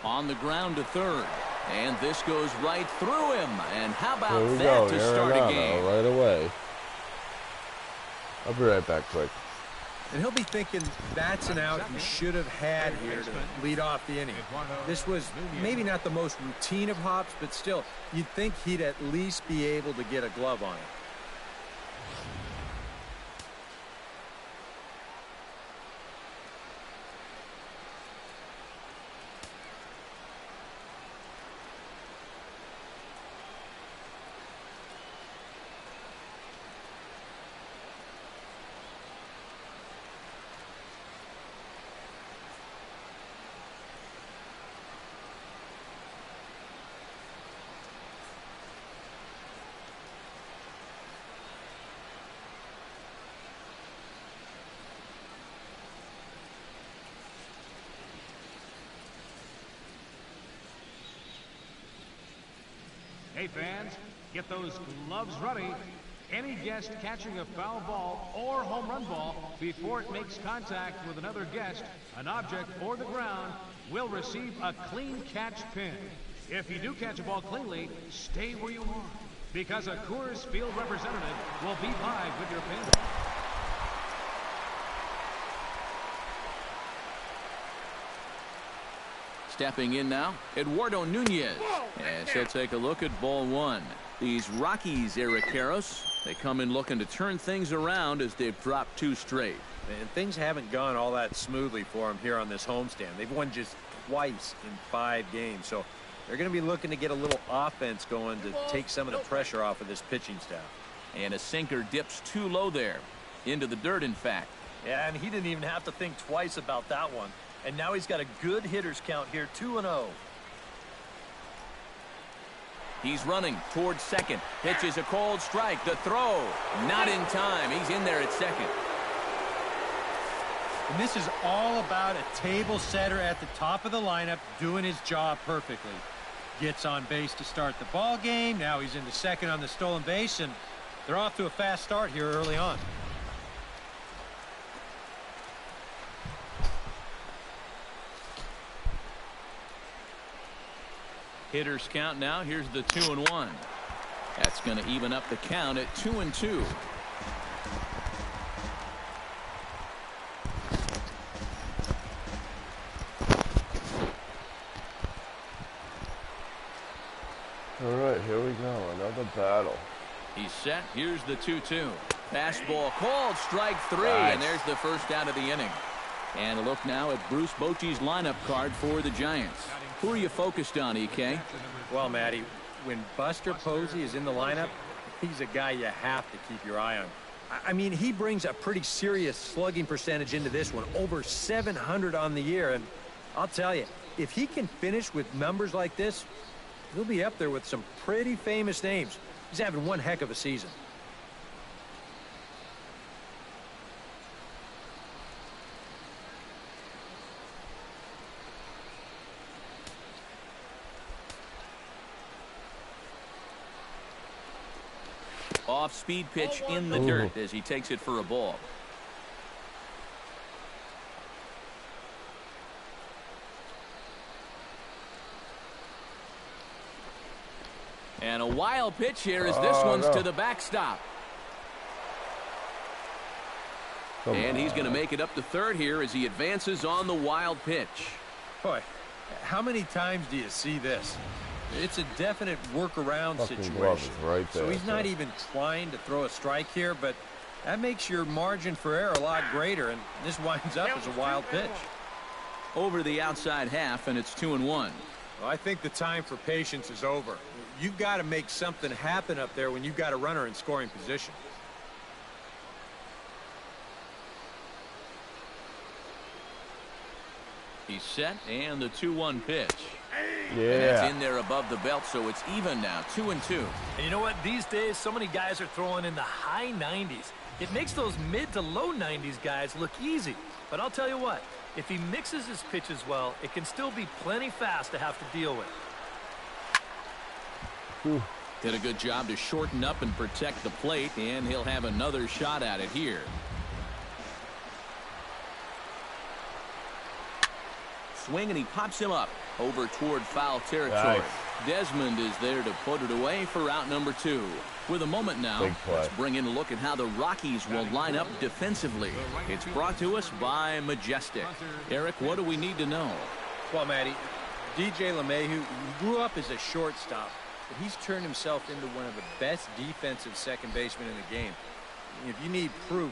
On the ground to third. And this goes right through him. And how about There we that go. to start a game? Right away. I'll be right back quick. And he'll be thinking that's an out he should have had here to lead off the inning. This was maybe not the most routine of hops, but still, you'd think he'd at least be able to get a glove on it. Hey fans, get those gloves ready. Any guest catching a foul ball or home run ball before it makes contact with another guest, an object, or the ground will receive a clean catch pin. If you do catch a ball cleanly, stay where you are, because a Coors Field representative will be by with your pin. Stepping in now, Eduardo Nunez. And she'll take a look at ball one. These Rockies, Eric Karros, they come in looking to turn things around as they've dropped 2 straight. And things haven't gone all that smoothly for them here on this homestand. They've won just twice in 5 games. So they're going to be looking to get a little offense going to take some of the pressure off of this pitching staff. And a sinker dips too low there. Into the dirt, in fact. Yeah, and he didn't even have to think twice about that one. And now he's got a good hitters count here, 2-0. He's running towards second. Pitches a cold strike. The throw. Not in time. He's in there at second. And this is all about a table setter at the top of the lineup doing his job perfectly. Gets on base to start the ball game. Now he's into second on the stolen base, and they're off to a fast start here early on. Hitters count now. Here's the 2-1. That's going to even up the count at 2-2. All right, here we go. Another battle. He's set. Here's the 2-2. Fastball called, strike 3, Nice. And there's the first out of the inning. And a look now at Bruce Bochy's lineup card for the Giants. Who are you focused on, EK? Well, Matty, when Buster Posey is in the lineup, he's a guy you have to keep your eye on. I mean, he brings a pretty serious slugging percentage into this one, over 700 on the year. And I'll tell you, if he can finish with numbers like this, he'll be up there with some pretty famous names. He's having one heck of a season. Off-speed pitch in the dirt as he takes it for a ball. And a wild pitch here as this one's to the backstop. And he's going to make it up to third here as he advances on the wild pitch. Boy, how many times do you see this? It's a definite workaround situation. Right there, so he's not even trying to throw a strike here, but that makes your margin for error a lot greater, and this winds up as a wild pitch. Over the outside half, and it's 2-1. Well, I think the time for patience is over. You've got to make something happen up there when you've got a runner in scoring position. He's set, and the 2-1 pitch. Yeah. And that's in there above the belt, so it's even now, 2-2. And you know what? These days, so many guys are throwing in the high 90s. It makes those mid to low 90s guys look easy. But I'll tell you what, if he mixes his pitches well, it can still be plenty fast to have to deal with. Whew. Did a good job to shorten up and protect the plate, and he'll have another shot at it here. Swing, and he pops him up. over toward foul territory. Desmond is there to put it away for out number 2. With a moment now, let's bring in a look at how the Rockies will line up defensively. It's brought to us by Majestic. Eric, what do we need to know? Well, Matty, DJ LeMahieu grew up as a shortstop, but he's turned himself into one of the best defensive second basemen in the game. If you need proof,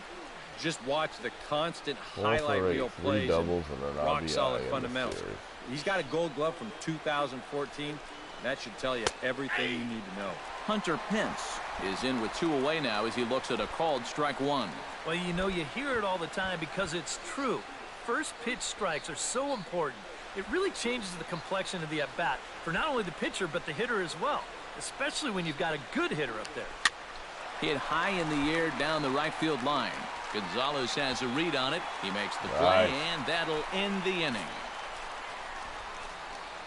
just watch the constant highlight reel plays and rock-solid fundamentals. He's got a gold glove from 2014. That should tell you everything you need to know. Hunter Pence is in with 2 away now as he looks at a called strike 1. Well, you know, you hear it all the time because it's true. First pitch strikes are so important. It really changes the complexion of the at-bat for not only the pitcher but the hitter as well, especially when you've got a good hitter up there. Hit high in the air down the right field line. Gonzalez has a read on it. He makes the play, and that'll end the inning.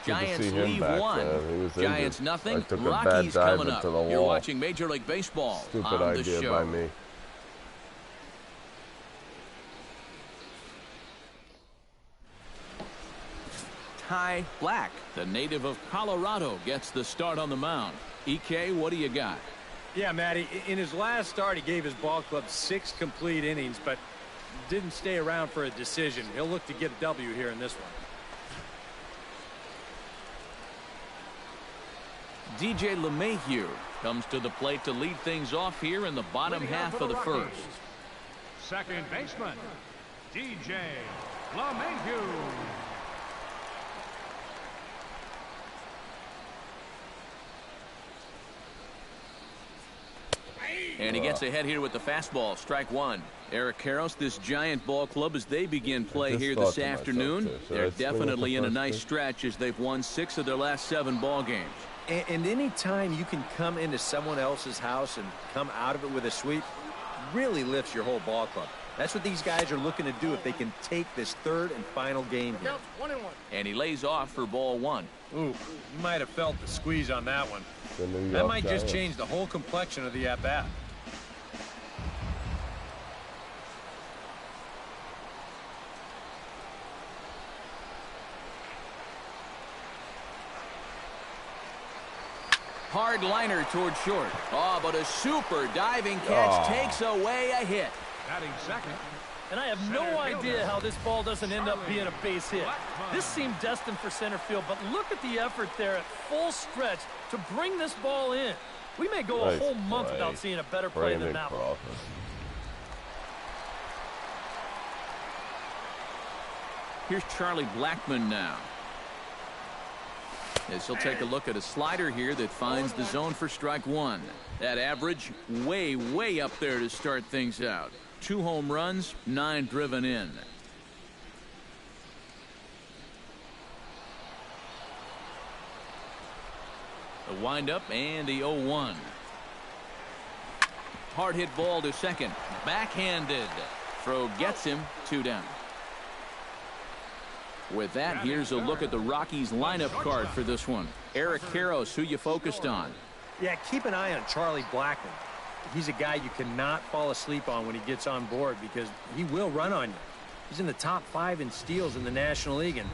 Giants leave 1. Giants nothing. Rockies coming up. You're watching Major League Baseball on the show. By me. Ty Black, the native of Colorado, gets the start on the mound. EK, what do you got? Yeah, Matty, in his last start, he gave his ball club 6 complete innings, but didn't stay around for a decision. He'll look to get a W here in this one. DJ LeMahieu comes to the plate to lead things off here in the bottom half of the first. Second baseman, DJ LeMahieu. And he gets ahead here with the fastball. Strike 1. Eric Karros, this Giant ball club, as they begin play here this afternoon, they're definitely in a nice stretch as they've won 6 of their last 7 ball games. And any time you can come into someone else's house and come out of it with a sweep, really lifts your whole ball club. That's what these guys are looking to do if they can take this 3rd and final game here. And he lays off for ball 1. Ooh, you might have felt the squeeze on that one. That might just change the whole complexion of the at-bat. Hard liner toward short. Oh, but a super diving catch takes away a hit. Batting second. And I have no idea how this ball doesn't end up being a base hit. This seemed destined for center field, but look at the effort there at full stretch to bring this ball in. We may go a whole month without seeing a better play than that one. Here's Charlie Blackmon now. As he'll take a look at a slider here that finds the zone for strike 1. That average way, way up there to start things out. 2 home runs, 9 driven in. The windup and the 0-1. Hard hit ball to second. Backhanded. Throw gets him. 2 down. With that, here's a look at the Rockies lineup card for this one. Eric Karros, who you focused on. Yeah, keep an eye on Charlie Blackmon. He's a guy you cannot fall asleep on when he gets on board because he will run on you. He's in the top 5 in steals in the National League, and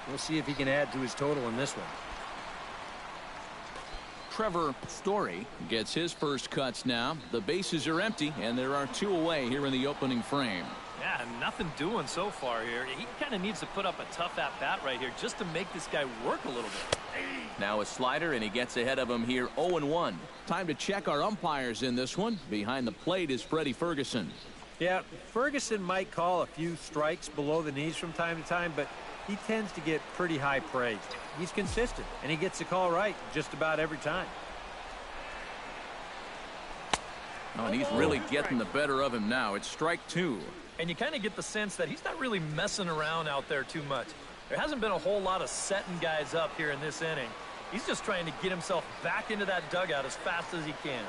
we'll see if he can add to his total in this one. Trevor Story gets his first cuts now. The bases are empty, and there are 2 away here in the opening frame. Yeah, nothing doing so far here. He kind of needs to put up a tough at-bat right here just to make this guy work a little bit. Now a slider, and he gets ahead of him here 0-1. Time to check our umpires in this one. Behind the plate is Freddie Ferguson. Yeah, Ferguson might call a few strikes below the knees from time to time, but he tends to get pretty high praise. He's consistent, and he gets the call right just about every time. Oh, and he's really getting the better of him now. It's strike 2. And you kind of get the sense that he's not really messing around out there too much. There hasn't been a whole lot of setting guys up here in this inning. He's just trying to get himself back into that dugout as fast as he can.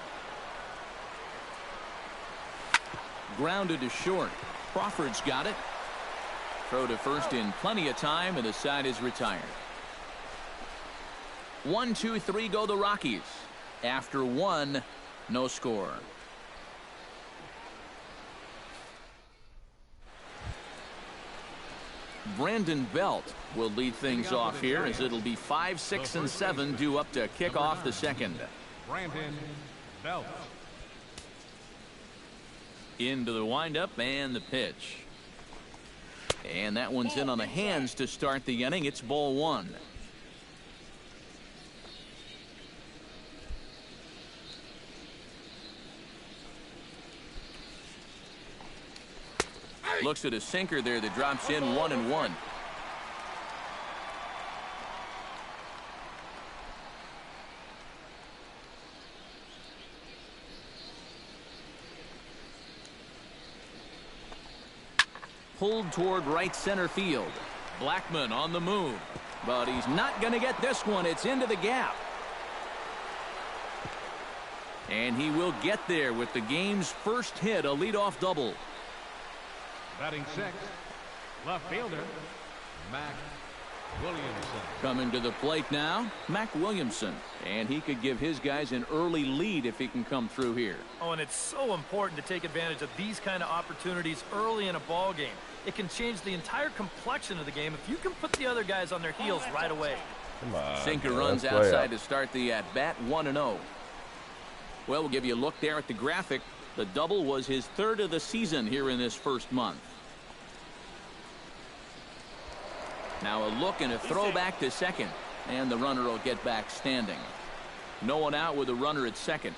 Grounded to short. Crawford's got it. Throw to first in plenty of time, and the side is retired. 1, 2, 3 go the Rockies. After 1, no score. Brandon Belt will lead things off here as it'll be 5, 6, and 7 due up to kick off the second. Brandon Belt. Into the windup and the pitch. And that one's in on the hands to start the inning. It's ball 1. Looks at a sinker there that drops in 1-1. Pulled toward right center field. Blackman on the move, but he's not going to get this one. It's into the gap. And he will get there with the game's first hit, a leadoff double. Batting 6, left fielder, Mac Williamson. Coming to the plate now, Mac Williamson. And he could give his guys an early lead if he can come through here. Oh, and it's so important to take advantage of these kind of opportunities early in a ball game. It can change the entire complexion of the game if you can put the other guys on their heels right away. Come on. Sinker runs outside to start the at-bat, 1-0. Well, we'll give you a look there at the graphic. The double was his 3rd of the season here in this first month. Now a look and a throw back to second. And the runner will get back standing. No one out with a runner at second.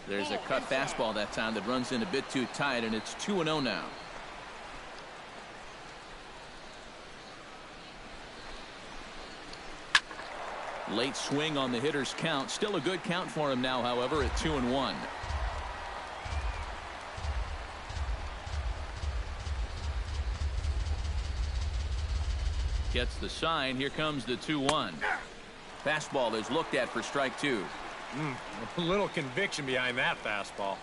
There's a cut fastball that time that runs in a bit too tight, and it's 2-0 now. Late swing on the hitter's count. Still a good count for him now, however, at 2-1. Gets the sign. Here comes the 2-1. Fastball is looked at for strike 2. A little conviction behind that fastball.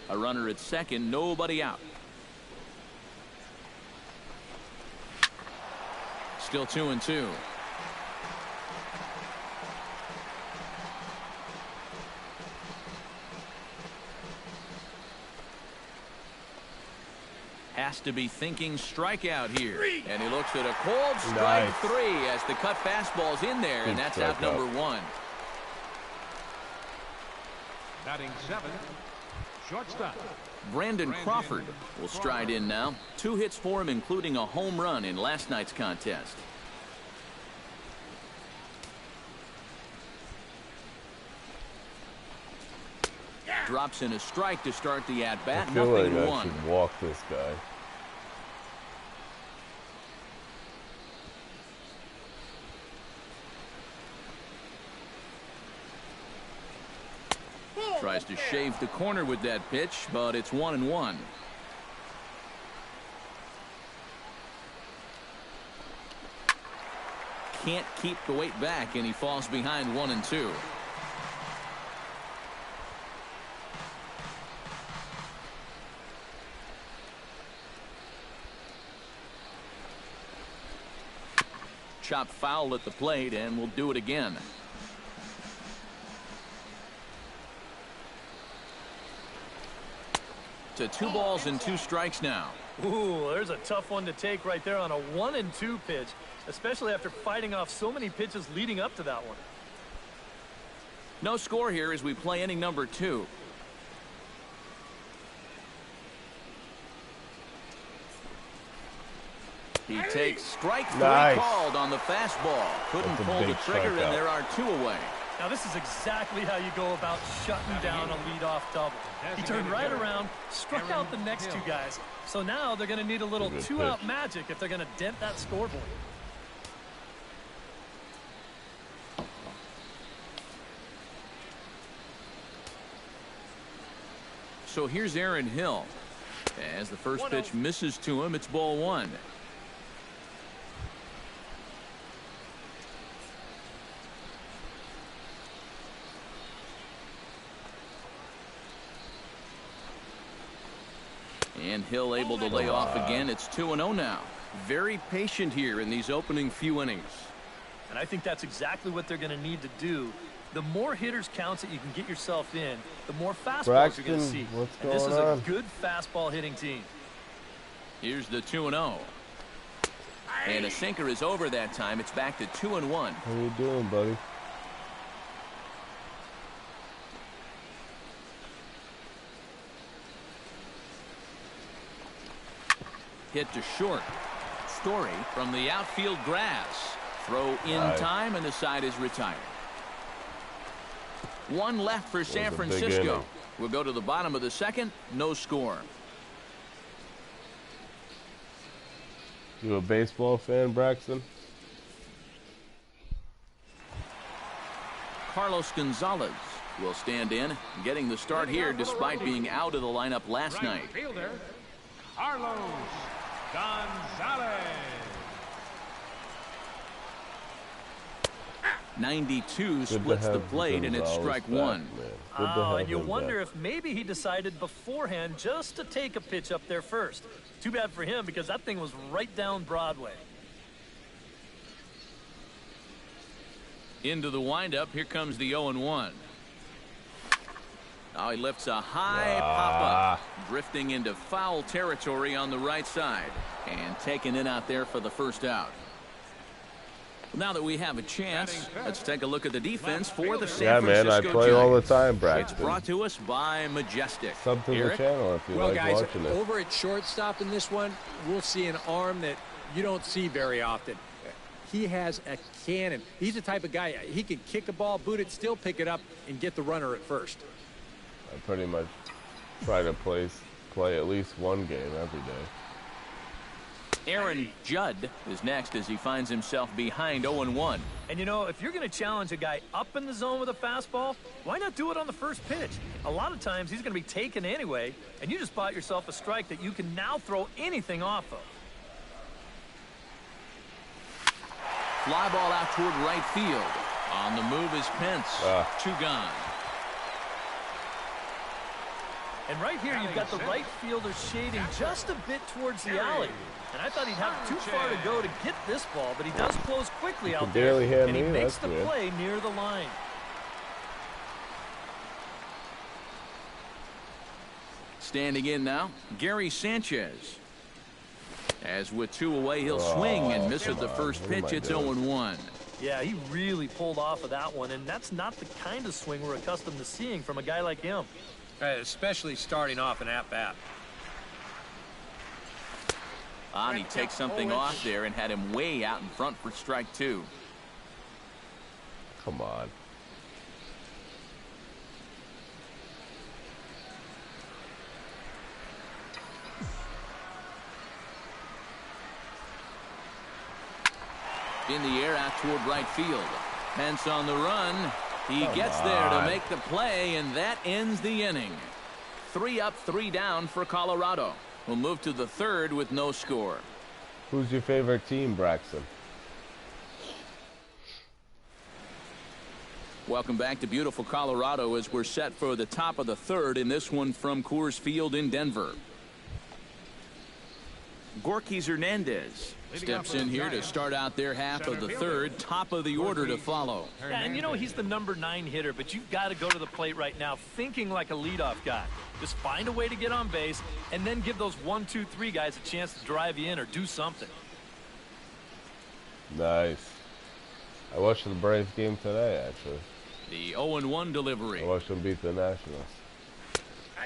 A runner at second, nobody out. Still 2-2. Has to be thinking strikeout here. And he looks at a cold strike 3 as the cut fastball's in there, and that's out number 1. Batting 7, shortstop. Brandon Crawford will stride in now. 2 hits for him, including a home run in last night's contest. Drops in a strike to start the at-bat. I feel like I 0-1. should walk this guy. Tries to shave the corner with that pitch, but it's 1-1. Can't keep the weight back, and he falls behind 1-2. Chop foul at the plate, and we'll do it again. To 2 balls and 2 strikes now. Ooh, there's a tough one to take right there on a 1-2 pitch, especially after fighting off so many pitches leading up to that one. No score here as we play inning number 2. He takes strike 3 called on the fastball. Couldn't pull the trigger, and there are 2 away. Now this is exactly how you go about shutting down a leadoff double. He turned right around, struck out the next 2 guys. So now they're going to need a little 2-out magic if they're going to dent that scoreboard. So here's Aaron Hill. As the first pitch misses to him, it's ball 1. And Hill able to lay off again. It's 2-0 now. Very patient here in these opening few innings. And I think that's exactly what they're going to need to do. The more hitters counts that you can get yourself in, the more fastballs you're going to see. What's and going this is on? a good fastball hitting team. Here's the 2-0. And a sinker is over that time. It's back to 2-1. How you doing, buddy? Hit to short. Story from the outfield grass. Throw in time, and the side is retired. One left for San Francisco. We'll go to the bottom of the second. No score. You a baseball fan, Braxton? Carlos Gonzalez will stand in, getting the start here despite being out of the lineup last night. Fielder, Carlos Gonzalez. 92 splits the plate, and it's strike one. And you wonder if maybe he decided beforehand just to take a pitch up there first. Too bad for him, because that thing was right down Broadway. Into the windup. Here comes the 0-1. Now he lifts a high pop-up, drifting into foul territory on the right side, and taken in out there for the first out. Now that we have a chance, let's take a look at the defense for the San Francisco I play Giants. all the time, Braxton. It's brought to us by Majestic. Sub to the channel if you like guys, watching it. Over at shortstop in this one, we'll see an arm that you don't see very often. He has a cannon. He's the type of guy, he can kick a ball, boot it, still pick it up, and get the runner at first. I pretty much try to play at least one game every day. Aaron Judd is next as he finds himself behind 0-1. And you know, if you're going to challenge a guy up in the zone with a fastball, why not do it on the first pitch? A lot of times he's going to be taken anyway, and you just bought yourself a strike that you can now throw anything off of. Fly ball out toward right field. On the move is Pence. 2 gone. And right here, you've got the right fielder shading just a bit towards the alley. And I thought he'd have too far to go to get this ball, but he does close quickly out there, and he makes the play near the line. Standing in now, Gary Sanchez. As with 2 away, he'll swing and miss at the first pitch. It's 0-1. Yeah, he really pulled off of that one, and that's not the kind of swing we're accustomed to seeing from a guy like him. Especially starting off an at-bat. And he takes something off there and had him way out in front for strike 2. Come on. In the air out toward right field. Pence on the run. He gets there to make the play, and that ends the inning. 3 up, 3 down for Colorado. We'll move to the third with no score. Who's your favorite team, Braxton? Welcome back to beautiful Colorado as we're set for the top of the third in this one from Coors Field in Denver. Gorkys Hernandez steps in here to start out their half of the third. Top of the order to follow. Yeah, and you know he's the number 9 hitter, but you've got to go to the plate right now thinking like a leadoff guy. Just find a way to get on base and then give those 1, 2, 3 guys a chance to drive you in or do something. Nice. I watched the Braves game today, actually. The 0-1 delivery. I watched them beat the Nationals.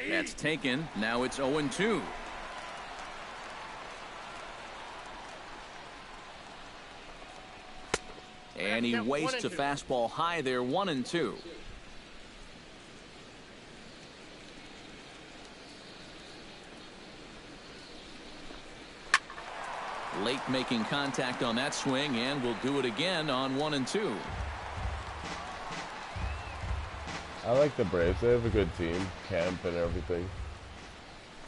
That's taken. Now it's 0-2. And he wastes a fastball high there, 1-2. Late making contact on that swing, and will do it again on 1-2. I like the Braves. They have a good team. Kemp and everything.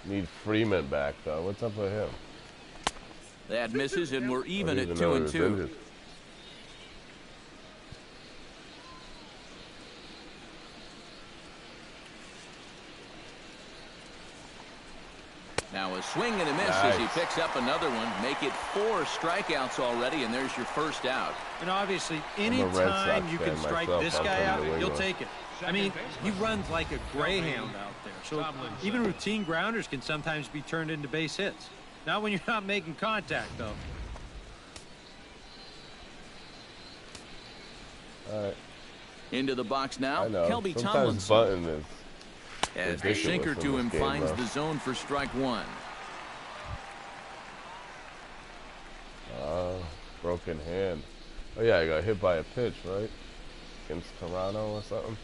Need Freeman back, though. What's up with him? That misses, and we're even at 2-2. Now a swing and a miss as he picks up another one. Make it 4 strikeouts already, and there's your first out. And obviously, any time you can strike this guy out, you'll take it. I mean, he runs like a greyhound out there. So even routine grounders can sometimes be turned into base hits. Not when you're not making contact, though. All right. Into the box now, Kelby Sometimes Tomlinson. Button is as the sinker to him finds the zone for strike 1. Broken hand. Oh yeah, I got hit by a pitch, right? Against Toronto or something.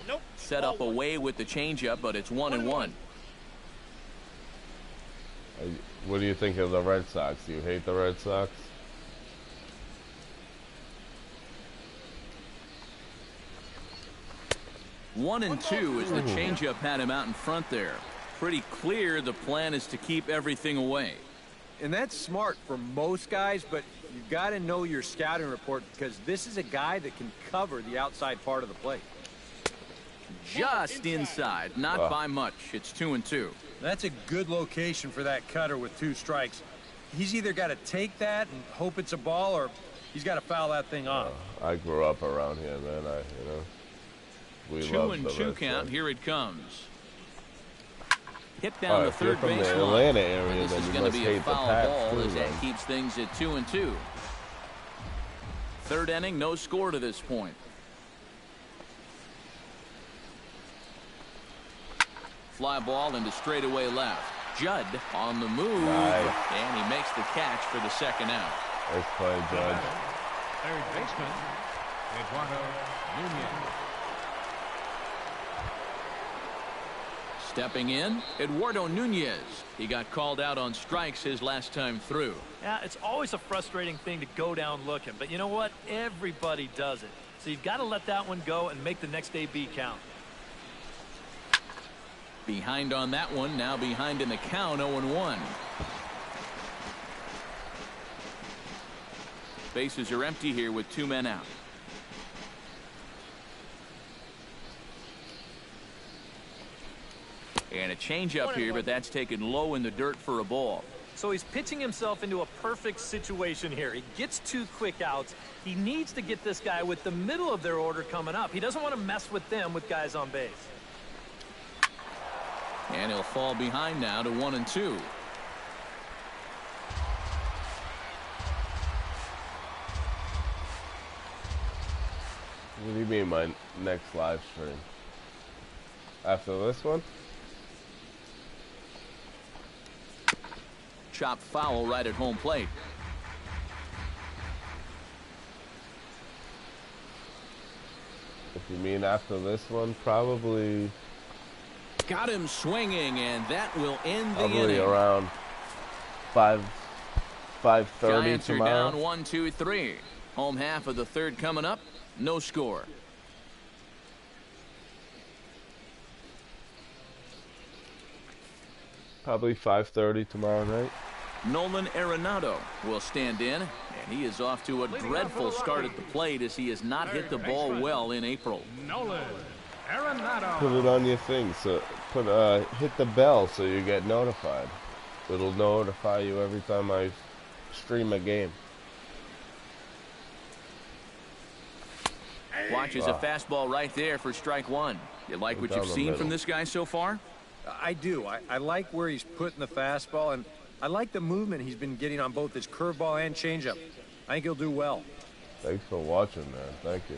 Nope. Set up away with the changeup, but it's 1-1. What do you think of the Red Sox? Do you hate the Red Sox? One and two as the changeup had him out in front there. Pretty clear the plan is to keep everything away. And that's smart for most guys, but you've got to know your scouting report because this is a guy that can cover the outside part of the plate. Just inside, not by much. It's 2-2. That's a good location for that cutter with 2 strikes. He's either got to take that and hope it's a ball, or he's got to foul that thing off. I grew up around here, man. We 2-2 count. Here it comes. Hit down the third from base the line. Atlanta area, This is going to be a foul ball as that keeps things at 2-2. Third inning, no score to this point. Fly ball into straightaway left. Judd on the move, and he makes the catch for the second out. Nice play, Judd. Third baseman, Eduardo Nunez. Stepping in, Eduardo Nunez. He got called out on strikes his last time through. Yeah, it's always a frustrating thing to go down looking, but you know what? Everybody does it. So you've got to let that one go and make the next AB count. Behind on that one, now behind in the count, 0-1. Bases are empty here with 2 men out. And a changeup here, but that's taken low in the dirt for a ball. So he's pitching himself into a perfect situation here. He gets 2 quick outs. He needs to get this guy with the middle of their order coming up. He doesn't want to mess with them with guys on base. And he'll fall behind now to 1-2. What do you mean my next live stream? After this one? Chopped foul right at home plate. If you mean after this one, probably... Got him swinging, and that will end the probably inning. Around 5:30 Giants tomorrow. are down 1-2-3. Home half of the third coming up. No score. Probably 5:30 tomorrow night. Nolan Arenado will stand in, and he is off to a dreadful start at the plate as he has not hit the ball well in April. Nolan Arenado. Put it on your thing, so hit the bell so you get notified. It'll notify you every time I stream a game. Watches a fastball right there for strike 1. You like what you've seen from this guy so far? I do. I like where he's putting the fastball, and I like the movement he's been getting on both his curveball and changeup. I think he'll do well. Thanks for watching, man. Thank you.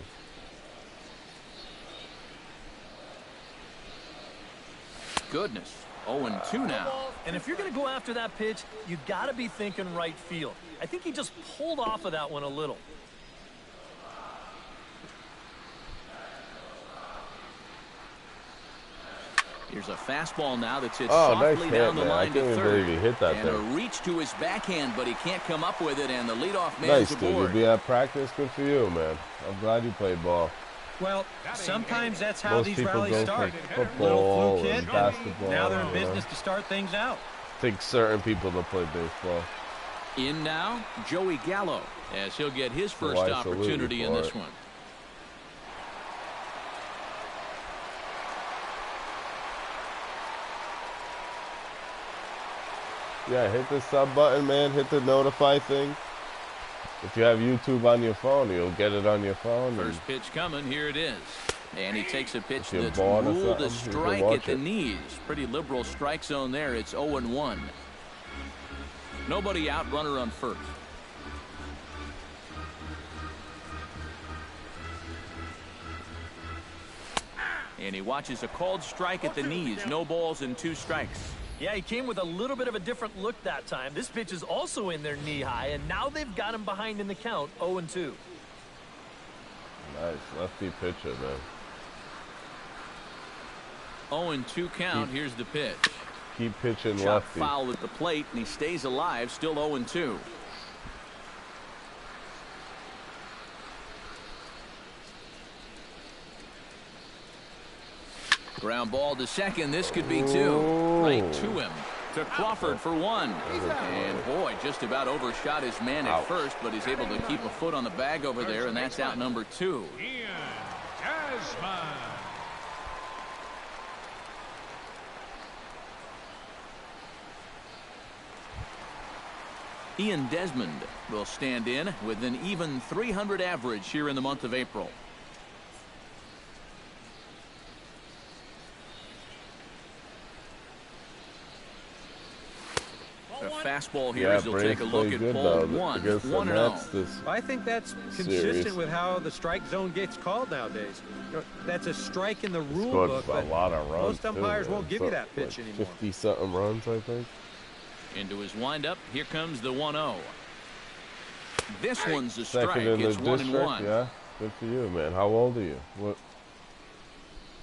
Goodness. 0-2 now. And if you're going to go after that pitch, you got to be thinking right field. I think he just pulled off of that one a little. Here's a fastball now that's hit softly nice down hit, the line to third. He hit that and thing. A reach to his backhand, but he can't come up with it, and the leadoff man's Nice, dude. aboard. You'll be at practice. Good for you, man. I'm glad you played ball. Well, sometimes that's how Most these people rallies go start. for football Little fluke hit, and basketball. now they're in you know. business to start things out. Take certain people to play baseball. In now, Joey Gallo, as he'll get his first I salute you opportunity in for this it. one. Yeah, hit the sub button, man. Hit the notify thing. If you have YouTube on your phone, you'll get it on your phone. First pitch coming. Here it is. And he takes a pitch that's ruled a strike at the knees. Pretty liberal strike zone there. It's 0-1. Nobody out, runner on first. And he watches a called strike at the knees. No balls and 2 strikes. Yeah, he came with a little bit of a different look that time. This pitch is also in their knee high, and now they've got him behind in the count, 0-2. Nice lefty pitcher, man. 0-2 count. Here's the pitch. Keep pitching Shot lefty. foul at the plate, and he stays alive, still 0-2. Ground ball to second. This could be 2. Right to him. To Crawford for 1. And boy, just about overshot his man at first, but he's able to keep a foot on the bag over there, and that's out number 2. Ian Desmond will stand in with an even .300 average here in the month of April. A fastball here as he'll take a look at ball 1. 1-0. I think that's consistent with how the strike zone gets called nowadays. You know, that's a strike in the rule book, but a lot of runs most umpires won't give you that pitch anymore. 50-something runs, I think. Into his windup. Here comes the 1-0. This one's a strike. Second in the It's 1-1. Yeah, good for you, man. How old are you?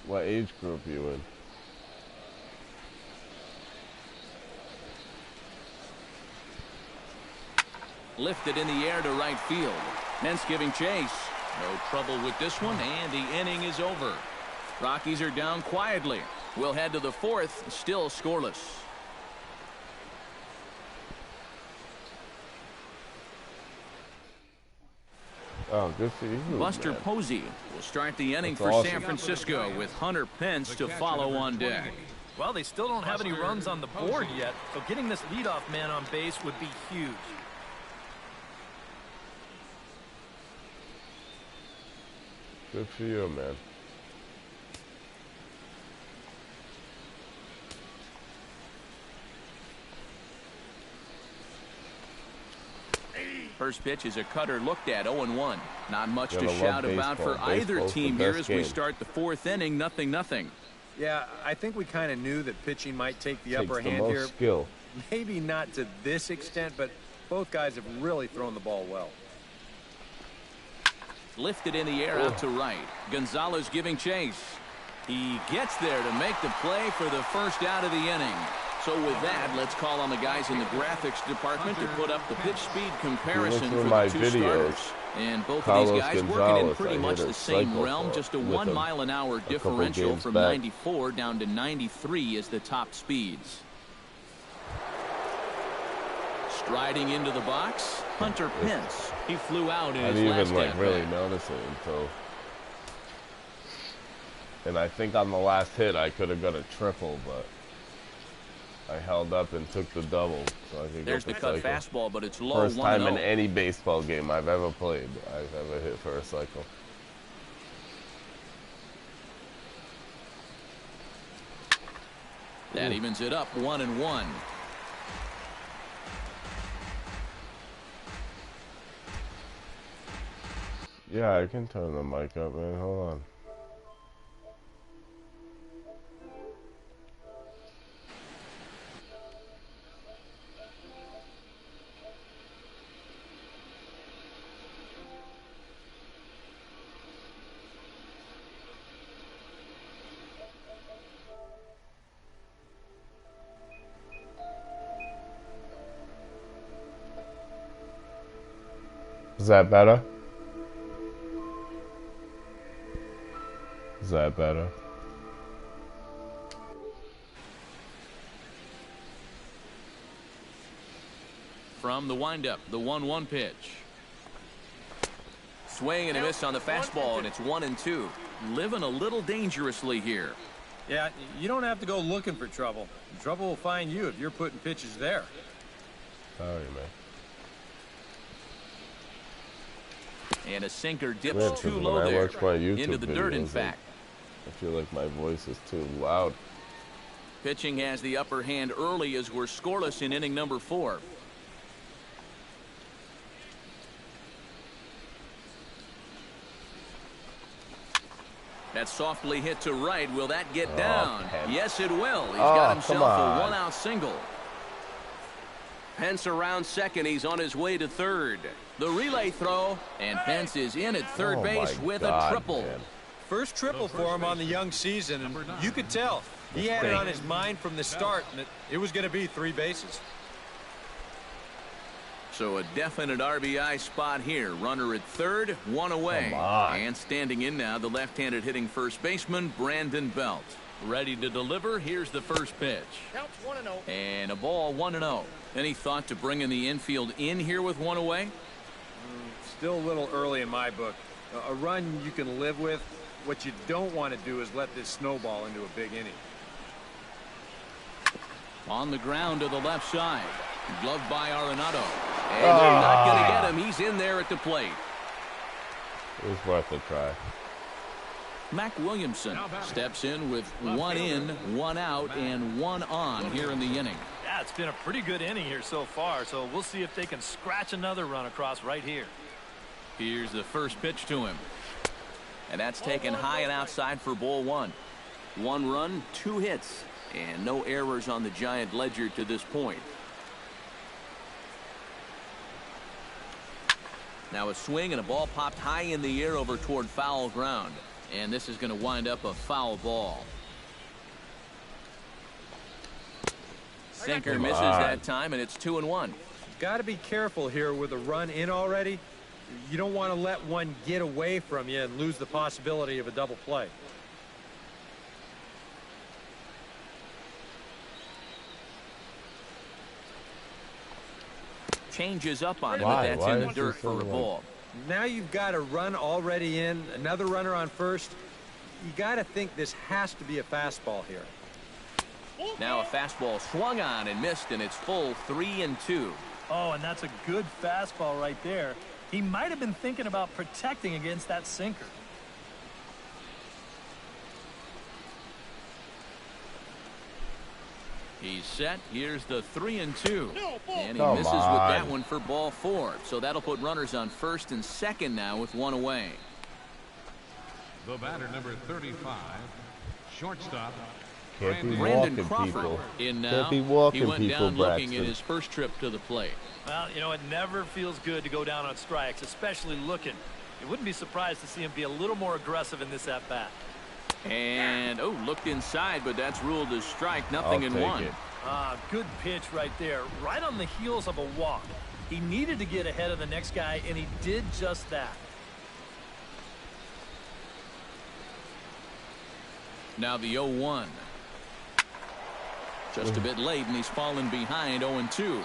What age group are you in? Lifted in the air to right field. Mentz giving chase. No trouble with this one, and the inning is over. Rockies are down quietly. We'll head to the 4th, still scoreless. Oh, good for you, Buster man. Posey will start the inning That's for awesome. San Francisco with Hunter Pence to follow on deck. Well, they still don't have any runs on the board yet, so getting this leadoff man on base would be huge. Good for you, man. First pitch is a cutter looked at, 0-1. Not much to Gotta shout love about baseball. for either Baseball's team the here best as we game. start the 4th inning, 0-0. Yeah, I think we kind of knew that pitching might take the upper Takes the hand most here. skill. Maybe not to this extent, but both guys have really thrown the ball well. Lifted in the air out to right. Gonzalez giving chase. He gets there to make the play for the first out of the inning. So with that, let's call on the guys in the graphics department to put up the pitch speed comparison for the 2 starters. And both of these guys working in pretty much the same realm. Just a 1 mile an hour differential from 94 down to 93 is the top speeds. Striding into the box, Hunter Pence. He flew out in I his didn't last even really at-bat. notice it until. And I think on the last hit I could have got a triple, but I held up and took the double, so I could There's get the cut cycle. fastball, but it's low. First time 1-0. in any baseball game I've ever played, I've ever hit for a cycle. That evens it up, 1-1. Yeah, I can turn the mic up, man. Hold on. Is that better? Is that better? From the windup, the 1-1 pitch. Swing and a miss on the fastball, and it's 1-2. Living a little dangerously here. Yeah, you don't have to go looking for trouble. Trouble will find you if you're putting pitches there. Sorry, man. And a sinker dips Weird, too 'cause low when I there. watch my YouTube Into the dirt, in videos, fact. I feel like my voice is too loud. Pitching has the upper hand early as we're scoreless in inning number 4. That's softly hit to right. Will that get down? Pence. Yes, it will. He's got himself a on. 1-out single. Pence around second. He's on his way to third. The relay throw, and Pence is in at third base with a triple. Man. First triple for him on the young season, and you could tell he had it on his mind from the start, and it was going to be 3 bases. So a definite RBI spot here. Runner at third, 1 away. And standing in now, the left-handed hitting first baseman, Brandon Belt. Ready to deliver. Here's the first pitch. Counts 1-0. And a ball, 1-0. Any thought to bringing the infield in here with 1 away? Still a little early in my book. A run you can live with. What you don't want to do is let this snowball into a big inning. On the ground to the left side. Gloved by Arenado. And they're not going to get him. He's in there at the plate. It was worth a try. Mac Williamson steps in with 1 in, 1 out, and 1 on here in the inning. Yeah, it's been a pretty good inning here so far, so we'll see if they can scratch another run across right here. Here's the first pitch to him. And that's taken high and outside for ball 1. 1 run, 2 hits, and no errors on the Giant ledger to this point. Now a swing and a ball popped high in the air over toward foul ground. And this is going to wind up a foul ball. Sinker misses that time, and it's 2-1. Got to be careful here with a run in already. You don't want to let one get away from you and lose the possibility of a double play. Changes up on him, but that's in the dirt for a ball. Now you've got a run already in, another runner on first. You got to think this has to be a fastball here. Now a fastball swung on and missed, and it's full 3-2. Oh, and that's a good fastball right there. He might have been thinking about protecting against that sinker. He's set. Here's the 3-2. And he misses with that one for ball 4. So that'll put runners on first and second now with 1 away. The batter, number 35, shortstop. Can't be Brandon walking, Crawford people. in now. Can't be walking, he went people, down looking Braxton. at his first trip to the plate. Well, you know, it never feels good to go down on strikes, especially looking. You wouldn't be surprised to see him be a little more aggressive in this at-bat. And, looked inside, but that's ruled as strike. Nothing in 1. Good pitch right there, right on the heels of a walk. He needed to get ahead of the next guy, and he did just that. Now the 0-1. Just a bit late, and he's fallen behind 0-2.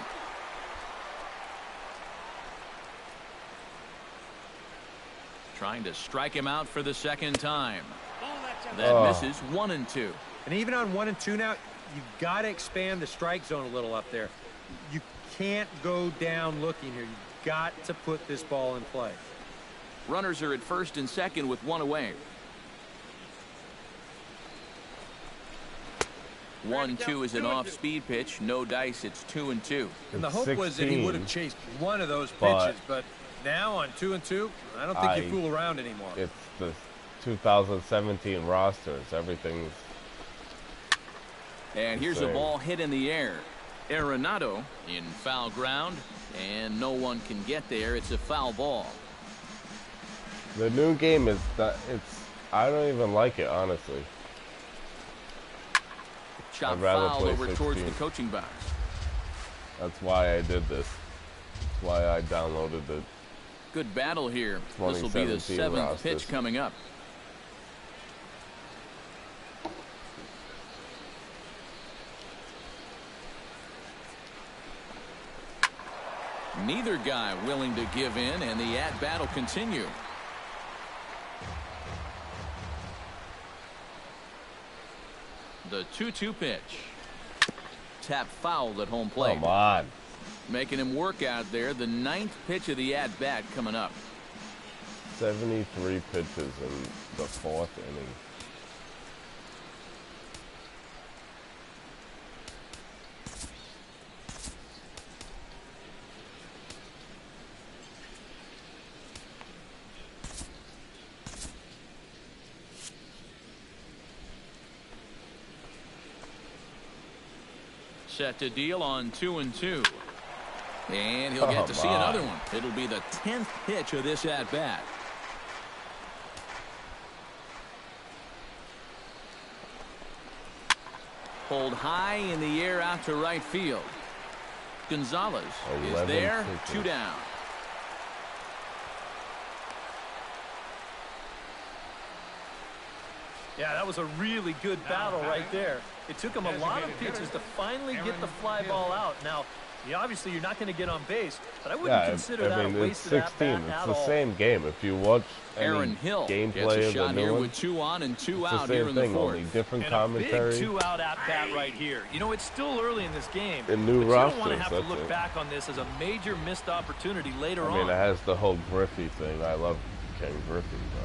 Trying to strike him out for the second time. That misses 1-2. And even on 1 and 2 now, you've got to expand the strike zone a little up there. You can't go down looking here. You've got to put this ball in play. Runners are at first and second with 1 away. 1-2 is an off-speed pitch. No dice. It's 2-2. And the hope was that he would have chased one of those pitches, but now on 2 and 2, I don't think you fool around anymore. It's the 2017 rosters. Everything's. And here's a ball hit in the air. Arenado in foul ground, and no one can get there. It's a foul ball. The new game is that I don't even like it, honestly. Chop I'd rather foul play over 16. towards the coaching box. That's why I did this. That's why I downloaded it. Good battle here. This will be the 7th pitch coming up. Neither guy willing to give in, and the at-bat will continue. The 2-2 pitch. Tap fouled at home plate. Come on. making him work out there. The 9th pitch of the at-bat coming up. 73 pitches in the 4th inning. Set to deal on 2-2. And he'll get to see another one. It'll be the 10th pitch of this at-bat. Pulled high in the air out to right field. Gonzalez is there, 2 down. Yeah, that was a really good battle right there. It took him a lot of pitches to finally get the fly ball out. Now, obviously, you're not going to get on base, but I wouldn't consider that a wasted at-bat at all. It's the same game. If you watch any gameplay of the new one, with 2 on and 2 out it's the here same in the thing, 4th. only different and commentary. A big 2-out at-bat right here. You know, it's still early in this game. And new but rosters, you don't want to have to look it. back on this as a major missed opportunity later on. I mean, it has the whole Griffey thing. I love Ken Griffey, bro.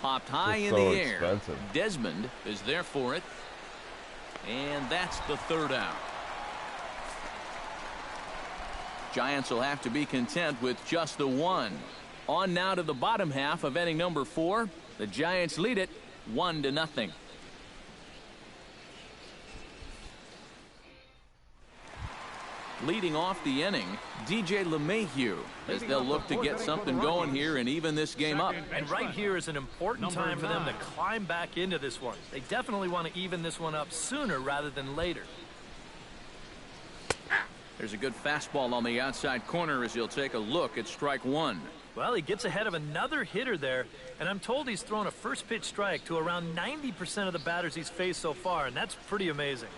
Popped high in the air. Desmond is there for it. And that's the 3rd out. Giants will have to be content with just the 1. On now to the bottom half of inning number 4. The Giants lead it 1-0. Leading off the inning, DJ LeMahieu, as they'll look to get something going here and even this game up. And right here is an important time for them to climb back into this one. They definitely want to even this one up sooner rather than later. There's a good fastball on the outside corner as he'll take a look at strike 1. Well, he gets ahead of another hitter there, and I'm told he's thrown a first pitch strike to around 90% of the batters he's faced so far, and that's pretty amazing.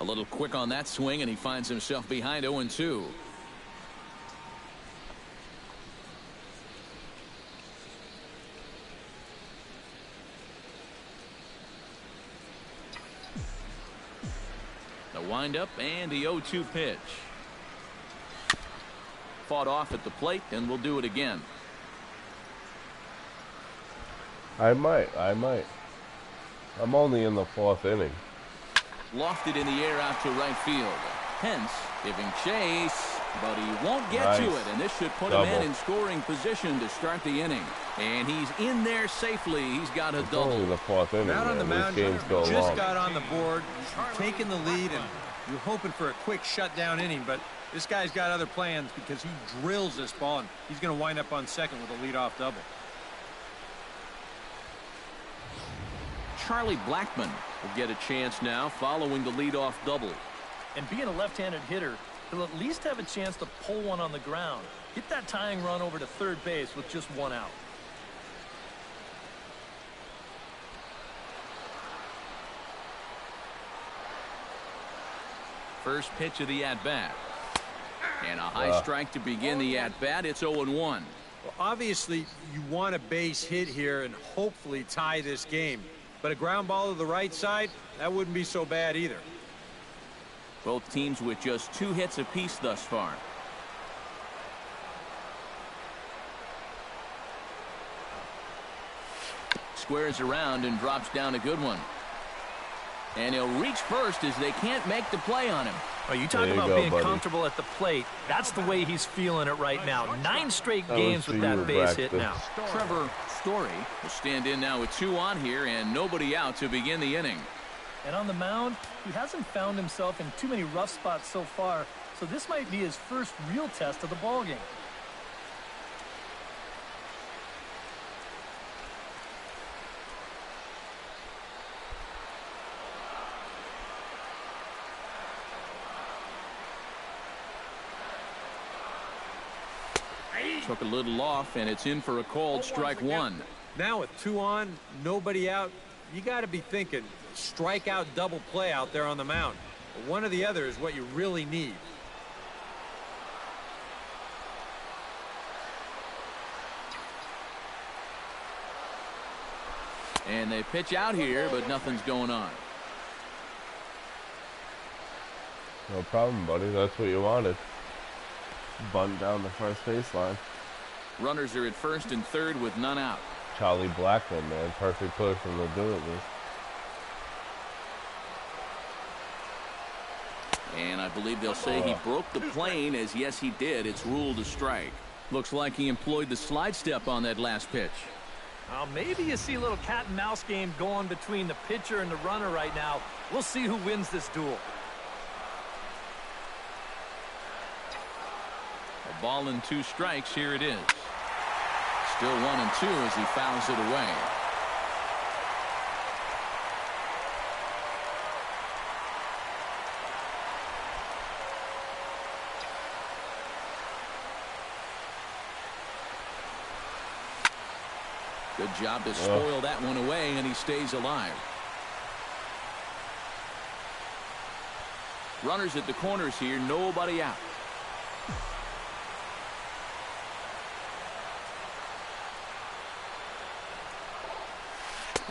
A little quick on that swing, and he finds himself behind 0-2. The windup and the 0-2 pitch. Fought off at the plate, and we'll do it again. I might. I'm only in the 4th inning. Lofted in the air out to right field. Pence giving chase, but he won't get to it, and this should put him in scoring position to start the inning. And he's in there safely. He's got a double. Only the 4th inning. Out on the mound, just got on the board, taking the lead, and you're hoping for a quick shutdown inning, but this guy's got other plans because he drills this ball, and he's going to wind up on second with a leadoff double. Charlie Blackmon will get a chance now following the leadoff double. And being a left-handed hitter, he'll at least have a chance to pull one on the ground. Get that tying run over to third base with just 1 out. First pitch of the at-bat. And a high strike to begin the at-bat. It's 0-1. Well, obviously, you want a base hit here and hopefully tie this game. But a ground ball to the right side, that wouldn't be so bad either. Both teams with just 2 hits apiece thus far. Squares around and drops down a good one. And he'll reach first as they can't make the play on him. Oh, you talk about being comfortable at the plate. That's the way he's feeling it right now. 9 straight games with that base hit now. Trevor Story will stand in now with 2 on here and nobody out to begin the inning. And on the mound, he hasn't found himself in too many rough spots so far, so this might be his first real test of the ballgame. Took a little off, and it's in for a called strike 1. Now with 2 on, nobody out, you got to be thinking strikeout double play out there on the mound. One or the other is what you really need. And they pitch out here, but nothing's going on. No problem, buddy. That's what you wanted. Bunt down the first baseline. Runners are at first and third with none out. Charlie Blackmon, man. Perfect person to do it with. And I believe they'll say he broke the plane, as yes, he did. It's ruled a strike. Looks like he employed the slide step on that last pitch. Maybe you see a little cat and mouse game going between the pitcher and the runner right now. We'll see who wins this duel. A ball and 2 strikes. Here it is. Still 1-2 as he fouls it away. Good job to spoil that one away, and he stays alive. Runners at the corners here, nobody out.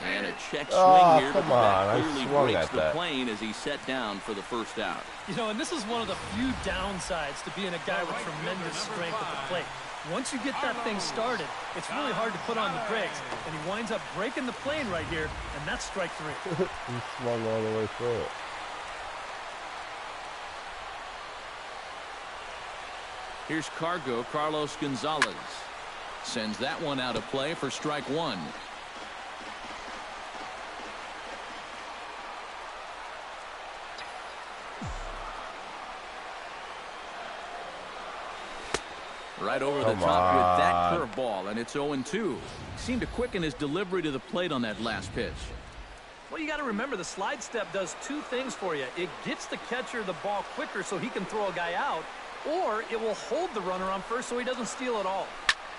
And a check swing here, but that clearly breaks the plane as he's set down for the first out. You know, and this is one of the few downsides to being a guy with tremendous strength at the plate. Once you get that thing started, it's really hard to put on the brakes, and he winds up breaking the plane right here, and that's strike 3. He swung all the way through it. Here's Carlos Gonzalez. Sends that one out of play for strike 1. Right over the top with that curveball, and it's 0-2. Seemed to quicken his delivery to the plate on that last pitch. Well, you got to remember the slide step does 2 things for you. It gets the catcher the ball quicker so he can throw a guy out, or it will hold the runner on first so he doesn't steal it all.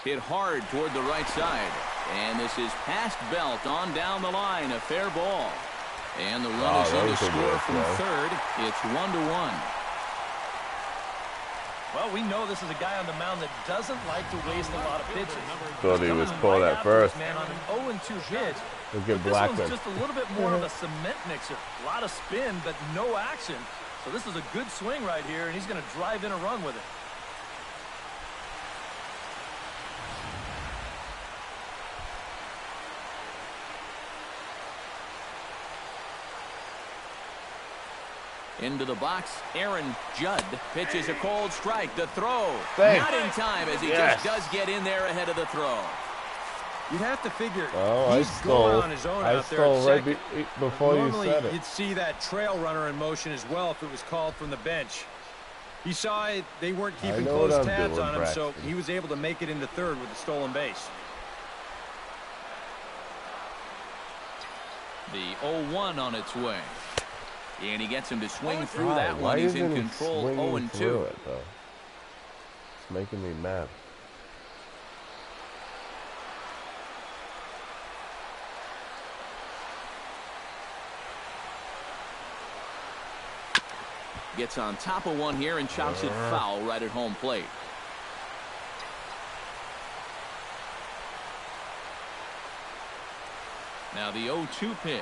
Hit hard toward the right side, and this is past Belt on down the line, a fair ball. And the run is in to score from third. It's 1-1. Well, we know this is a guy on the mound that doesn't like to waste a lot of pitches. Thought he was pulled at first. Man, on an 0-2 pitch. Look at This Blackmon. one's just a little bit more of a cement mixer. A lot of spin, but no action. So this is a good swing right here, and he's going to drive in a run with it. Into the box, Aaron Judd pitches a cold strike. The throw, Thanks. not in time as he just does get in there ahead of the throw. You'd have to figure he's going on his own out there at second. Before Normally, you said it. you'd see that trail runner in motion as well if it was called from the bench. He saw it, they weren't keeping close tabs on him, so he was able to make it into third with the stolen base. The 0-1 on its way. And he gets him to swing through that one. He's in control, 0-2. It's making me mad. Gets on top of one here and chops it foul right at home plate. Now the 0-2 pitch.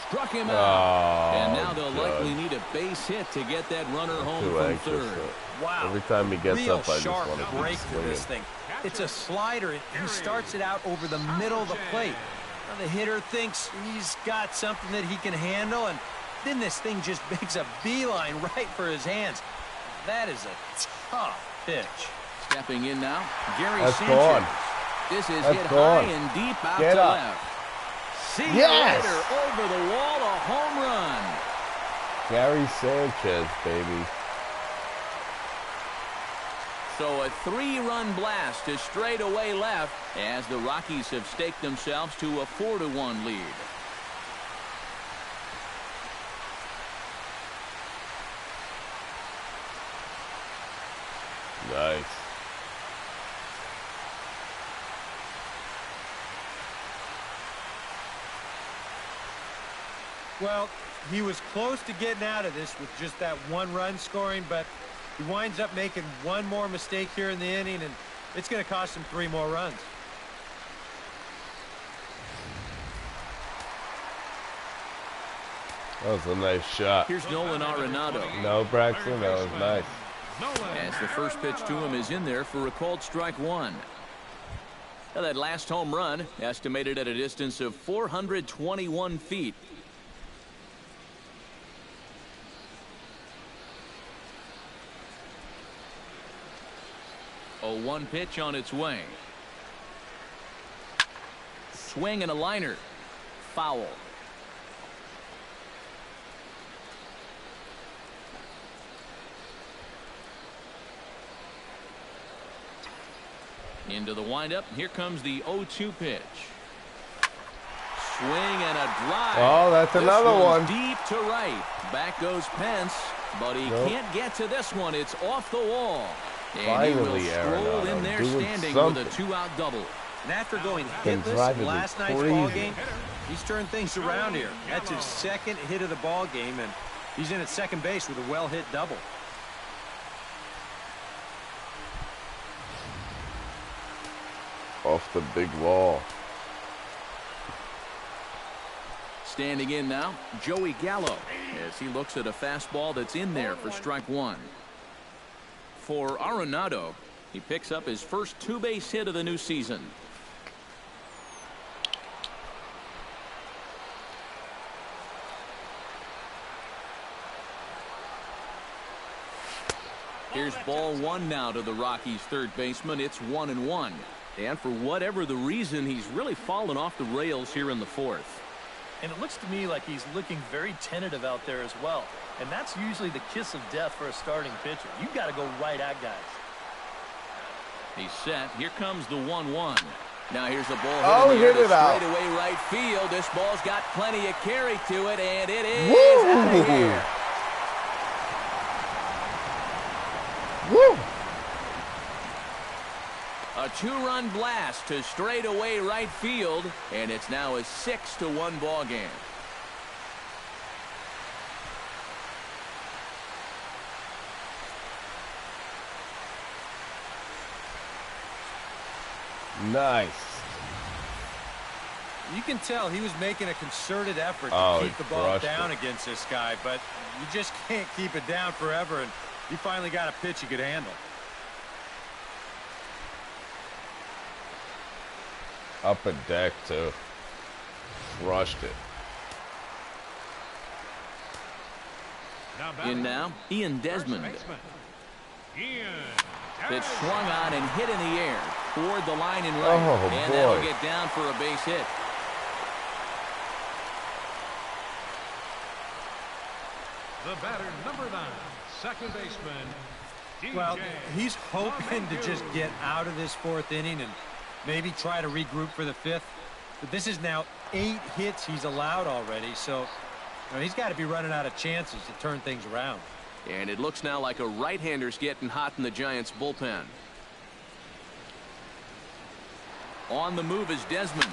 Struck him out. And now they'll likely need a base hit to get that runner home from third. Wow. Every time he gets up, I just want to break to this thing. It's a slider. He starts it out over the middle of the plate. Now the hitter thinks he's got something that he can handle, and then this thing just makes a beeline right for his hands. That is a tough pitch. Stepping in now, Gary That's Sanchez. gone. This is That's hit gone. high and deep out Get to up. left. See Yes! you later, over the wall, a home run. Gary Sanchez, baby. So a 3-run blast to straightaway left as the Rockies have staked themselves to a 4-1 lead. Nice. Well, he was close to getting out of this with just that 1-run scoring, but he winds up making one more mistake here in the inning, and it's going to cost him 3 more runs. That was a nice shot. Here's Nolan Arenado. No, Braxton, that was nice. As the first pitch to him is in there for a called strike one. Now that last home run estimated at a distance of 421 feet. A 1 pitch on its way. Swing and a liner. Foul. Into the windup. Here comes the 0-2 pitch. Swing and a drive. Oh, that's another one. Deep to right. Back goes Pence, but he can't get to this one. It's off the wall. And finally, he will stroll in there standing with a 2-out double. And after going hitless in last night's ball game, he's turned things around here. That's his second hit of the ball game, and he's in at second base with a well-hit double. Off the big wall. Standing in now, Joey Gallo, as he looks at a fastball that's in there for strike one. For Arenado, he picks up his first two-base hit of the new season. Here's ball one now to the Rockies' third baseman. It's 1-1. And for whatever the reason, he's really fallen off the rails here in the fourth. And it looks to me like he's looking very tentative out there as well. And that's usually the kiss of death for a starting pitcher. You've got to go right at guys. He's set. Here comes the 1-1. Now here's a ball hit it out. Straight away right field. This ball's got plenty of carry to it, and it is out of here. Woo! A two-run blast to straightaway right field, and it's now a 6-1 ball game. Nice. You can tell he was making a concerted effort to keep the ball down against this guy, but you just can't keep it down forever, and he finally got a pitch he could handle. Up a deck, too. Rushed it. In now, Ian Desmond. Pitch swung on and hit in the air toward the line and right. Oh, and boy. that'll get down for a base hit. The batter, number 9, second baseman. Well, he's hoping to just get out of this fourth inning and maybe try to regroup for the fifth. But this is now 8 hits he's allowed already, so he's got to be running out of chances to turn things around. And it looks now like a right-hander's getting hot in the Giants' bullpen. On the move is Desmond.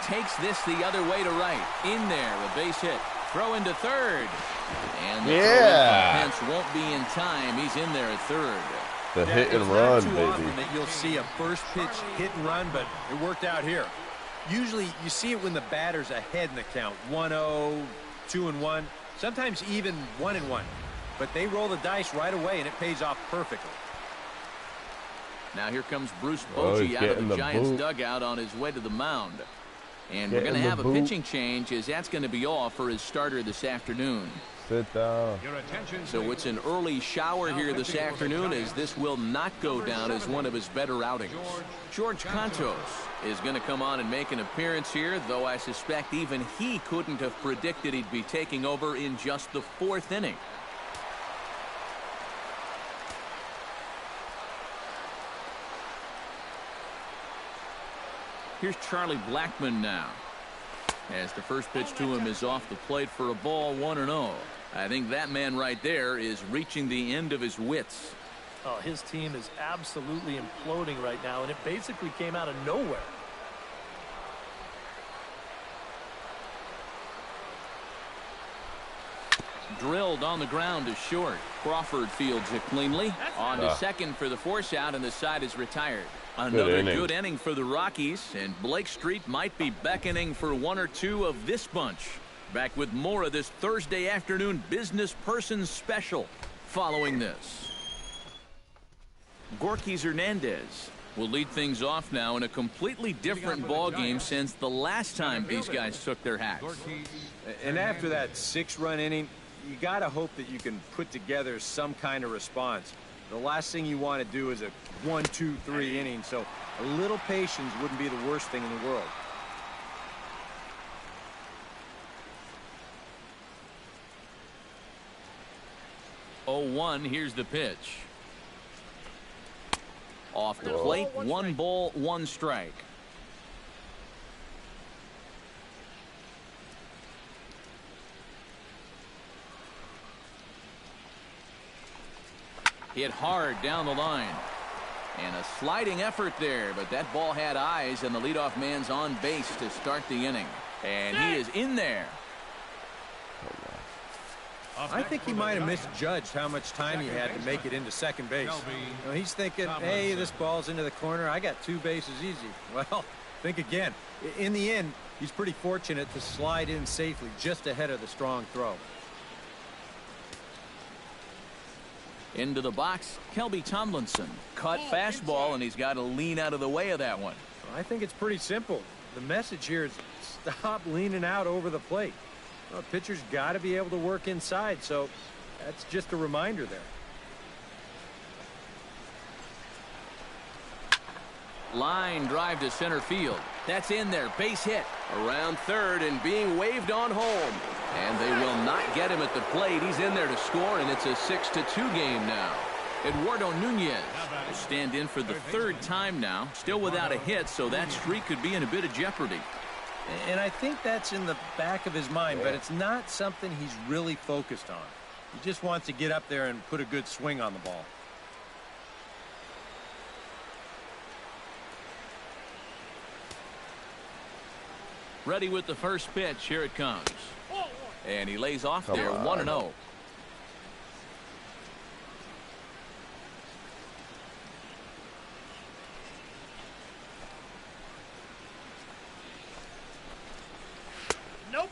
Takes this the other way to right. In there, a base hit. Throw into third. And the throw Pence won't be in time. He's in there at third. The hit and run, It's not too baby. often that you'll see a first pitch hit and run, but it worked out here. Usually you see it when the batter's ahead in the count. 1-0, 2-1, sometimes even 1-1. But they roll the dice right away, and it pays off perfectly. Now here comes Bruce Bochy out of the Giants dugout on his way to the mound. And we're going to have a pitching change, as that's going to be off for his starter this afternoon. Sit down. So it's an early shower here this afternoon, as this will not go down as one of his better outings. George Cantos is going to come on and make an appearance here, though I suspect even he couldn't have predicted he'd be taking over in just the fourth inning. Here's Charlie Blackmon now, as the first pitch to him is off the plate for a ball, 1-0. I think that man right there is reaching the end of his wits. Oh, his team is absolutely imploding right now, and it basically came out of nowhere. Drilled on the ground to short. Crawford fields it cleanly. On to second for the force out, and the side is retired. Another good inning for the Rockies, and Blake Street might be beckoning for one or two of this bunch. Back with more of this Thursday afternoon business person special following this. Rockies Hernandez will lead things off now in a completely different ball game since the last time these guys took their hats. And after that 6-run inning, you got to hope that you can put together some kind of response. The last thing you want to do is a 1, 2, 3 inning, so a little patience wouldn't be the worst thing in the world. Oh, 1, here's the pitch. Off the plate, 1 ball, 1 strike. Hit hard down the line. And a sliding effort there, but that ball had eyes, and the leadoff man's on base to start the inning. And he is in there. I think he might have misjudged how much time he had to make it into second base. You know, he's thinking, hey, this ball's into the corner. I got 2 bases easy. Well, think again. In the end, he's pretty fortunate to slide in safely just ahead of the strong throw. Into the box, Kelby Tomlinson. Cut fastball, and he's got to lean out of the way of that one. I think it's pretty simple. The message here is stop leaning out over the plate. Well, the pitcher's got to be able to work inside, so that's just a reminder there. Line drive to center field. That's in there. Base hit. Around third and being waved on home. And they will not get him at the plate. He's in there to score, and it's a 6-2 game now. Eduardo Nunez will stand in for the 3rd time now. Still without a hit, so that streak could be in a bit of jeopardy. And I think that's in the back of his mind, but it's not something he's really focused on. He just wants to get up there and put a good swing on the ball. Ready with the first pitch. Here it comes. And he lays off there, 1-0.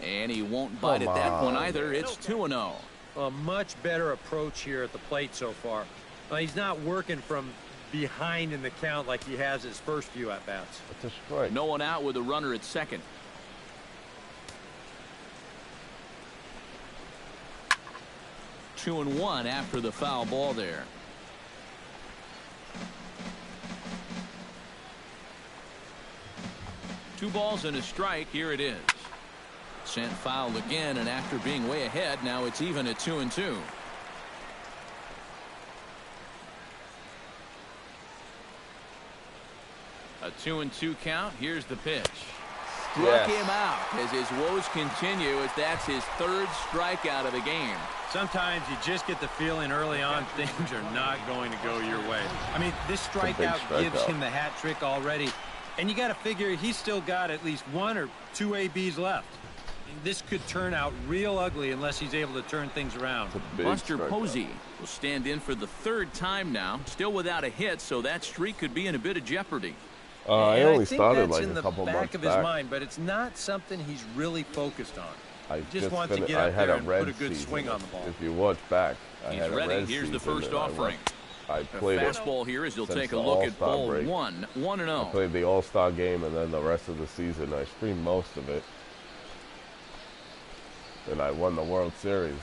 And he won't bite at that one either. It's 2-0. A much better approach here at the plate so far. He's not working from behind in the count like he has his first few at-bats. That's a strike. No one out with a runner at second. Two and one after the foul ball there. Two balls and a strike. Here it is. Sent foul again, and after being way ahead, now it's even at 2-2. A 2-2 count. Here's the pitch. Struck him out as his woes continue, as that's his 3rd strikeout of the game. Sometimes you just get the feeling early on things are not going to go your way. I mean, this strikeout gives him the hat trick already, and you got to figure he's still got at least 1 or 2 ABs left. This could turn out real ugly unless he's able to turn things around. Buster Posey will stand in for the 3rd time now, still without a hit, so that streak could be in a bit of jeopardy. I only started like a couple months back. in the back of his mind, but it's not something he's really focused on. I just want to get up there and put a good swing on the ball. If you watch back, I He's had a ready. red Here's the first offering. I played a fastball here as he'll take a look at ball break. 1-0. I played the All-Star game, and then the rest of the season I streamed most of it. And I won the World Series.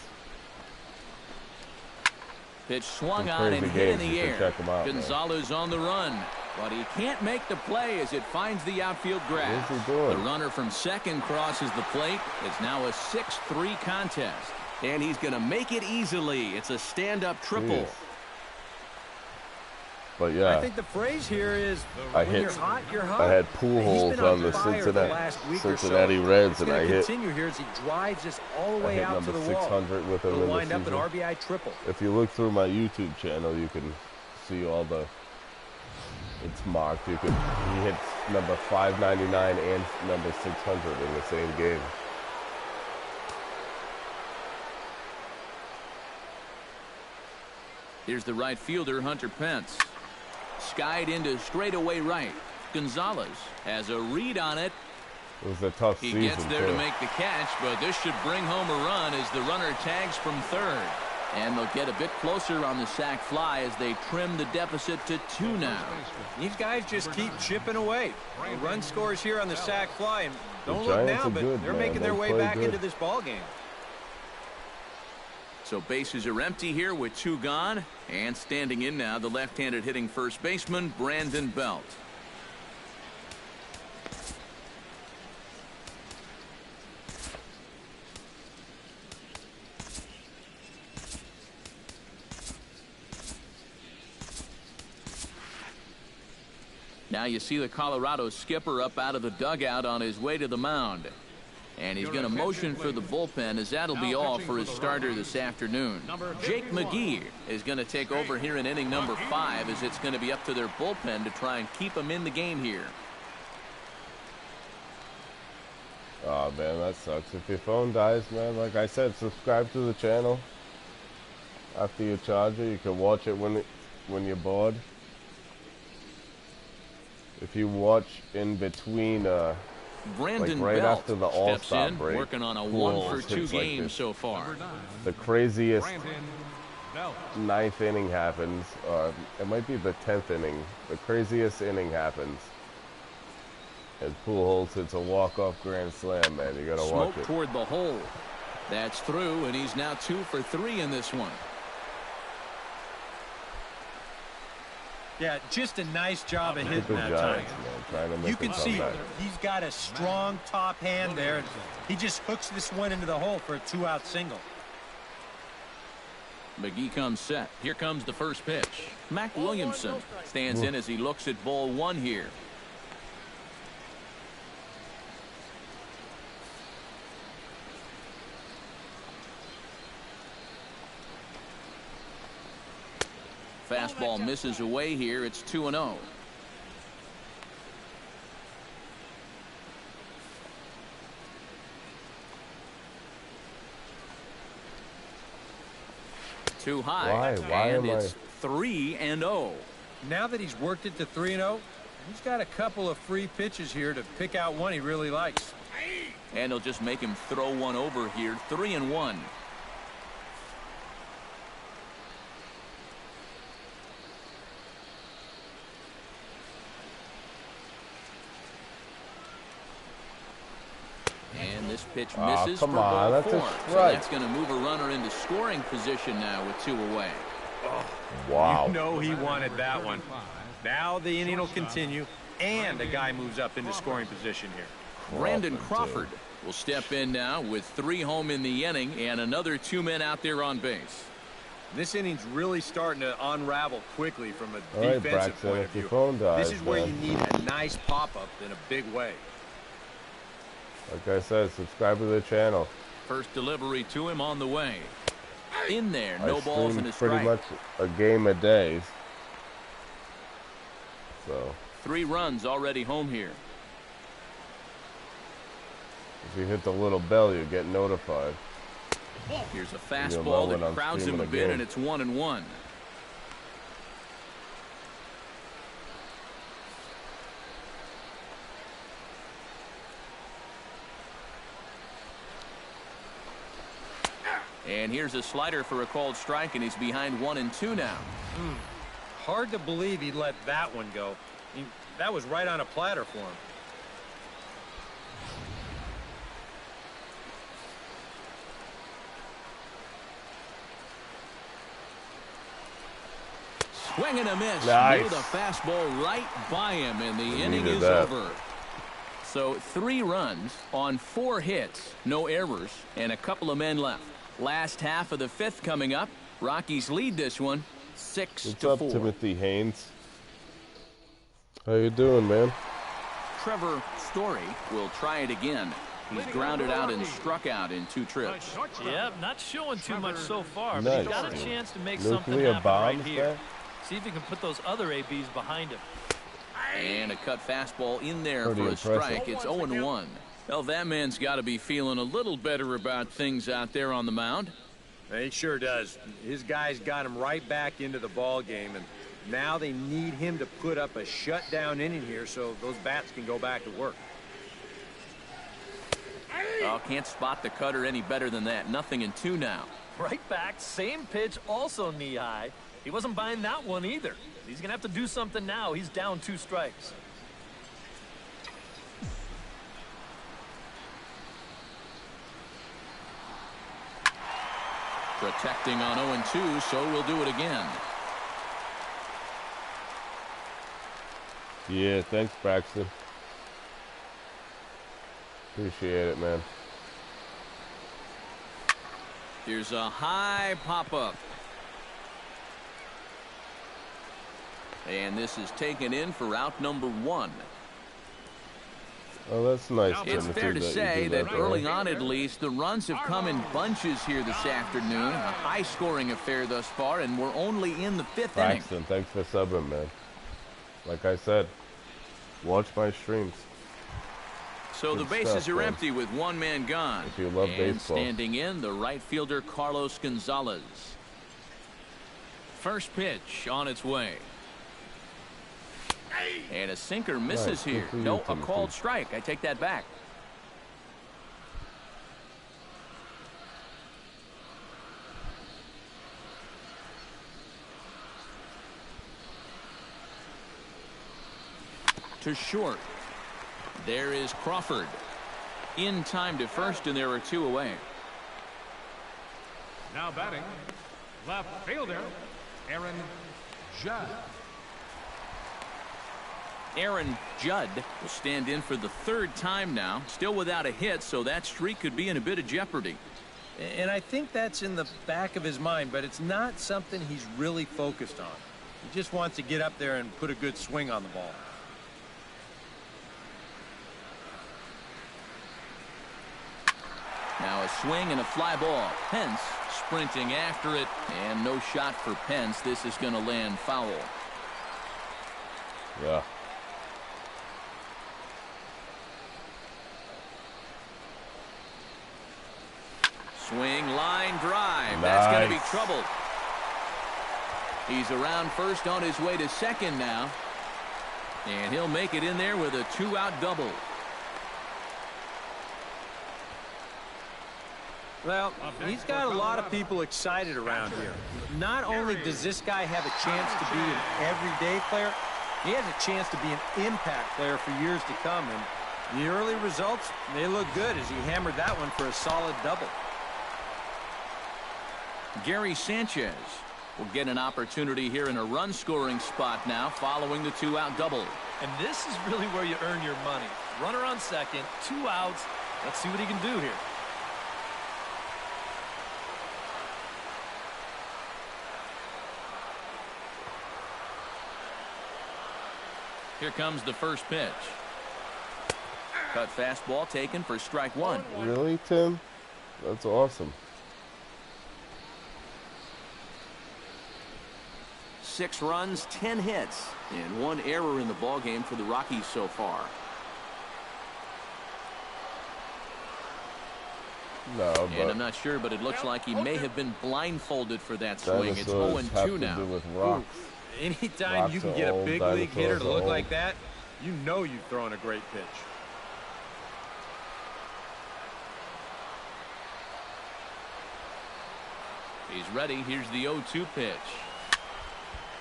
Pitch swung on and hit in the air. Gonzalez on the run, but he can't make the play as it finds the outfield grass. The runner from second crosses the plate. It's now a 6-3 contest, and he's going to make it easily. It's a stand-up triple. But yeah, I think the phrase here is when you're hot, you're hot. I had pool holes on the Cincinnati Reds, and I hit. Continue here as he drives this all the way out to the wall. 600 with him in the wind up an RBI triple. If you look through my YouTube channel, you can see all the. It's marked. He hit number 599 and number 600 in the same game. Here's the right fielder, Hunter Pence. Skied into straightaway right. Gonzalez has a read on it. It was a tough season. He gets there to make the catch, but this should bring home a run as the runner tags from third. And they'll get a bit closer on the sac fly as they trim the deficit to 2 now. These guys just keep chipping away. The run scores here on the sac fly, and don't look now, but they're making their way back into this ball game. So bases are empty here with 2 gone, and standing in now the left-handed hitting first baseman Brandon Belt. Now you see the Colorado skipper up out of the dugout on his way to the mound. And he's going to motion for the bullpen, as that'll be all for his starter this afternoon. Jake McGee is going to take over here in inning number 5, as it's going to be up to their bullpen to try and keep him in the game here. Oh, man, that sucks. If your phone dies, man, like I said, subscribe to the channel. After you charge it, you can watch it when you're bored. If you watch in between, Brandon like right Belt after the steps All-Star in, break, working on a 1-for-2 game like so far. The craziest 9th inning happens, or it might be the 10th inning. The craziest inning happens. And Pujols hits a walk-off grand slam, man. You gotta watch it. Smoke toward the hole. That's through, and he's now 2 for 3 in this one. Yeah, just a nice job of hitting that time. You can see he's got a strong top hand there. He just hooks this one into the hole for a 2-out single. McGee comes set. Here comes the first pitch. Mac Williamson stands in as he looks at ball 1 here. Fastball misses away here. It's 2-0. Too high. Why and am it's 3-0. Now that he's worked it to 3-0, he's got a couple of free pitches here to pick out one he really likes. And he'll just make him throw one over here. 3-1. This pitch misses for ball 4. So that's going to move a runner into scoring position now with 2 away. Oh, wow. You know he wanted that one. Now the inning will continue, and the guy moves up into scoring position here. Brandon Crawford will step in now with 3 home in the inning and another 2 men out there on base. This inning's really starting to unravel quickly from a defensive point of view. This is where you need a nice pop-up in a big way. Like I said, subscribe to the channel. First delivery to him on the way. In there, no balls and a strike. Pretty much a game a day. So 3 runs already home here. If you hit the little bell, you get notified. Here's a fastball that crowds him a bit, and it's 1-1. And here's a slider for a called strike, and he's behind 1-2 now. Hard to believe he let that one go. That was right on a platter for him. Swing and a miss. Nice. Blew the fastball right by him, and the inning is over. So 3 runs on 4 hits, no errors, and a couple of men left. Last half of the 5th coming up. Rockies lead this one 6-4. What's up, Timothy Haynes? How you doing, man? Trevor Story will try it again. He's grounded out and struck out in 2 trips. Yep, not showing too much so far, Nice. but he's got a chance to make something happen right here. There? See if he can put those other ABs behind him. And a cut fastball in there Pretty for a impressive. strike. It's 0-1. Well, that man's got to be feeling a little better about things out there on the mound. He sure does. His guys got him right back into the ball game, and now they need him to put up a shutdown inning here so those bats can go back to work. Well, can't spot the cutter any better than that. 0-2 now. Right back, same pitch, also knee high. He wasn't buying that one either. He's going to have to do something now. He's down 2 strikes. Protecting on 0-2, so we'll do it again. Yeah, thanks, Braxton. Appreciate it, man. Here's a high pop-up. And this is taken in for out number 1. Oh, that's nice. It's fair to say that early on, at least, the runs have come in bunches here this afternoon. A high-scoring affair thus far, and we're only in the 5th inning. Braxton, thanks for subbing, man. Like I said, watch my streams. So the bases are empty with 1 man gone. If you love baseball. Standing in, the right fielder, Carlos Gonzalez. First pitch on its way. And a sinker misses here. No, a called strike. I take that back. To short. There is Crawford. In time to first, and there are 2 away. Now batting, left fielder, Aaron Judd. Aaron Judd will stand in for the 3rd time now. Still without a hit, so that streak could be in a bit of jeopardy. And I think that's in the back of his mind, but it's not something he's really focused on. He just wants to get up there and put a good swing on the ball. Now a swing and a fly ball. Pence sprinting after it, and no shot for Pence. This is going to land foul. Yeah. Swing, line drive. Nice. That's going to be trouble. He's around first on his way to second now. And he'll make it in there with a 2-out double. Well, he's got a lot of people excited around here. Not only does this guy have a chance to be an everyday player, he has a chance to be an impact player for years to come. And the early results, they look good as he hammered that one for a solid double. Gary Sanchez will get an opportunity here in a run-scoring spot now following the 2-out double. And this is really where you earn your money. Runner on second, 2 outs. Let's see what he can do here. Here comes the first pitch. Cut fastball taken for strike 1. Really, Tim? That's awesome. 6 runs, 10 hits, and 1 error in the ballgame for the Rockies so far. No, but and I'm not sure, but it looks like he may have been blindfolded for that swing. It's 0-2 now. With rocks. Anytime Rocks you can get a big league hitter to look old. like that, you know you've thrown a great pitch. He's ready. Here's the 0-2 pitch.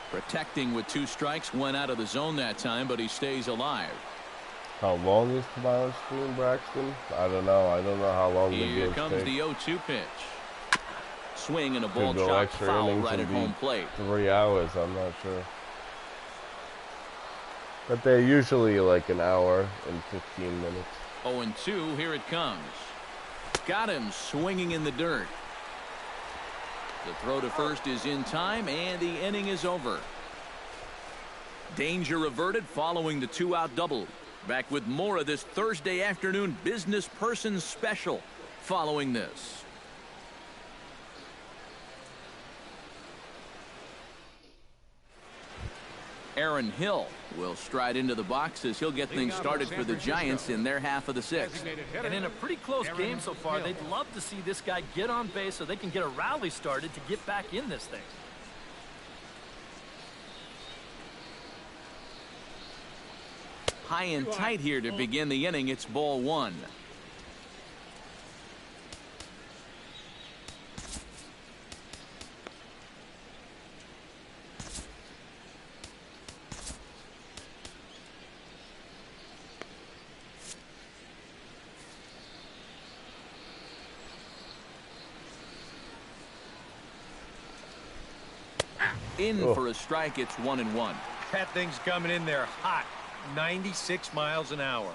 Protecting with 2 strikes. Went out of the zone that time, but he stays alive. How long is tomorrow's stream, Braxton? I don't know. I don't know how long the Here games comes take. the 0-2 pitch. Swing and a ball Could go shot extra foul innings right and at home plate. 3 hours, I'm not sure. But they're usually like an hour and 15 minutes. 0-2, here it comes. Got him swinging in the dirt. The throw to first is in time, and the inning is over. Danger averted following the 2-out double. Back with more of this Thursday afternoon business person special following this. Aaron Hill will stride into the box as he'll get things started for the Giants in their half of the 6th. And in a pretty close game so far, they'd love to see this guy get on base so they can get a rally started to get back in this thing. High and tight here to begin the inning. It's ball 1. In for a strike. It's 1-1. That thing's coming in there hot. 96 miles an hour.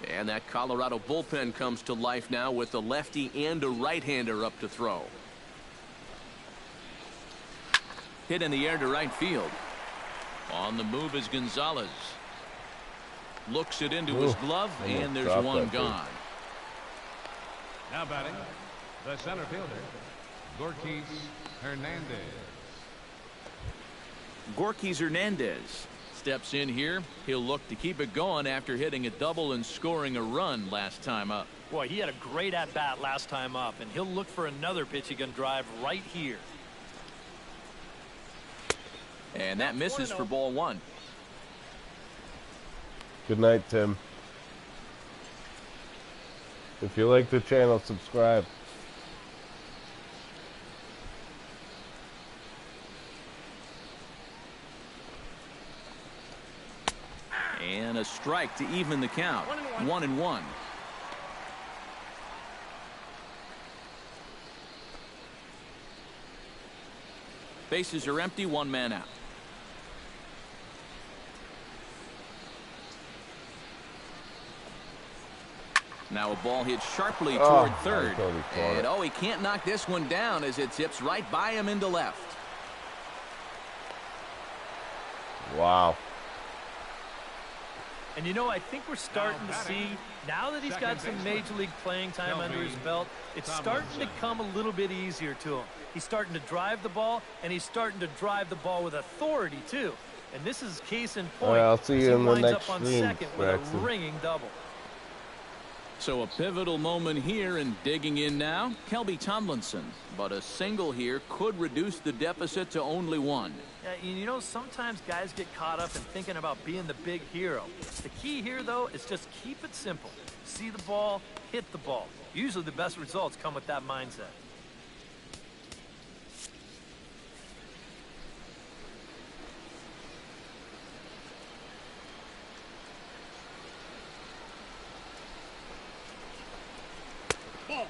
And that Colorado bullpen comes to life now with a lefty and a right-hander up to throw. Hit in the air to right field. On the move is Gonzalez. Looks it into his glove, and there's one gone. Now batting, the center fielder, Rockies Hernandez. Rockies Hernandez steps in here. He'll look to keep it going after hitting a double and scoring a run last time up. Boy, he had a great at-bat last time up, and he'll look for another pitch he can drive right here. And that misses for ball one. Good night, Tim. If you like the channel, subscribe. And a strike to even the count. 1-1. Bases are empty, one man out. Now a ball hit sharply toward third. And he can't knock this one down as it zips right by him into left. Wow. And you know, I think we're starting to see, now that he's got some major league playing time under his belt, it's starting to come a little bit easier to him. He's starting to drive the ball, and he's starting to drive the ball with authority too. And this is case in point. Right, I'll see you in the next up on stream, second with a ringing double. So a pivotal moment here, and digging in now, Kelby Tomlinson. But a single here could reduce the deficit to only one. Yeah, you know, sometimes guys get caught up in thinking about being the big hero. The key here, though, is just keep it simple. See the ball, hit the ball. Usually the best results come with that mindset.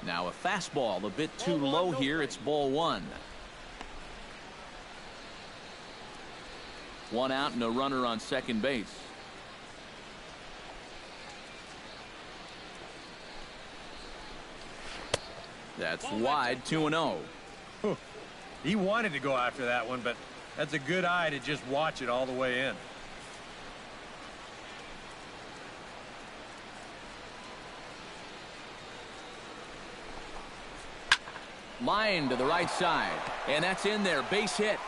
Now a fastball a bit too low here. It's ball one. One out and a runner on second base. That's wide. 2-0. He wanted to go after that one, but that's a good eye to just watch it all the way in. Line to the right side, and that's in there. Base hit.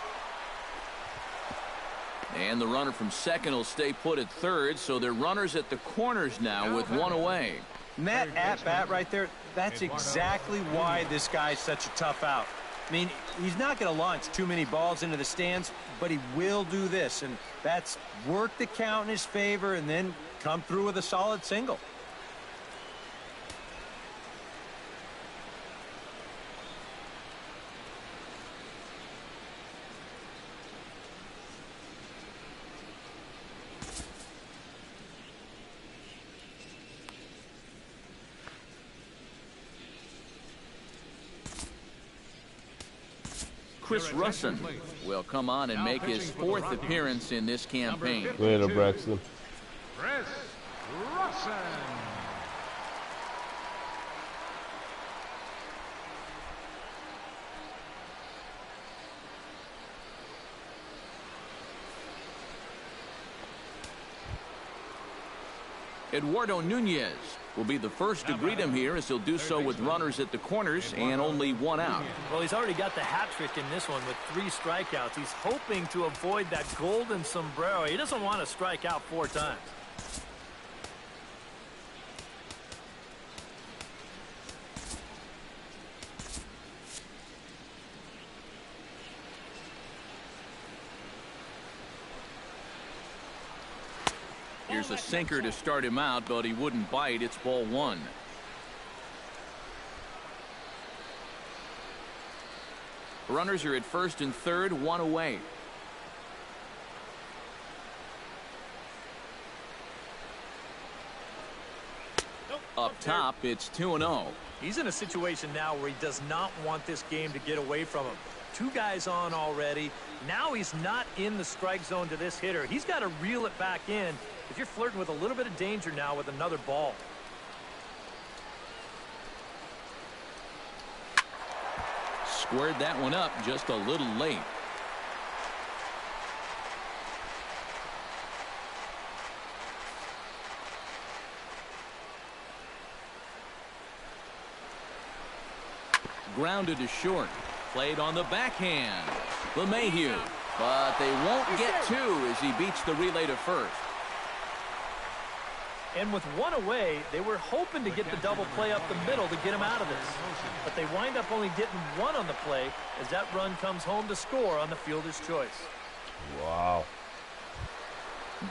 And the runner from second will stay put at third, so they're runners at the corners now with one away. And that at-bat right there, that's exactly why this guy's such a tough out. I mean, he's not going to launch too many balls into the stands, but he will do this, and that's work the count in his favor and then come through with a solid single. Chris Russin will come on and make his fourth appearance in this campaign. Later, Braxton. Chris Russin. Eduardo Nunez will be the first to greet him here, as he'll do so with runners at the corners and only one out. Well, he's already got the hat trick in this one with 3 strikeouts. He's hoping to avoid that golden sombrero. He doesn't want to strike out 4 times. Here's a sinker to start him out, but he wouldn't bite. It's ball one. Runners are at first and third, one away. Up top, it's 2-0. He's in a situation now where he does not want this game to get away from him. 2 guys on already. Now he's not in the strike zone to this hitter. He's got to reel it back in if you're flirting with a little bit of danger now with another ball. Squared that one up just a little late. Grounded to short. Played on the backhand. LeMahieu. But they won't get 2 as he beats the relay to first. And with 1 away, they were hoping to get the double play up the middle to get him out of this. But they wind up only getting 1 on the play as that run comes home to score on the fielder's choice. Wow.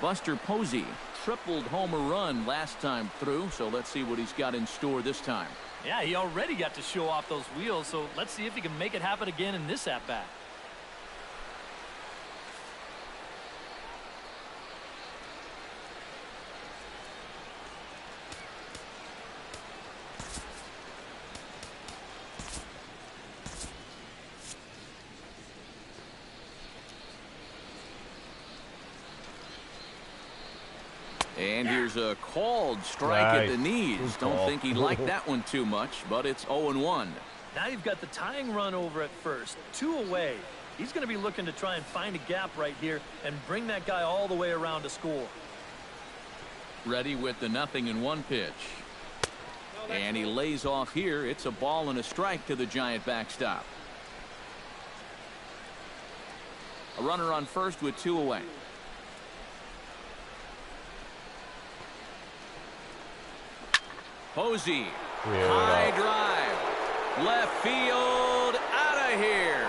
Buster Posey tripled homer run last time through, so let's see what he's got in store this time. Yeah, he already got to show off those wheels, so let's see if he can make it happen again in this at-bat. And here's a called strike at the knees. Don't think he'd like that one too much, but it's 0-1. Now you've got the tying run over at first. 2 away. He's going to be looking to try and find a gap right here and bring that guy all the way around to score. Ready with the 0-1 pitch. And he lays off here. It's a ball and a strike to the Giant backstop. A runner on first with 2 away. Posey, high drive, left field, out of here.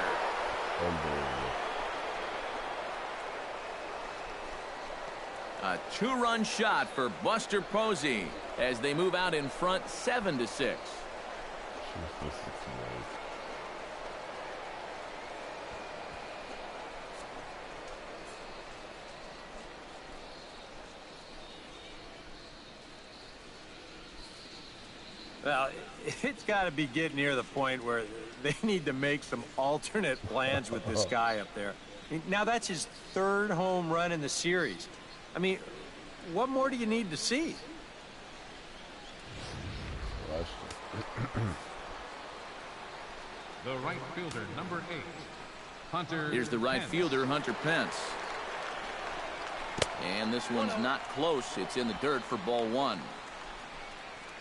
A 2-run shot for Buster Posey as they move out in front 7-6. Well, it's got to be getting near the point where they need to make some alternate plans with this guy up there. Now, that's his 3rd home run in the series. I mean, what more do you need to see? The right fielder, number 8, Hunter. Here's the right fielder, Hunter Pence. And this one's not close. It's in the dirt for ball 1.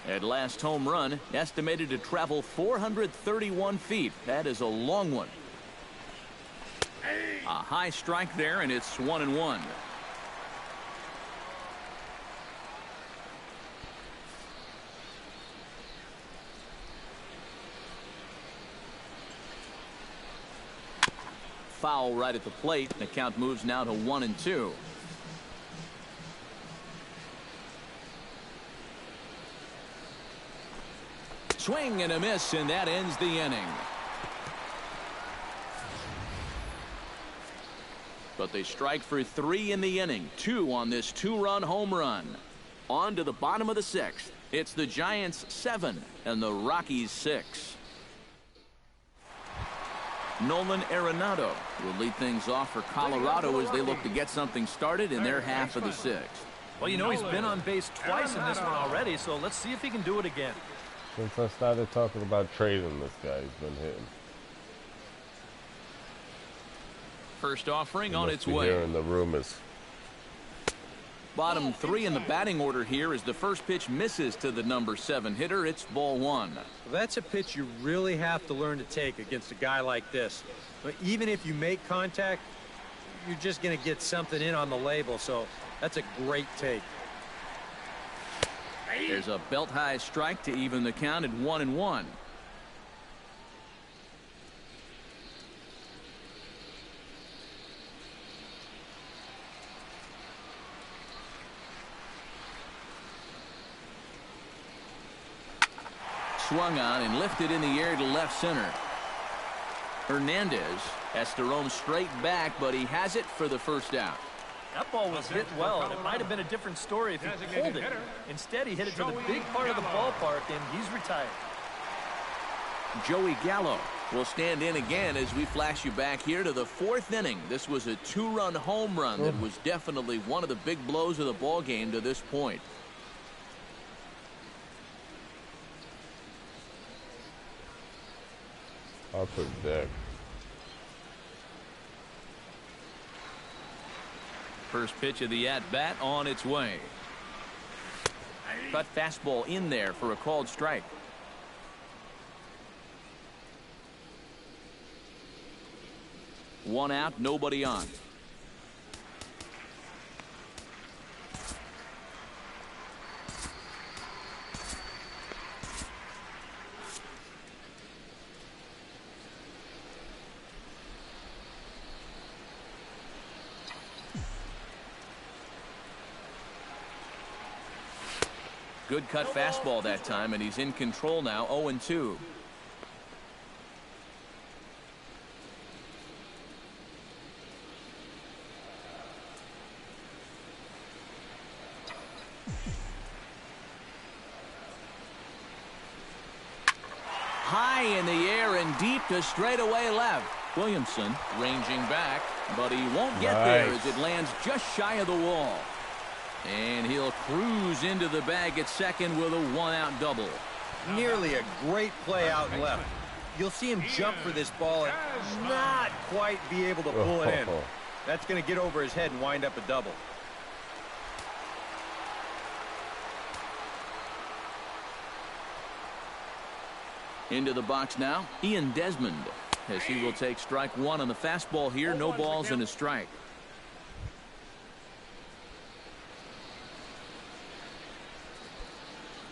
At last home run, estimated to travel 431 feet. That is a long one. A high strike there, and it's 1-1. Foul right at the plate. The count moves now to 1-2. Swing and a miss, and that ends the inning. But they strike for 3 in the inning. 2 on this 2-run home run. On to the bottom of the 6th. It's the Giants 7 and the Rockies 6. Nolan Arenado will lead things off for Colorado as they look to get something started in their half of the 6th. Well, you know, he's been on base twice in this one already, so let's see if he can do it again. Since I started talking about trading this guy, he's been hitting. First offering on its way. Here in the room is bottom 3 in the batting order here as the first pitch misses to the number 7 hitter. It's ball 1. That's a pitch you really have to learn to take against a guy like this. But even if you make contact, you're just going to get something in on the label. So that's a great take. There's a belt-high strike to even the count at 1-1. Swung on and lifted in the air to left center. Hernandez has to roam straight back, but he has it for the first out. That ball was hit well, and it might have been a different story if he pulled it. Instead, he hit it to the big part of the ballpark, and he's retired. Joey Gallo We'll stand in again as we flash you back here to the 4th inning. This was a 2-run home run that was definitely one of the big blows of the ball game to this point. I'll predict. First pitch of the at-bat on its way. Cut fastball in there for a called strike. One out, nobody on. Good cut fastball that time, and he's in control now, 0-2. High in the air and deep to straightaway left. Williamson ranging back, but he won't get there as it lands just shy of the wall. And he'll cruise into the bag at second with a 1-out double. Nearly a great play out left. You'll see him jump for this ball and not quite be able to pull it in. That's going to get over his head and wind up a double. Into the box now, Ian Desmond, as he will take strike one on the fastball here. No balls and a strike.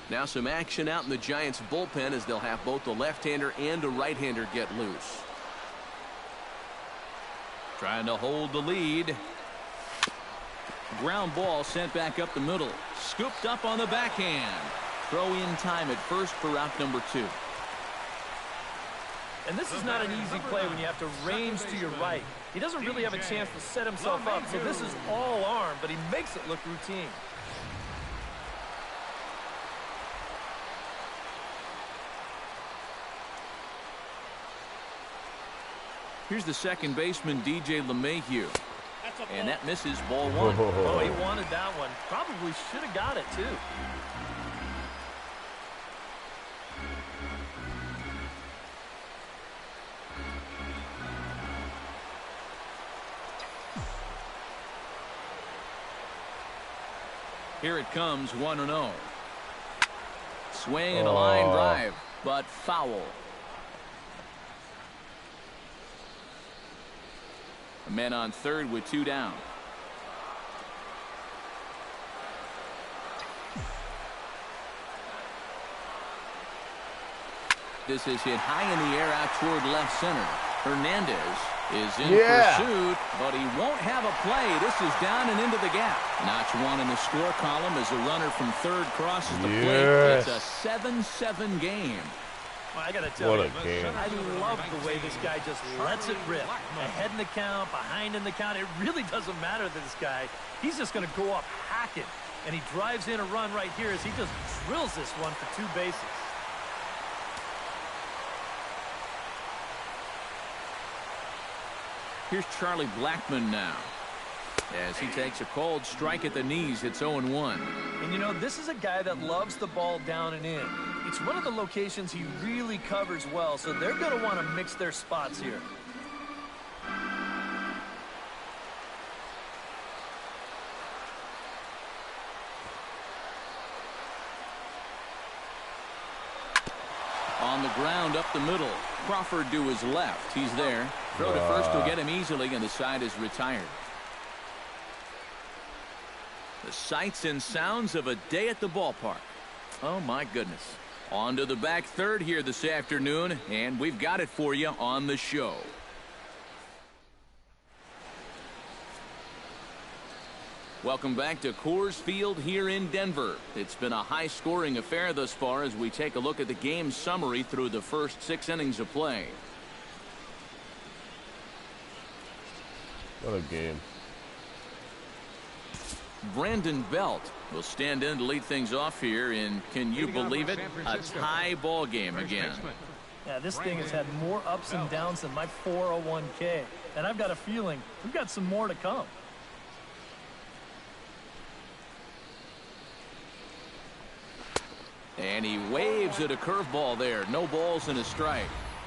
Now some action out in the Giants bullpen as they'll have both the left-hander and a right-hander get loose. Trying to hold the lead. Ground ball sent back up the middle. Scooped up on the backhand. Throw in time at first for out number 2. And this is not an easy play when you have to range to your right. He doesn't really have a chance to set himself up, so this is all arm, but he makes it look routine. Here's the second baseman, DJ LeMahieu. And that misses, ball 1. Oh, he wanted that one. Probably should have got it, too. Here it comes, 1-0. Swing and a line drive, but foul. A man on third with 2 down. This is hit high in the air out toward left center. Hernandez is in pursuit, but he won't have a play. This is down and into the gap. Notch 1 in the score column as a runner from third crosses the plate. It's a 7-7 game. Well, I got to tell you, I love the way this guy just lets it rip. Ahead in the count, behind in the count. It really doesn't matter to this guy. He's just going to go up hacking. And he drives in a run right here as he just drills this one for 2 bases. Here's Charlie Blackmon now. As he takes a called strike at the knees, it's 0-1. And you know, this is a guy that loves the ball down and in. It's one of the locations he really covers well, so they're going to want to mix their spots here. On the ground up the middle. Crawford to his left. He's there. Throw to first will get him easily, and the side is retired. The sights and sounds of a day at the ballpark. Oh, my goodness. On to the back third here this afternoon, and we've got it for you on the show. Welcome back to Coors Field here in Denver. It's been a high-scoring affair thus far as we take a look at the game summary through the first 6 innings of play. What a game. Brandon Belt will stand in to lead things off here, and can you believe it? A tie ball game again. Yeah, this thing has had more ups and downs than my 401k. And I've got a feeling we've got some more to come. And he waves at a curveball there. No balls and a strike.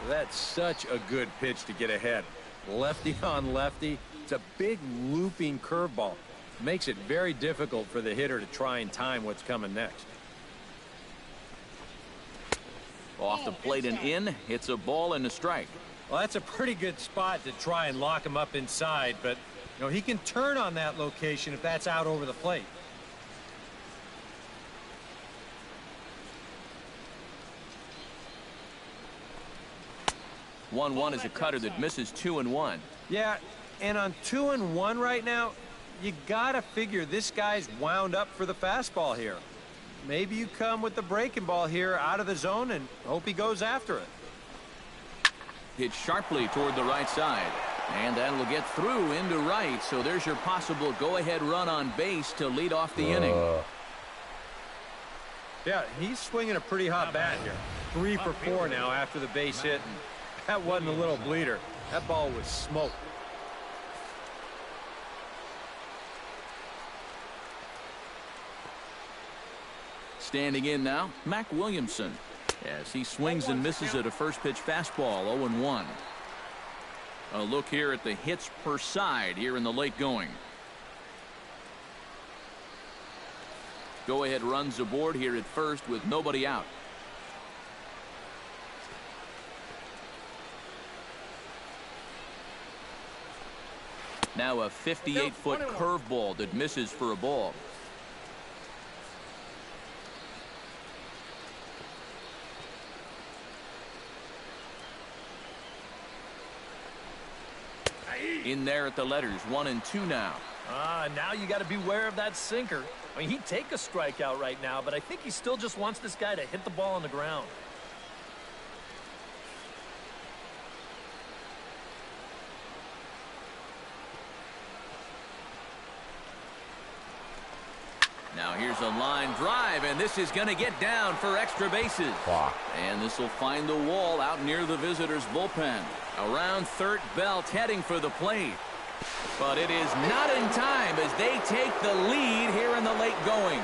That's such a good pitch to get ahead. Lefty on lefty. It's a big looping curveball. Makes it very difficult for the hitter to try and time what's coming next. Off the plate and in. Hits a ball and a strike. Well, that's a pretty good spot to try and lock him up inside, but you know, he can turn on that location if that's out over the plate. One is a cutter that misses 2-1. Yeah, and on 2-1 right now, you gotta figure this guy's wound up for the fastball here. Maybe you come with the breaking ball here out of the zone and hope he goes after it. Hit sharply toward the right side. And that'll get through into right. So there's your possible go-ahead run on base to lead off the inning. Yeah, he's swinging a pretty hot bat here. 3 for 4 now after the base hit. And that wasn't a little bleeder. That ball was smoked. Standing in now, Mac Williamson, as he swings and misses at a first pitch fastball. 0-1. A look here at the hits per side here in the late going. Go ahead runs aboard here at first with nobody out. Now a 58-foot curveball that misses for a ball. In there at the letters, 1 and 2 now. Now you got to beware of that sinker. I mean, he'd take a strikeout right now, but I think he still just wants this guy to hit the ball on the ground. Now here's a line drive, and this is going to get down for extra bases. And this will find the wall out near the visitors' bullpen. Around third, belt heading for the plate. But it is not in time as they take the lead here in the late going.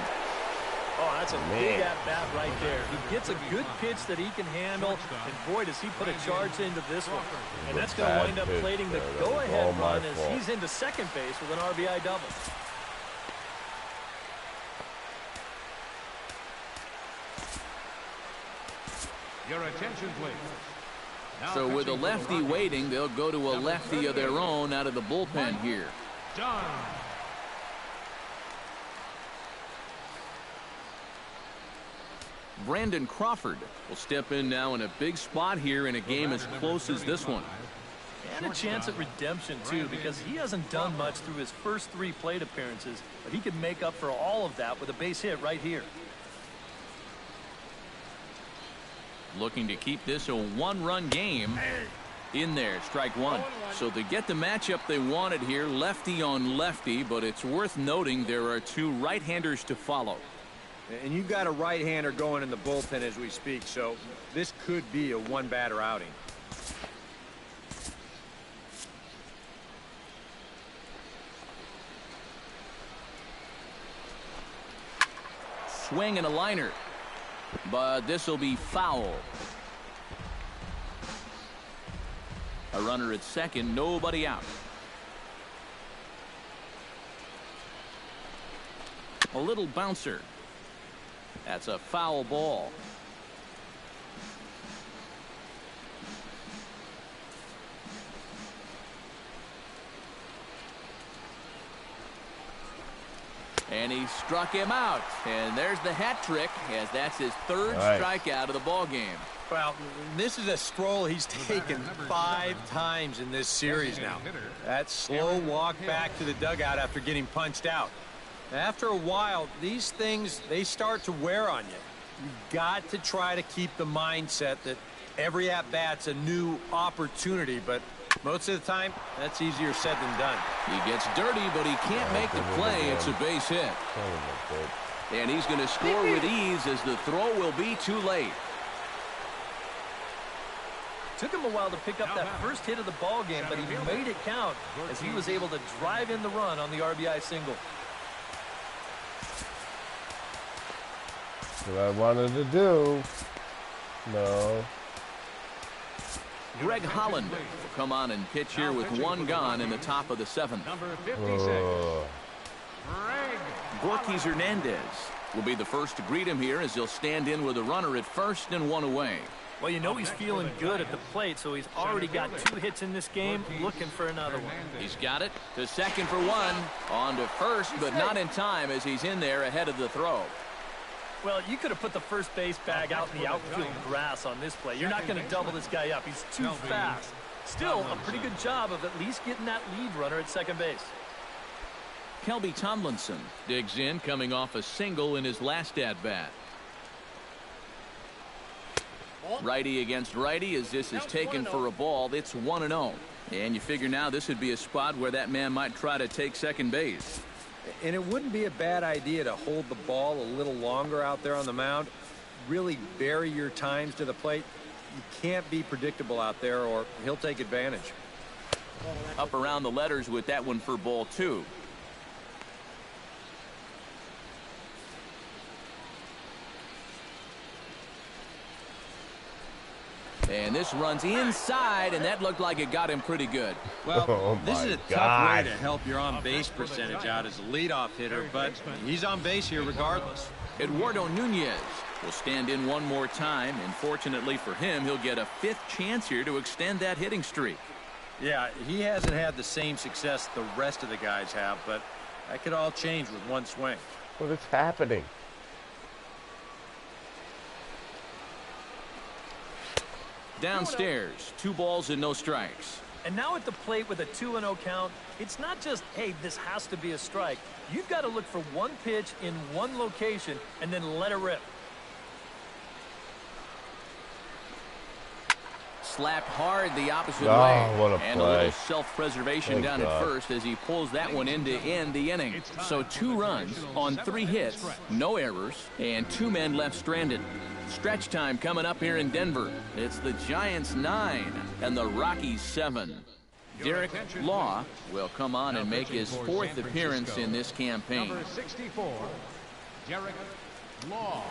Oh, that's a big at-bat right there. He gets a good pitch that he can handle, and boy, does he put a charge into this one. And that's going to wind up plating the go-ahead run as he's into second base with an RBI double. Your attention, please. So with a lefty waiting, they'll go to a lefty of their own out of the bullpen here. Done. Brandon Crawford will step in now in a big spot here in a game as close as this one. And a chance at redemption, too, because he hasn't done much through his first 3 plate appearances, but he can make up for all of that with a base hit right here. Looking to keep this a 1-run game. In there, strike 1. So to get the matchup they wanted here, lefty on lefty, but it's worth noting there are 2 right-handers to follow. And you've got a right-hander going in the bullpen as we speak, so this could be a 1-batter outing. Swing and a liner. But this will be foul. A runner at second, nobody out. A little bouncer. That's a foul ball. And he struck him out. And there's the hat trick, as that's his 3rd strikeout of the ball game. Well, this is a stroll he's taken 5 times in this series now. That slow walk back to the dugout after getting punched out. After a while, these things, they start to wear on you. You've got to try to keep the mindset that every at-bat's a new opportunity, but most of the time, that's easier said than done. He gets dirty, but he can't make the play. It's a base hit. And he's going to score with ease as the throw will be too late. Took him a while to pick up that first hit of the ball game, but he made it count as he was able to drive in the run on the RBI single. What I wanted to do. No. Greg Holland will come on and pitch here with one gone in the top of the 7th. Number 56. Rockies Hernandez will be the first to greet him here as he'll stand in with a runner at first and one away. Well, you know he's feeling good at the plate, so he's already got 2 hits in this game, looking for another one. He's got it to second for one. On to first, but not in time as he's in there ahead of the throw. Well, you could have put the first base bag out in the outfield grass on this play. You're not going to double this guy up. He's too fast. Still, a pretty good job of at least getting that lead runner at second base. Kelby Tomlinson digs in, coming off a single in his last at-bat. Righty against righty as this is taken for a ball. It's 1-0. And you figure now this would be a spot where that man might try to take second base. And it wouldn't be a bad idea to hold the ball a little longer out there on the mound. Really vary your times to the plate. You can't be predictable out there or he'll take advantage. Up around the letters with that one for ball 2. And this runs inside, and that looked like it got him pretty good. Well, this is a tough way to help your on-base percentage out as a leadoff hitter, but he's on base here regardless. Eduardo Nunez will stand in one more time, and fortunately for him, he'll get a 5th chance here to extend that hitting streak. Yeah, he hasn't had the same success the rest of the guys have, but that could all change with one swing. What is happening? Downstairs, 2 balls and no strikes. And now at the plate with a 2-0 count, it's not just, hey, this has to be a strike. You've got to look for one pitch in one location and then let it rip. Slapped hard the opposite way. What a and play. A little self-preservation down at first as he pulls that one in to end the inning. So 2 runs on 3 hits, no errors, and 2 men left stranded. Stretch time coming up here in Denver. It's the Giants 9 and the Rockies 7. Derek Law will come on and make his 4th appearance in this campaign. Number 64, Derek Law.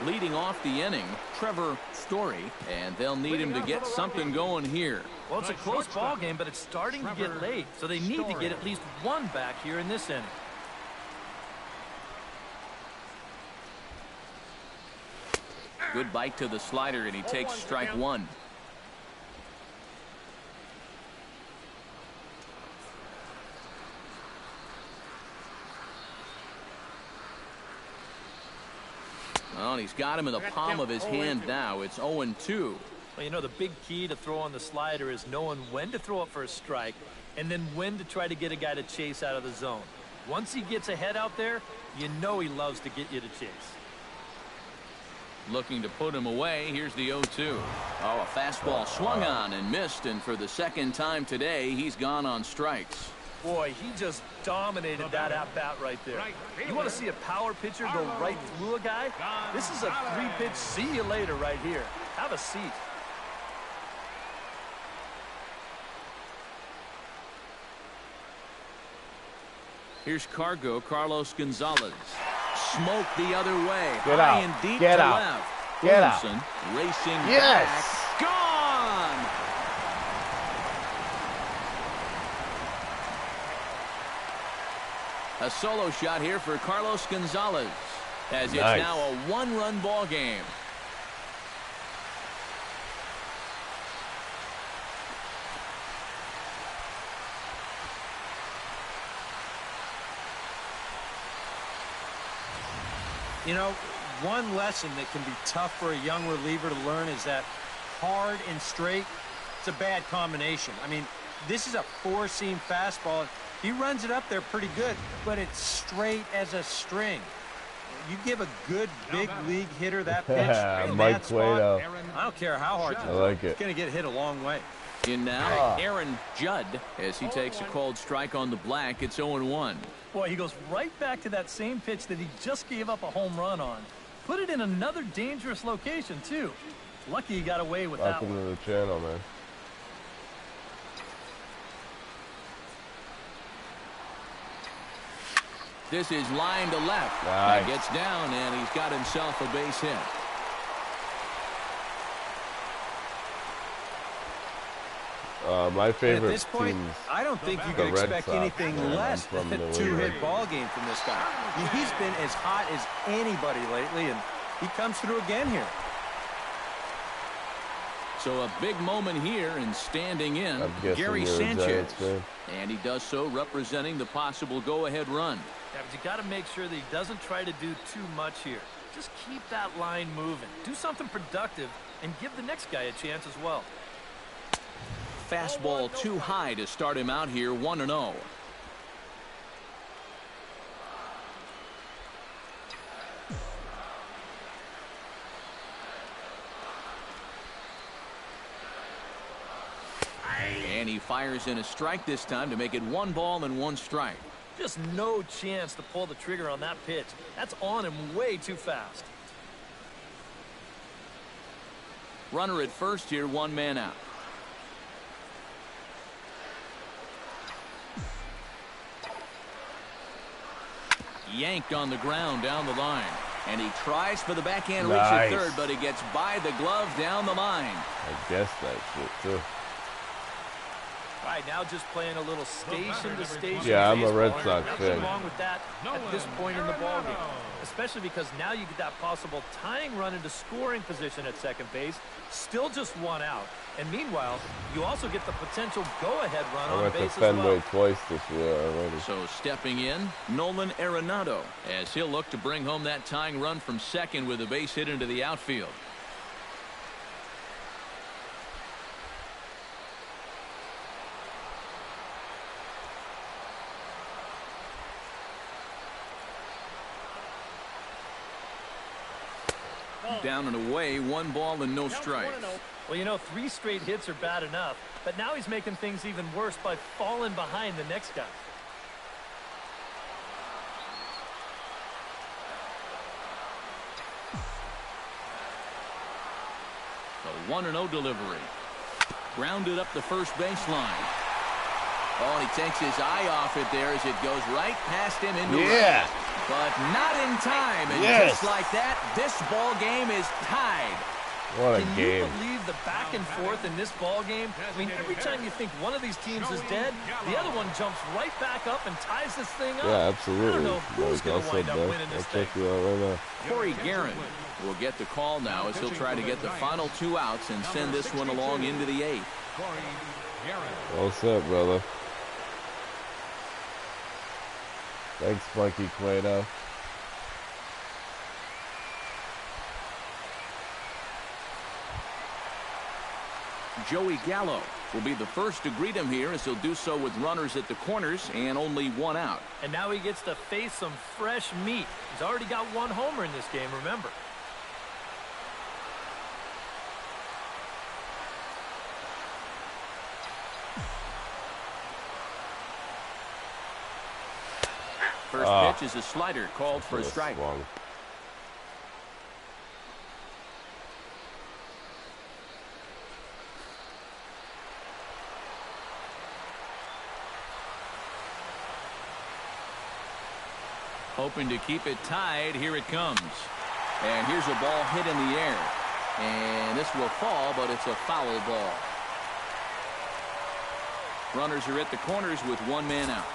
Leading off the inning, Trevor Story, and they'll need him to get something going here. Well, it's a close ball game, but it's starting to get late, so they need to get at least one back here in this inning. Good bite to the slider, and he takes strike 1. Well, he's got him in the palm of his hand now. It's 0-2. Well, you know, the big key to throwing the slider is knowing when to throw it for a strike and then when to try to get a guy to chase out of the zone. Once he gets ahead out there, you know he loves to get you to chase. Looking to put him away. Here's the 0-2. Oh, a fastball swung on and missed, and for the 2nd time today, he's gone on strikes. Boy, he just dominated that at-bat right there. You want to see a power pitcher go right through a guy? This is a 3-pitch see you later right here. Have a seat. Here's Carlos Gonzalez. Smoke the other way. Get high out. and deep Get to out. left. Get out. Wilson racing Yes. back. Gone. A solo shot here for Carlos Gonzalez as it's now a 1-run ball game. You know, one lesson that can be tough for a young reliever to learn is that hard and straight, it's a bad combination. I mean, this is a 4-seam fastball. He runs it up there pretty good, but it's straight as a string. You give a good big league hitter that pitch in that spot, I don't care how hard you throw it. It's going to get hit a long way. In now, Aaron Judd as he takes a called strike on the black. It's 0-1. Boy, he goes right back to that same pitch that he just gave up a home run on. Put it in another dangerous location, too. Lucky he got away with that one. Welcome to the channel, man. This is line to left. Nice. He gets down, and he's got himself a base hit. My favorite at this point, teams, I don't think you can expect anything less from than the a two-hit league. ball game from this guy. I mean, he's been as hot as anybody lately, and he comes through again here. So a big moment here and standing in, I'm guessing Gary you're a Sanchez. Giants fan. And he does so representing the possible go-ahead run. Yeah, but you got to make sure that he doesn't try to do too much here. Just keep that line moving. Do something productive and give the next guy a chance as well. Fastball too high to start him out here, 1-0. And he fires in a strike this time to make it 1 ball and 1 strike. Just no chance to pull the trigger on that pitch. That's on him way too fast. Runner at first here, 1 man out. Yanked on the ground down the line. And he tries for the backhand reach at third, but he gets by the glove down the line. I guess that shit, too. All right, now just playing a little station to station. Yeah, I'm a baseball. Red Sox Nothing fan. wrong with that at this point in the ballgame, especially because now you get that possible tying run into scoring position at second base. Still just 1 out. And meanwhile, you also get the potential go-ahead run I on went to base as Fenway well. twice this year already. So stepping in, Nolan Arenado, as he'll look to bring home that tying run from second with a base hit into the outfield. Down and away, 1 ball and no strikes. Well, you know, 3 straight hits are bad enough, but now he's making things even worse by falling behind the next guy. The 1-0 delivery. Grounded up the first baseline. Oh, and he takes his eye off it there as it goes right past him into right. But not in time, and just like that, this ball game is tied. What a Can game. you believe the back and forth in this ball game? I mean, every time you think one of these teams is dead, the other one jumps right back up and ties this thing up. Yeah, absolutely. I don't know who's going to wind up winning this thing. I'll check you out right now. Corey Guerin will get the call now as he'll try to get the final 2 outs and send this one along into the 8th. Well set, brother. Thanks, Mikey Cueto. Joey Gallo will be the first to greet him here as he'll do so with runners at the corners and only 1 out. And now he gets to face some fresh meat. He's already got 1 homer in this game, remember. First pitch is a slider called for a strike. Swung. Hoping to keep it tied. Here it comes. And here's a ball hit in the air. And this will fall, but it's a foul ball. Runners are at the corners with 1 man out.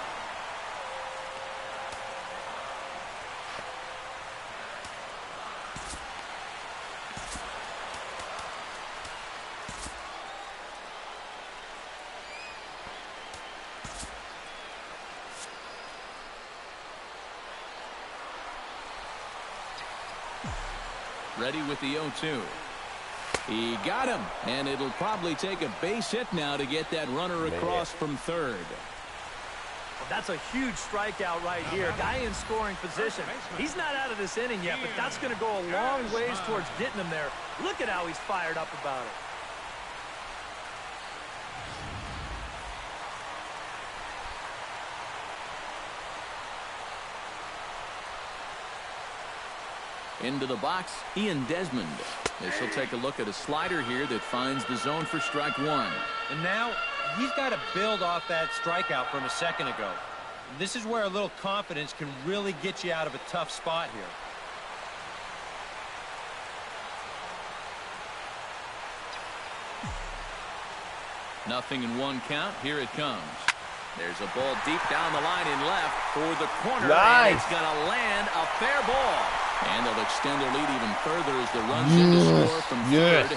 Ready with the 0-2. He got him, and it'll probably take a base hit now to get that runner across from third. Well, that's a huge strikeout right here. Guy in scoring position. He's not out of this inning yet, but that's going to go a long ways towards getting him there. Look at how he's fired up about it. Into the box, Ian Desmond. This will take a look at a slider here that finds the zone for strike one. And now he's got to build off that strikeout from a second ago. This is where a little confidence can really get you out of a tough spot here. Nothing in one count. Here it comes. There's a ball deep down the line in left for the corner. Nice. And it's going to land a fair ball. And they'll extend their lead even further as the runs in to score from third.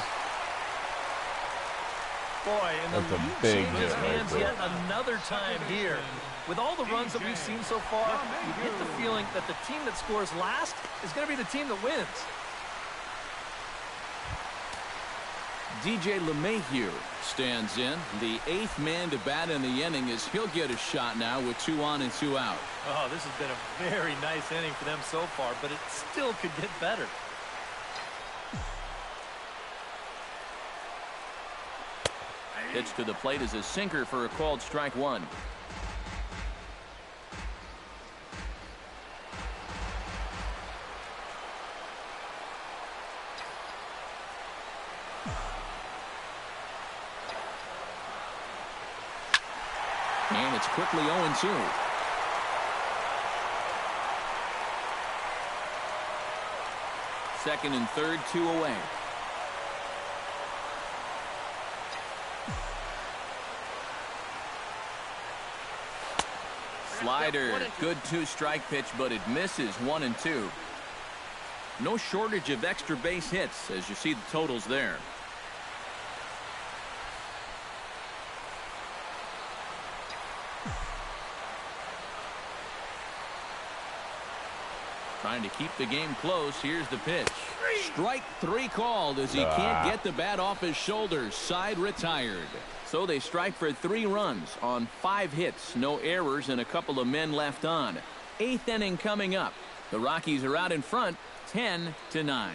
Boy, and that's the a lead big changes hit right hands there. yet another time here. With all the runs that we've seen so far, you get the feeling that the team that scores last is going to be the team that wins. DJ LeMahieu stands in. The 8th man to bat in the inning as he'll get a shot now with 2 on and 2 out. Oh, this has been a very nice inning for them so far, but it still could get better. Pitch to the plate is a sinker for a called strike one. And it's quickly 0-2. Second and third, 2 away. Slider, good 2-strike pitch, but it misses 1-2. No shortage of extra base hits as you see the totals there. Trying to keep the game close. Here's the pitch. Strike 3 called as he can't get the bat off his shoulders. Side retired. So they strike for 3 runs on 5 hits. No errors and a couple of men left on. 8th inning coming up. The Rockies are out in front 10-9.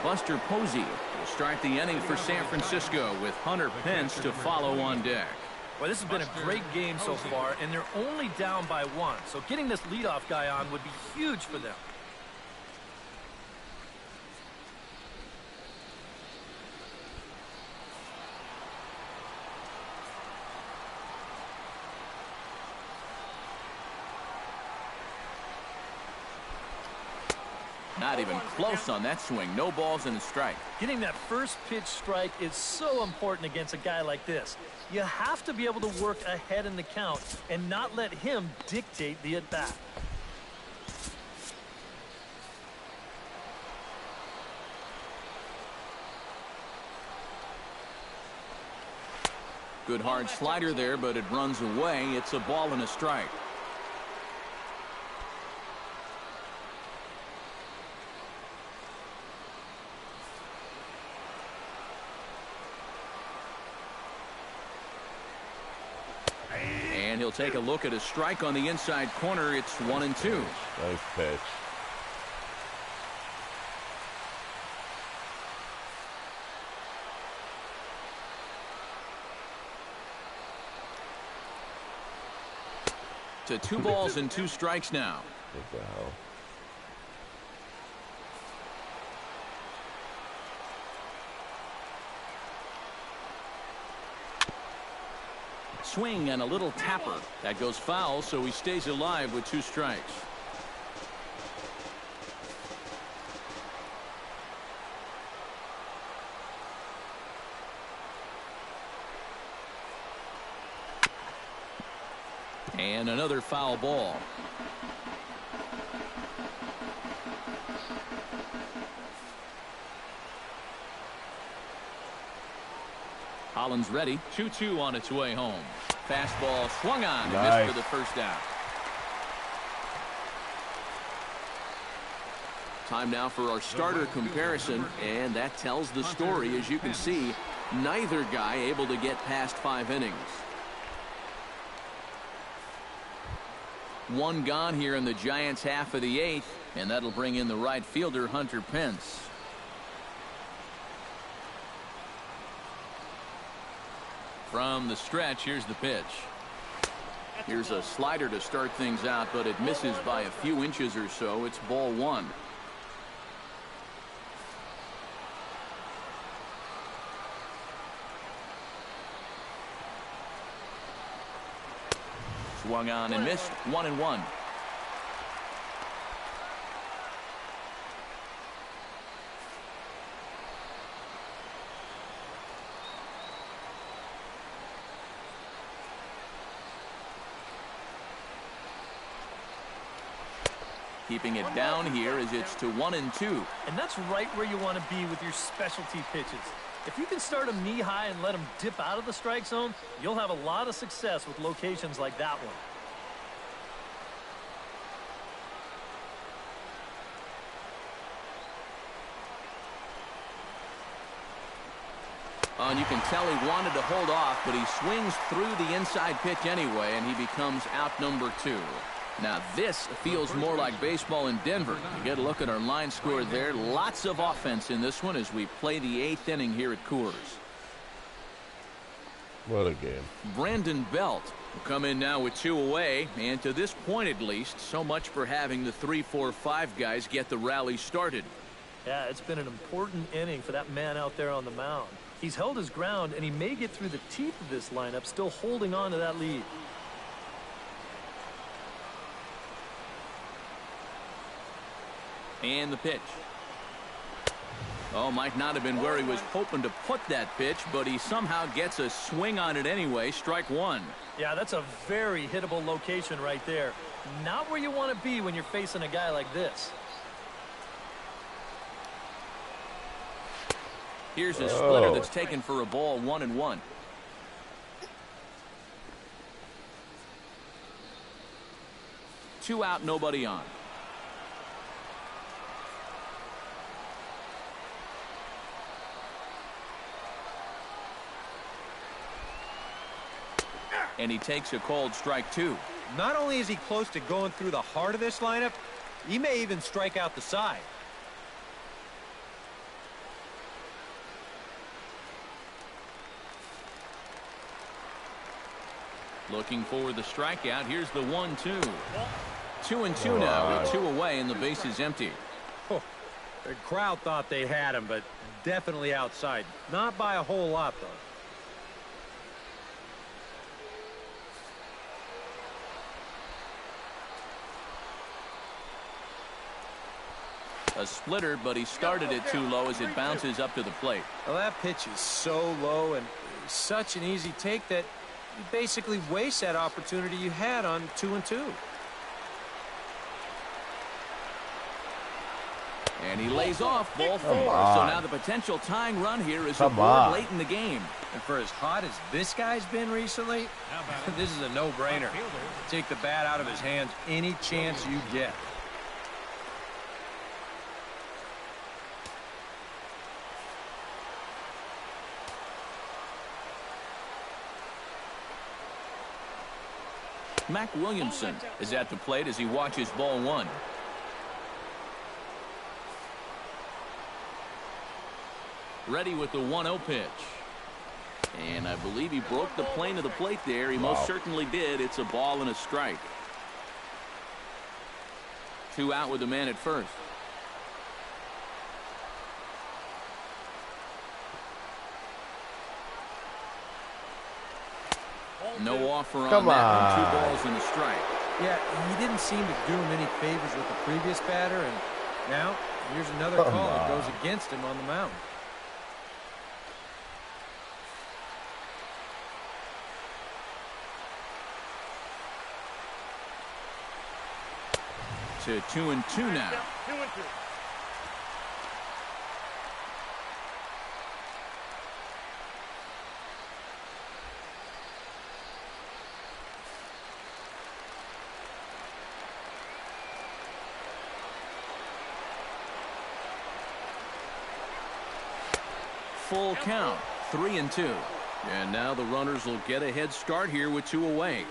Buster Posey will start the inning for San Francisco with Hunter Pence to follow on deck. Well, this has been a great game so far, and they're only down by 1. So getting this leadoff guy on would be huge for them. Not even close on that swing. No balls and a strike. Getting that first pitch strike is so important against a guy like this. You have to be able to work ahead in the count and not let him dictate the at-bat. Good hard slider there, but it runs away. It's a ball and a strike. And he'll take a look at a strike on the inside corner. It's 1-2. Nice pitch. To 2 balls and 2 strikes now. What the hell? Swing and a little tapper. That goes foul, so he stays alive with 2 strikes. And another foul ball. Holland's ready. 2-2 on its way home. Fastball swung on and missed for the first out. Time now for our starter comparison, and that tells the story. As you can see, neither guy able to get past 5 innings. 1 gone here in the Giants' half of the 8th, and that'll bring in the right fielder Hunter Pence. From the stretch, here's the pitch. Here's a slider to start things out, but it misses by a few inches or so. It's ball one. Swung on and missed. 1-1. Keeping it down here as it's to 1-2. And that's right where you want to be with your specialty pitches. If you can start them knee high and let them dip out of the strike zone, you'll have a lot of success with locations like that one. And you can tell he wanted to hold off, but he swings through the inside pitch anyway, and he becomes out number 2. Now this feels more like baseball in Denver. You get a look at our line score there. Lots of offense in this one as we play the 8th inning here at Coors. What a game. Brandon Belt will come in now with 2 away, and to this point at least, so much for having the 3-4-5 guys get the rally started. Yeah, it's been an important inning for that man out there on the mound. He's held his ground, and he may get through the teeth of this lineup, still holding on to that lead. And the pitch. Oh, might not have been where he was hoping to put that pitch, but he somehow gets a swing on it anyway. Strike one. Yeah, that's a very hittable location right there. Not where you want to be when you're facing a guy like this. Here's a splitter that's taken for a ball. 1-1. Two out, nobody on. And he takes a called strike 2. Not only is he close to going through the heart of this lineup, he may even strike out the side. Looking for the strikeout. Here's the 1-2. 2-2 now with 2 away and the base is empty. Oh, the crowd thought they had him, but definitely outside. Not by a whole lot, though. A splitter, but he started it too low as it bounces up to the plate. Well, that pitch is so low and such an easy take that you basically waste that opportunity you had on 2-2. And he lays off ball 4. So now the potential tying run here is aboard late in the game. And for as hot as this guy's been recently, this is a no-brainer. Take the bat out of his hands any chance you get. Mac Williamson is at the plate as he watches ball 1. Ready with the 1-0 pitch. And I believe he broke the plane of the plate there. He most certainly did. It's a ball and a strike. 2 out with the man at first. No offer on that one. 2 balls and a strike. Yeah, he didn't seem to do him any favors with the previous batter, and now here's another call that goes against him on the mound. To 2-2 now. 2-2. Full count, 3-2. And now the runners will get a head start here with 2 away.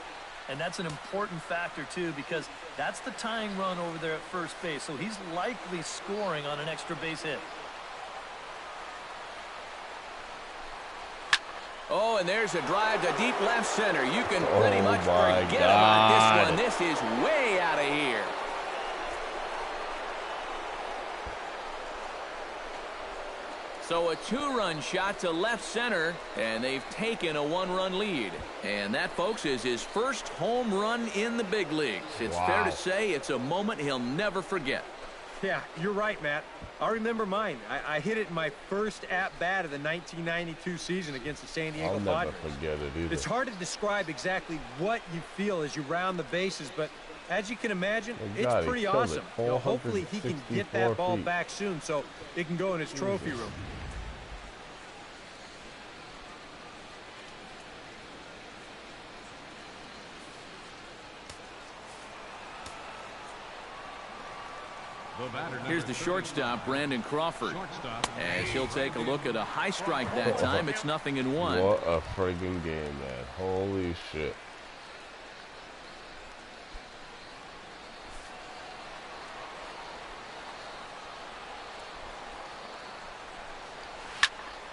And that's an important factor, too, because that's the tying run over there at first base. So he's likely scoring on an extra base hit. Oh, and there's a drive to deep left center. You can pretty much forget about this one. This is way out of here. So a 2-run shot to left center, and they've taken a 1-run lead. And that, folks, is his first home run in the big leagues. It's fair to say it's a moment he'll never forget. Yeah, you're right, Matt. I remember mine. I hit it in my first at-bat of the 1992 season against the San Diego Padres. I'll never forget it either. It's hard to describe exactly what you feel as you round the bases, but as you can imagine, it's pretty awesome. Hopefully he can get that ball back soon so it can go in his trophy room. Here's the shortstop, Brandon Crawford. As he'll take a look at a high strike that time, it's 0-1. What a friggin' game, man. Holy shit.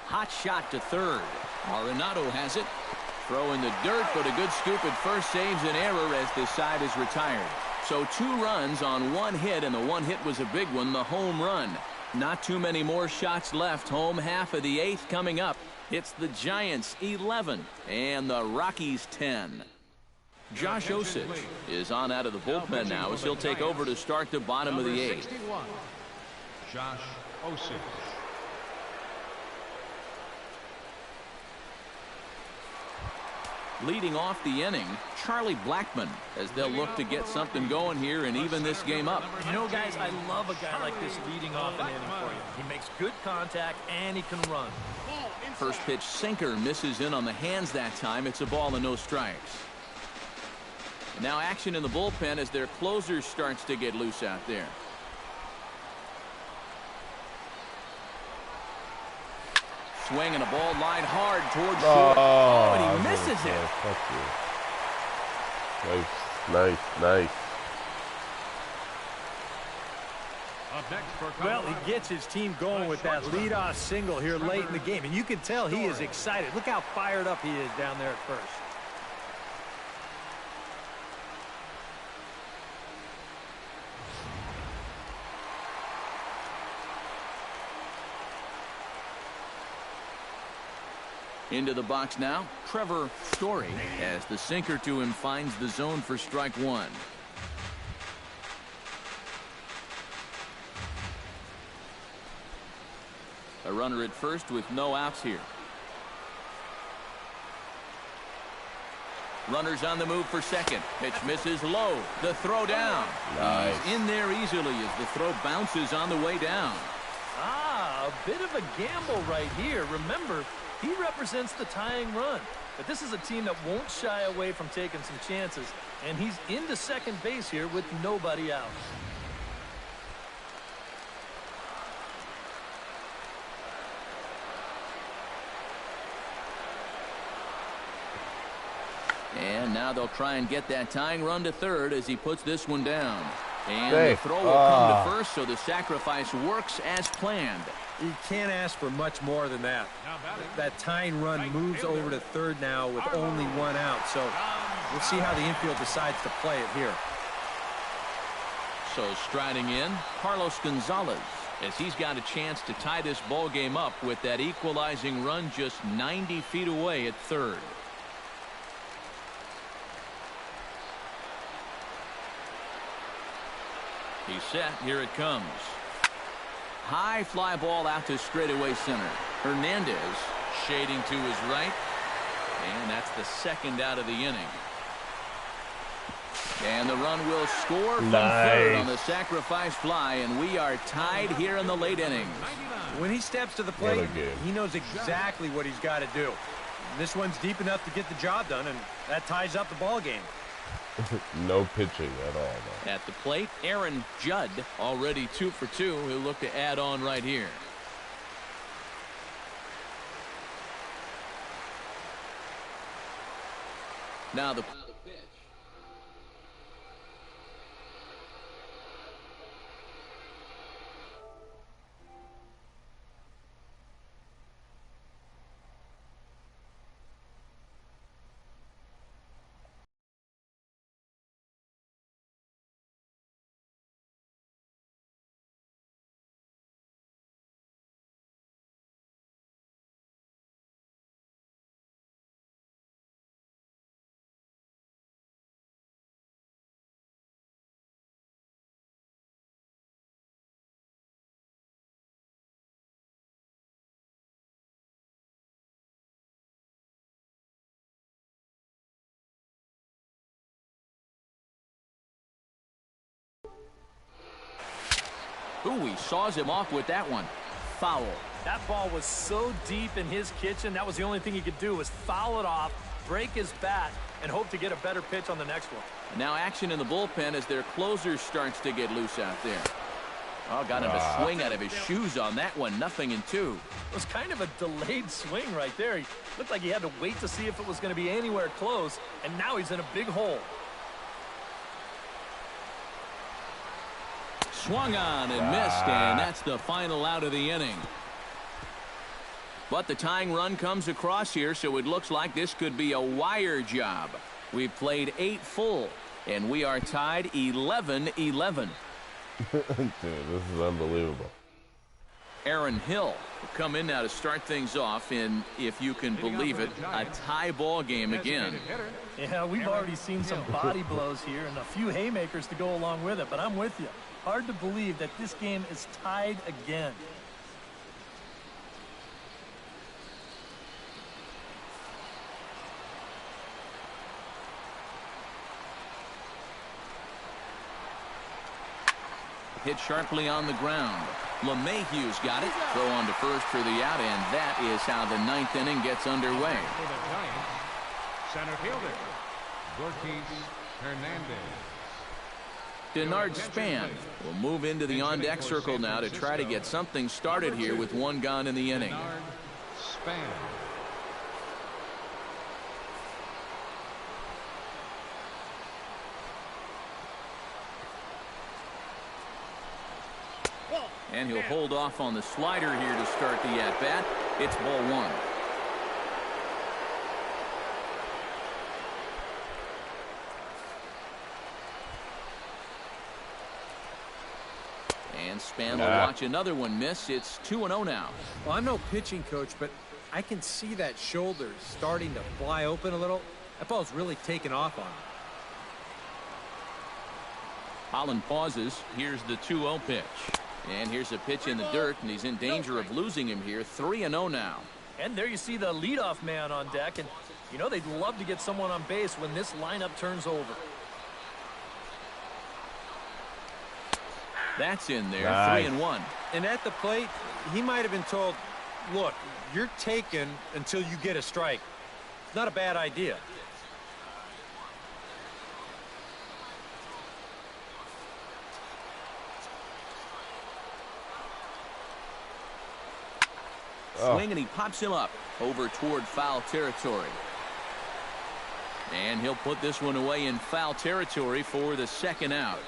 Hot shot to third. Arenado has it. Throw in the dirt, but a good scoop at first saves an error as this side is retired. So 2 runs on 1 hit, and the 1 hit was a big one, the home run. Not too many more shots left. Home half of the 8th coming up. It's the Giants 11 and the Rockies 10. Josh Osich is on out of the bullpen now as he'll take over to start the bottom of the 8th. Josh Osich. Leading off the inning, Charlie Blackmon, as they'll look to get something going here and even this game up. You know, guys, I love a guy like this leading off an inning for you. He makes good contact and he can run. First pitch sinker misses in on the hands that time. It's a ball and no strikes. Now action in the bullpen as their closer starts to get loose out there. Swing and a ball line hard towards short. Oh, and he misses it. Nice. Well, he gets his team going with that leadoff single here late in the game, and you can tell he is excited. Look how fired up he is down there at first. Into the box now, Trevor Story, as the sinker to him finds the zone for strike 1. A runner at first with no outs here. Runners on the move for second. Pitch misses low. The throw down. Nice. He's in there easily as the throw bounces on the way down. A bit of a gamble right here. Remember, he represents the tying run. But this is a team that won't shy away from taking some chances. And he's into second base here with nobody out. And now they'll try and get that tying run to third as he puts this one down. And the throw will come to first, so the sacrifice works as planned. You can't ask for much more than that. That tying run moves over to third now with only 1 out. So we'll see how the infield decides to play it here. So striding in, Carlos Gonzalez, as he's got a chance to tie this ball game up with that equalizing run just 90 feet away at third. He's set. Here it comes. High fly ball out to straightaway center. Hernandez shading to his right. And that's the second out of the inning. And the run will score from third on the sacrifice fly. And we are tied here in the late innings. When he steps to the plate, he knows exactly what he's got to do. This one's deep enough to get the job done, and that ties up the ball game. No pitching at all, though. At the plate, Aaron Judd, already 2 for 2. He'll look to add on right here. Now the pitch. Ooh, he saws him off with that one. Foul. That ball was so deep in his kitchen, that was the only thing he could do was foul it off, break his bat, and hope to get a better pitch on the next one. Now action in the bullpen as their closer starts to get loose out there. Oh, got him to swing out of his shoes on that one. 0-2. It was kind of a delayed swing right there. He looked like he had to wait to see if it was going to be anywhere close, and now he's in a big hole. Swung on and missed, and that's the final out of the inning. But the tying run comes across here, so it looks like this could be a wire job. We've played 8 full, and we are tied 11-11. Dude, this is unbelievable. Aaron Hill will come in now to start things off in, if you can believe it, a tie ball game again. Yeah, we've already seen some body blows here and a few haymakers to go along with it, but I'm with you. Hard to believe that this game is tied again. Hit sharply on the ground. LeMahieu's got it. Throw on to first for the out, and that is how the 9th inning gets underway. For the Giants, center fielder, Rockies Hernandez. Denard Span will move into the on-deck circle now to try to get something started here with 1 gone in the inning. Denard Span. And he'll hold off on the slider here to start the at-bat. It's ball 1. And Span will watch another one miss. It's 2-0 now. Well, I'm no pitching coach, but I can see that shoulder starting to fly open a little. That ball's really taken off on him. Holland pauses. Here's the 2-0 pitch. And here's a pitch in the dirt, and he's in danger of losing him here. 3-0 now. And there you see the leadoff man on deck, and you know they'd love to get someone on base when this lineup turns over. That's in there. Nice. 3-1. And at the plate, he might have been told, look, you're taken until you get a strike. It's not a bad idea. Swing, and he pops him up over toward foul territory. And he'll put this one away in foul territory for the 2nd out.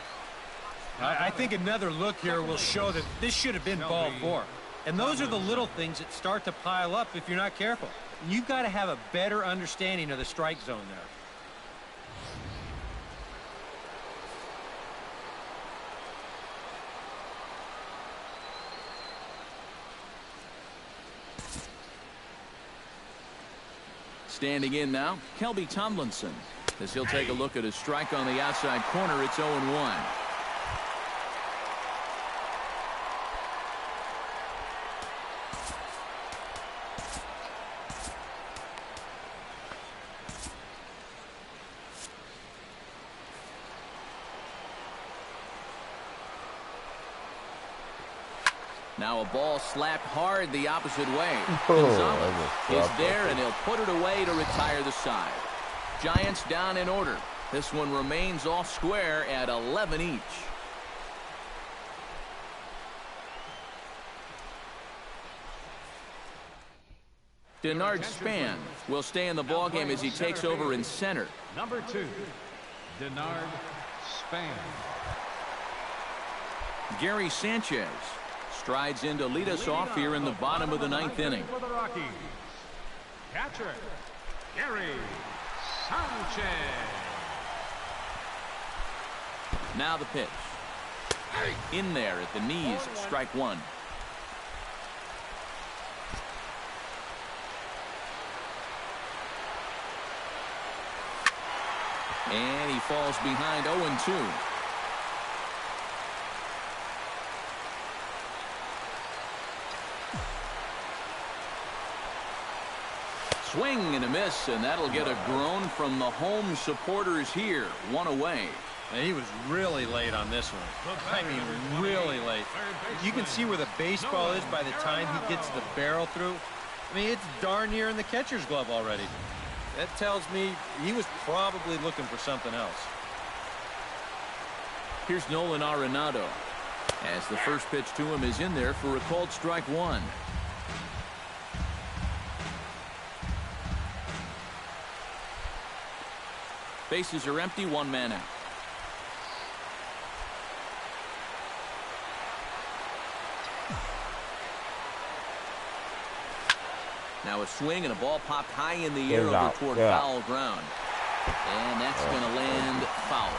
I think another look here will show that this should have been ball 4. And those are the little things that start to pile up if you're not careful. You've got to have a better understanding of the strike zone there. Standing in now, Kelby Tomlinson, as he'll take a look at a strike on the outside corner. It's 0-1. Now a ball slapped hard the opposite way. Gonzalez is there, and he'll put it away to retire the side. Giants down in order. This one remains off square at 11 each. Denard Span will stay in the ballgame as he takes over in center. Number 2, Denard Span. Gary Sanchez strides in to lead us off here in the bottom of the 9th inning. For the Rockies, catcher, Gary Sanchez. Now the pitch. In there at the knees, strike 1. And he falls behind 0-2. Swing and a miss, and that'll get a groan from the home supporters here. 1 away. And he was really late on this one. I mean, really late. You can see where the baseball is by the time he gets the barrel through. I mean, it's darn near in the catcher's glove already. That tells me he was probably looking for something else. Here's Nolan Arenado, as the first pitch to him is in there for a called strike one. Bases are empty, one man out. Now a swing and a ball popped high in the air over toward foul ground. And that's going to land foul.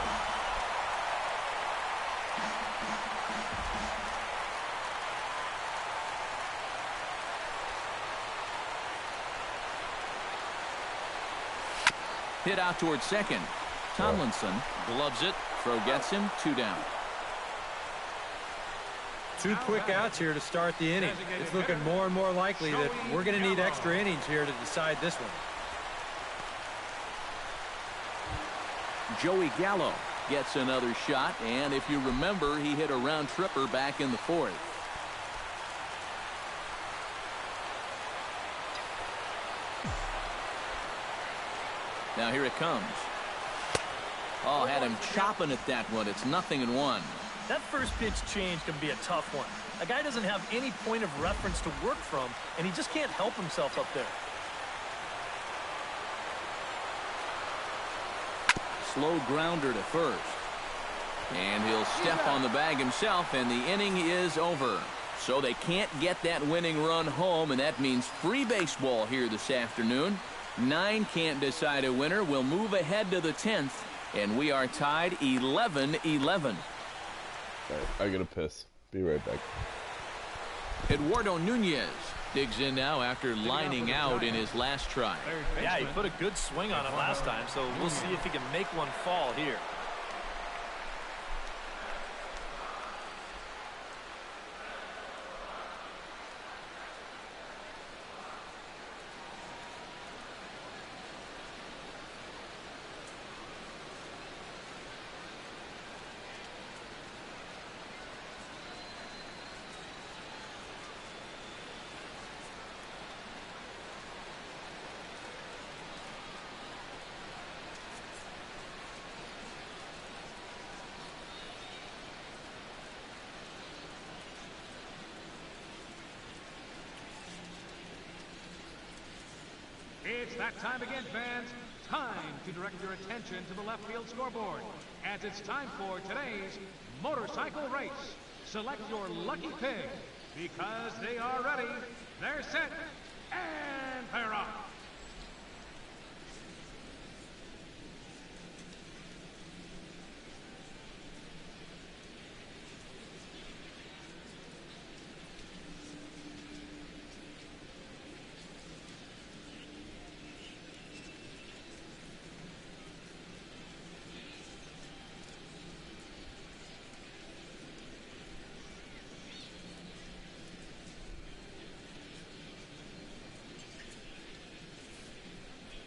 Hit out towards second. Tomlinson gloves it. Throw gets him. 2 down. 2 quick outs here to start the inning. It's looking more and more likely that we're going to need extra innings here to decide this one. Joey Gallo gets another shot, and if you remember, he hit a round tripper back in the 4th. Now here it comes. Oh, had him chopping at that one. It's 0-1. That first pitch change can be a tough one. A guy doesn't have any point of reference to work from, and he just can't help himself up there. Slow grounder to first. And he'll step on the bag himself, and the inning is over. So they can't get that winning run home, and that means free baseball here this afternoon. 9 can't decide a winner. We'll move ahead to the 10th, and we are tied 11-11. I gotta piss. Be right back. Eduardo Nunez digs in now after lining out in his last try. Yeah, he put a good swing on it last time, so we'll see if he can make one fall here. It's that time again, fans. Time to direct your attention to the left field scoreboard, as it's time for today's motorcycle race. Select your lucky pig, because they are ready, they're set, and they're off.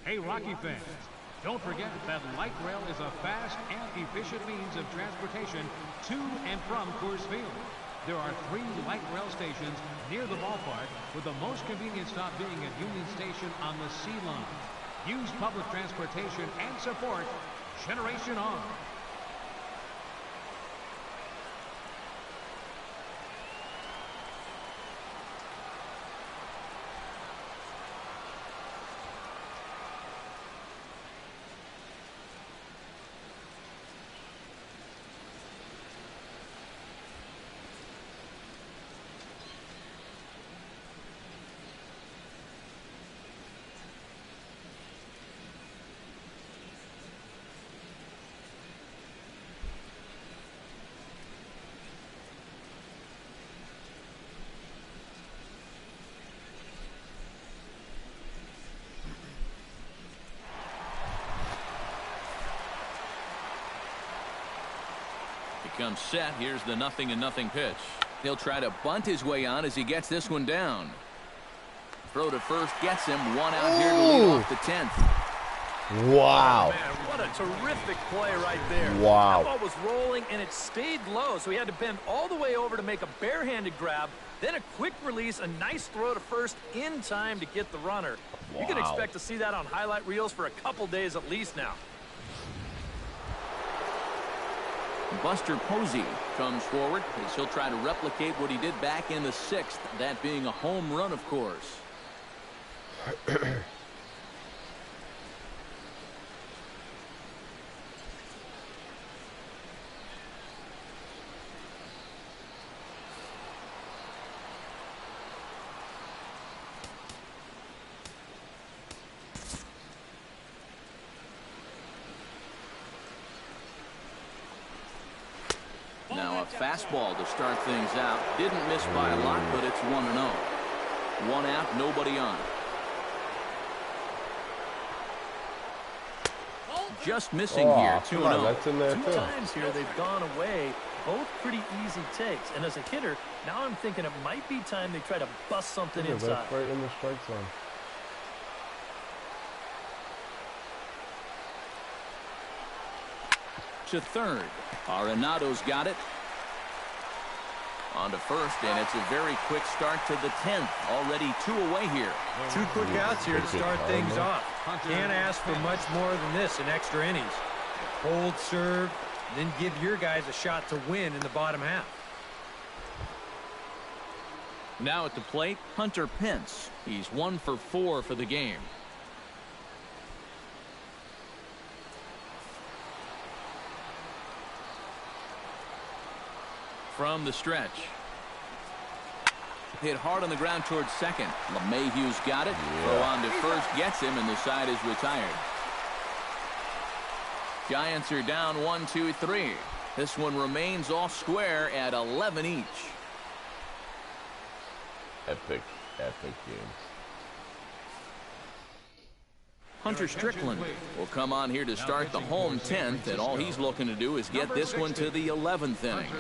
Hey, Rocky fans, don't forget that light rail is a fast and efficient means of transportation to and from Coors Field. There are 3 light rail stations near the ballpark, with the most convenient stop being at Union Station on the C line. Use public transportation and support Generation On. Comes set. Here's the 0-0 pitch. He'll try to bunt his way on as he gets this one down. Throw to first gets him. 1 out here to lead off the 10th. Wow. Oh, man, What a terrific play right there. Wow. That ball was rolling, and it stayed low, so he had to bend all the way over to make a barehanded grab, then a quick release, a nice throw to first in time to get the runner. Wow. You can expect to see that on highlight reels for a couple days at least now. Buster Posey comes forward as he'll try to replicate what he did back in the 6th, that being a home run, of course. Now a fastball to start things out. Didn't miss by a lot, but it's 1-0. 1 out, nobody on. Just missing here, 2-0. That's in there Two too. times here they've gone away, both pretty easy takes. And as a hitter, now I'm thinking it might be time they try to bust something inside. That's right in the strike zone. To third. Arenado's got it. On to first, and it's a very quick start to the 10th. Already 2 away here. 2 quick outs here to start things off. Can't ask for much more than this in extra innings. Hold, serve, then give your guys a shot to win in the bottom half. Now at the plate, Hunter Pence. He's 1 for 4 for the game. From the stretch. Hit hard on the ground towards second. LeMahieu's got it. Throw on to first, gets him, and the side is retired. Giants are down 1-2-3. This one remains all square at 11 each. Epic game. Hunter Strickland will come on here to start the home 10th, and all he's looking to do is get this one to the 11th inning.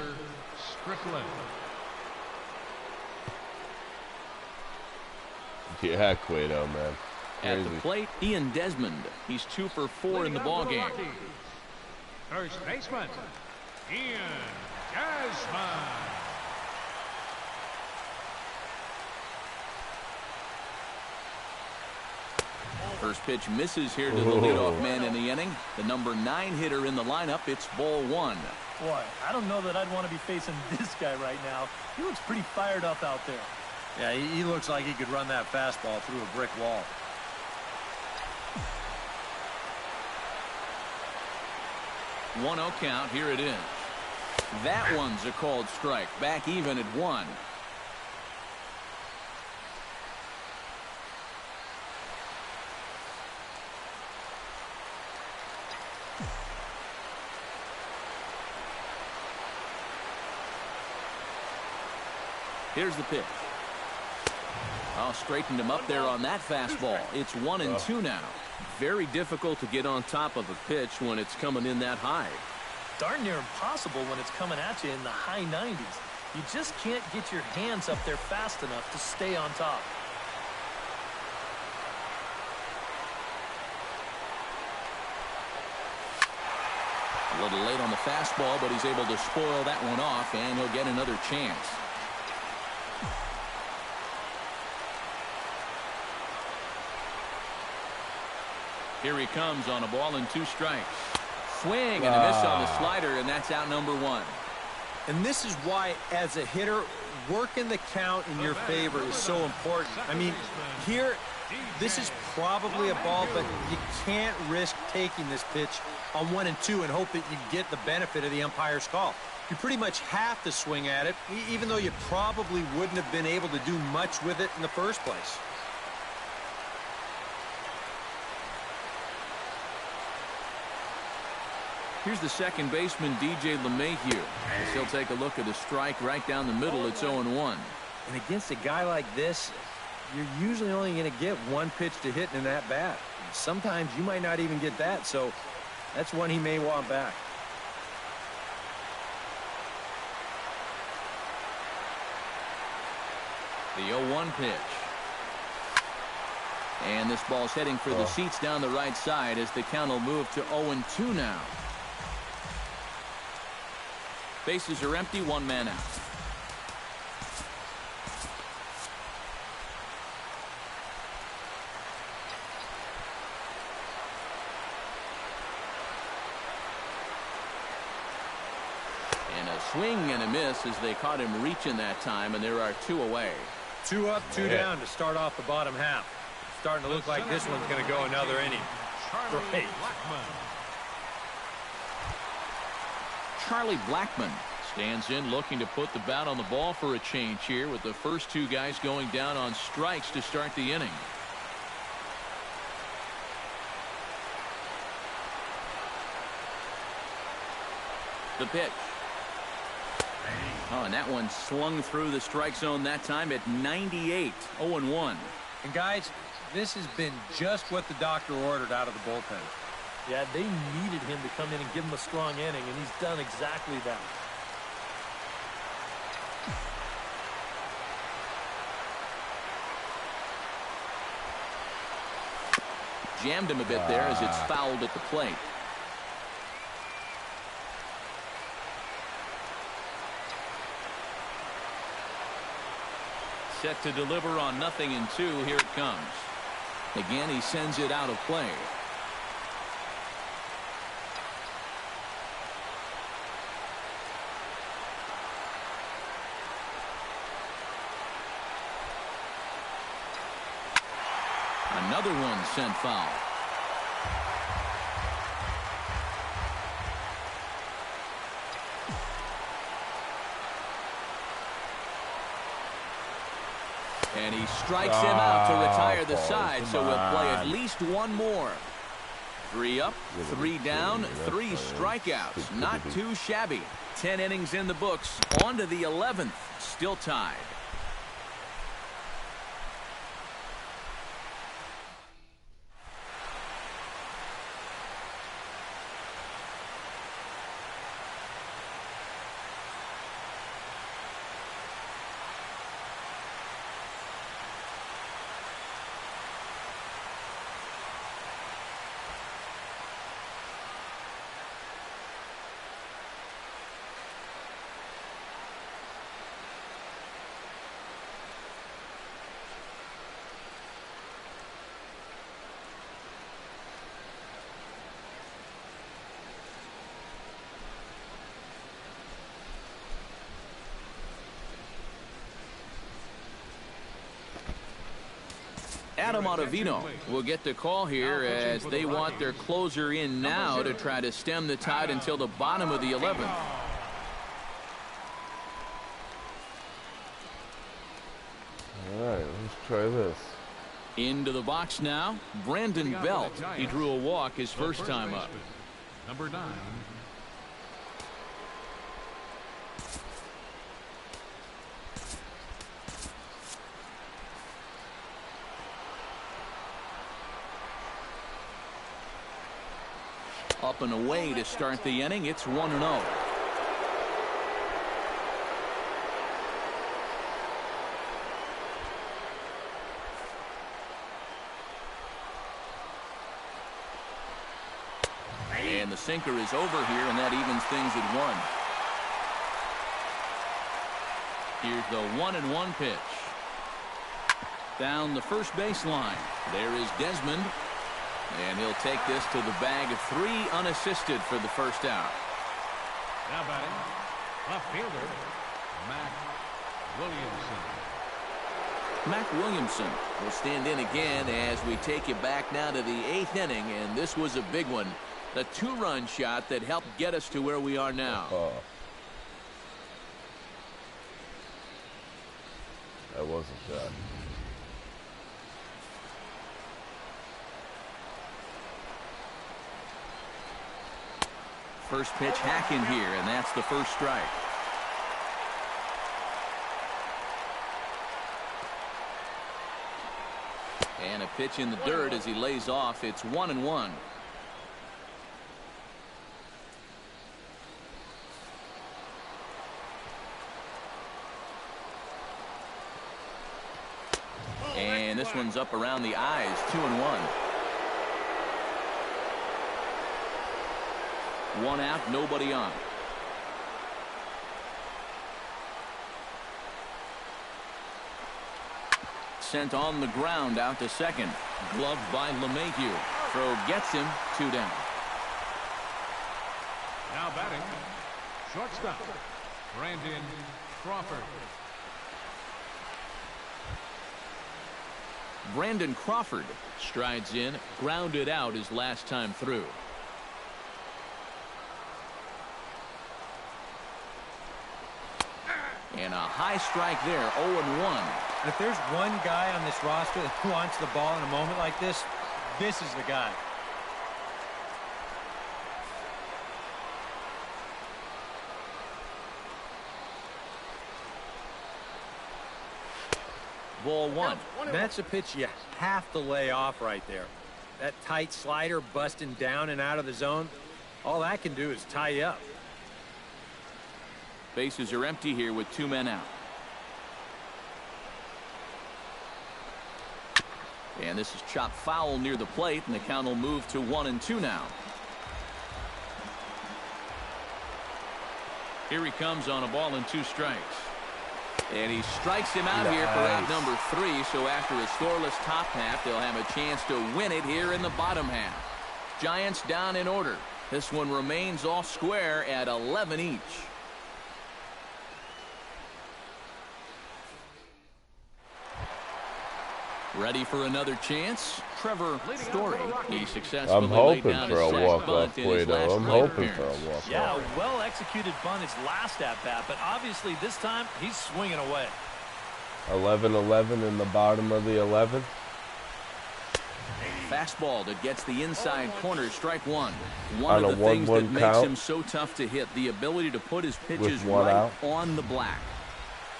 Yeah, Cueto, man. Crazy. At the plate, Ian Desmond. He's 2 for 4 in the ballgame. First baseman, Ian Desmond. First pitch misses here to the leadoff man in the inning. The number 9 hitter in the lineup. It's ball 1. Boy, I don't know that I'd want to be facing this guy right now. He looks pretty fired up out there. Yeah, he looks like he could run that fastball through a brick wall. One 0 count. Here it is. That one's a called strike. Back even at 1. Here's the pitch. Oh, straightened him up there on that fastball. It's 1-2 now. Very difficult to get on top of a pitch when it's coming in that high. Darn near impossible when it's coming at you in the high 90s. You just can't get your hands up there fast enough to stay on top. A little late on the fastball, but he's able to spoil that one off, and he'll get another chance. Here he comes on a ball and 2 strikes. Swing and a miss on the slider, and that's out number 1. And this is why, as a hitter, working the count in your favor is so important. I mean, here, this is probably a ball, but you can't risk taking this pitch on 1 and 2 and hope that you get the benefit of the umpire's call. You pretty much have to swing at it, even though you probably wouldn't have been able to do much with it in the first place. Here's the second baseman, DJ LeMahieu. He'll take a look at the strike right down the middle. It's 0-1. And against a guy like this, you're usually only going to get 1 pitch to hit in that bat. Sometimes you might not even get that, so that's one he may want back. The 0-1 pitch. And this ball's heading for the seats down the right side as the count will move to 0-2 now. Bases are empty, one man out. And a swing and a miss as they caught him reaching that time, and there are 2 away. 2 up, 2 down to start off the bottom half. Starting to look like this one's going to go another inning. Great. Charlie Blackmon stands in looking to put the bat on the ball for a change here with the first 2 guys going down on strikes to start the inning. The pitch. Oh, and that one slung through the strike zone that time at 98, 0-1. And guys, this has been just what the doctor ordered out of the bullpen. Yeah, they needed him to come in and give him a strong inning, and he's done exactly that. Jammed him a bit there as it's fouled at the plate. Set to deliver on 0-2. Here it comes. Again, he sends it out of play. Another one sent foul. And he strikes him out to retire the side, so we'll play at least one more. 3 up, 3 down, 3 strikeouts. Not too shabby. 10 innings in the books. On to the 11th. Still tied. Adam Ottavino will get the call here as they want their closer in now to try to stem the tide until the bottom of the 11th. All right, let's try this. Into the box now, Brandon Belt. He drew a walk his first time up. Number 9. Up and away to start the inning. It's 1-0. And the sinker is over here, and that evens things at 1. Here's the 1-1 pitch. Down the first baseline. There is Desmond. And he'll take this to the bag of 3 unassisted for the first out. Now batting, left fielder, Mac Williamson. Mac Williamson will stand in again as we take it back now to the 8th inning, and this was a big one. The 2-run shot that helped get us to where we are now. That was a shot. First pitch hack in here, and that's the first strike. And a pitch in the dirt as he lays off. It's 1-1. And And this one's up around the eyes, 2-1. One out, nobody on. Sent on the ground out to second. Gloved by LeMahieu. Throw gets him, 2 down. Now batting, shortstop, Brandon Crawford. Brandon Crawford strides in, grounded out his last time through. And a high strike there, 0-1. And if there's one guy on this roster that wants the ball in a moment like this, this is the guy. Ball 1. That's a pitch you have to lay off right there. That tight slider busting down and out of the zone, all that can do is tie you up. Bases are empty here with 2 men out. And this is chopped foul near the plate, and the count will move to 1-2 now. Here he comes on a ball and 2 strikes. And he strikes him out here for out number 3. So after a scoreless top half, they'll have a chance to win it here in the bottom half. Giants down in order. This one remains all square at 11 each. Ready for another chance? Trevor Story. He successfully laid down his sack bunt in his last plate appearance. Yeah, well-executed bunt his last at-bat, but obviously this time he's swinging away. 11-11 in the bottom of the 11th. Fastball that gets the inside corner, strike 1. One of the things that makes him so tough to hit, the ability to put his pitches right on the black.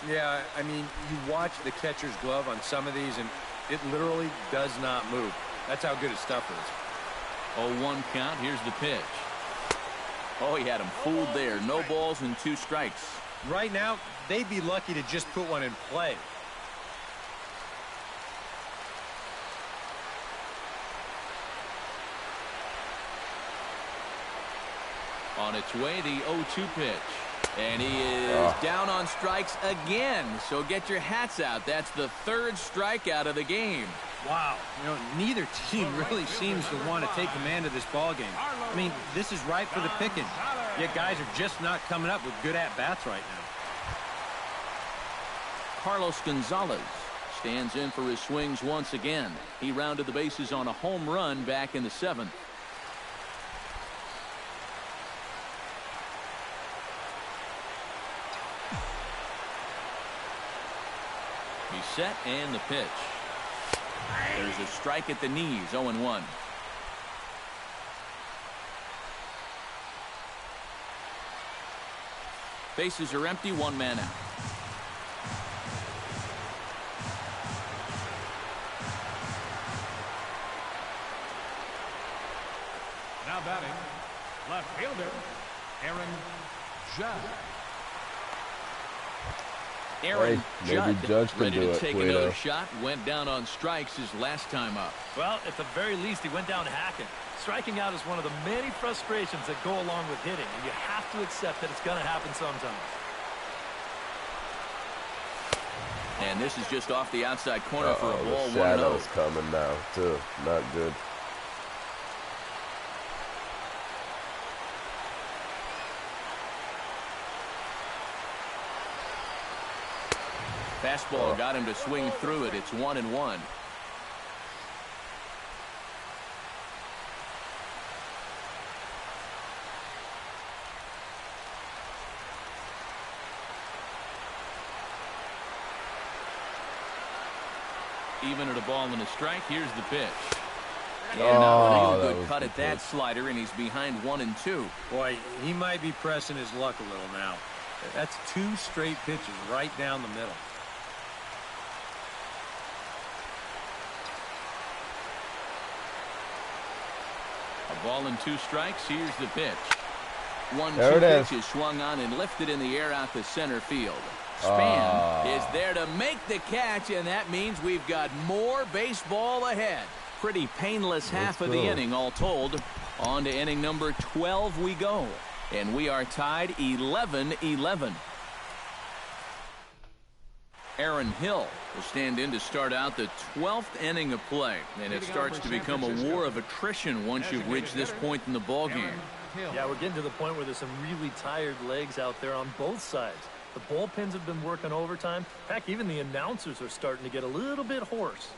Yeah, I mean, you watch the catcher's glove on some of these, and it literally does not move. That's how good his stuff is. 0-1 count. Here's the pitch. Oh, he had him fooled there. No balls and 2 strikes. Right now, they'd be lucky to just put one in play. On its way, the 0-2 pitch. And he is down on strikes again. So get your hats out. That's the 3rd strikeout of the game. Wow. You know, neither team really seems to want to take command of this ball game. I mean, this is ripe for the picking. Yet guys are just not coming up with good at-bats right now. Carlos Gonzalez stands in for his swings once again. He rounded the bases on a home run back in the 7th. He's set, and the pitch. There's a strike at the knees, 0-1. Bases are empty, 1 man out. Now batting, left fielder, Aaron Judd. Aaron Judd ready to take Guido. another shot. Went down on strikes his last time up. Well, at the very least, he went down hacking. Striking out is one of the many frustrations that go along with hitting, and you have to accept that it's going to happen sometimes. And this is just off the outside corner for a ball. 1-0. Shadow's coming now, too. Not good. Fastball got him to swing through it. It's 1-1. Even at a ball and a strike, here's the pitch. And not a real good cut at that slider, and he's behind 1-2. Boy, he might be pressing his luck a little now. That's 2 straight pitches right down the middle. A ball and 2 strikes. Here's the pitch. 1-2 pitch is swung on and lifted in the air out to center field. Span is there to make the catch, and that means we've got more baseball ahead. Pretty painless half of the inning, all told. On to inning number 12 we go, and we are tied 11-11. Aaron Hill will stand in to start out the 12th inning of play, and it starts to become a war of attrition once you've reached this point in the ballgame. Yeah, we're getting to the point where there's some really tired legs out there on both sides. The bullpens have been working overtime. Heck, even the announcers are starting to get a little bit hoarse.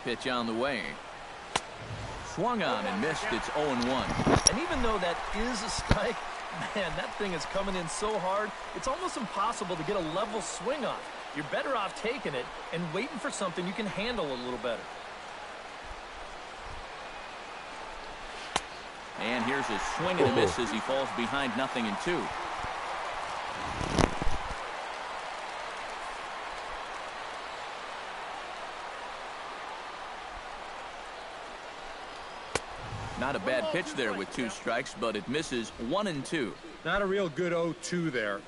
Pitch on the way. Swung on and missed. It's 0-1. And even though that is a strike, man, that thing is coming in so hard, it's almost impossible to get a level swing on. You're better off taking it and waiting for something you can handle a little better. And here's a swing and a miss as he falls behind 0-2. Not a bad pitch there with 2 strikes, but it misses 1-2. Not a real good 0-2 there.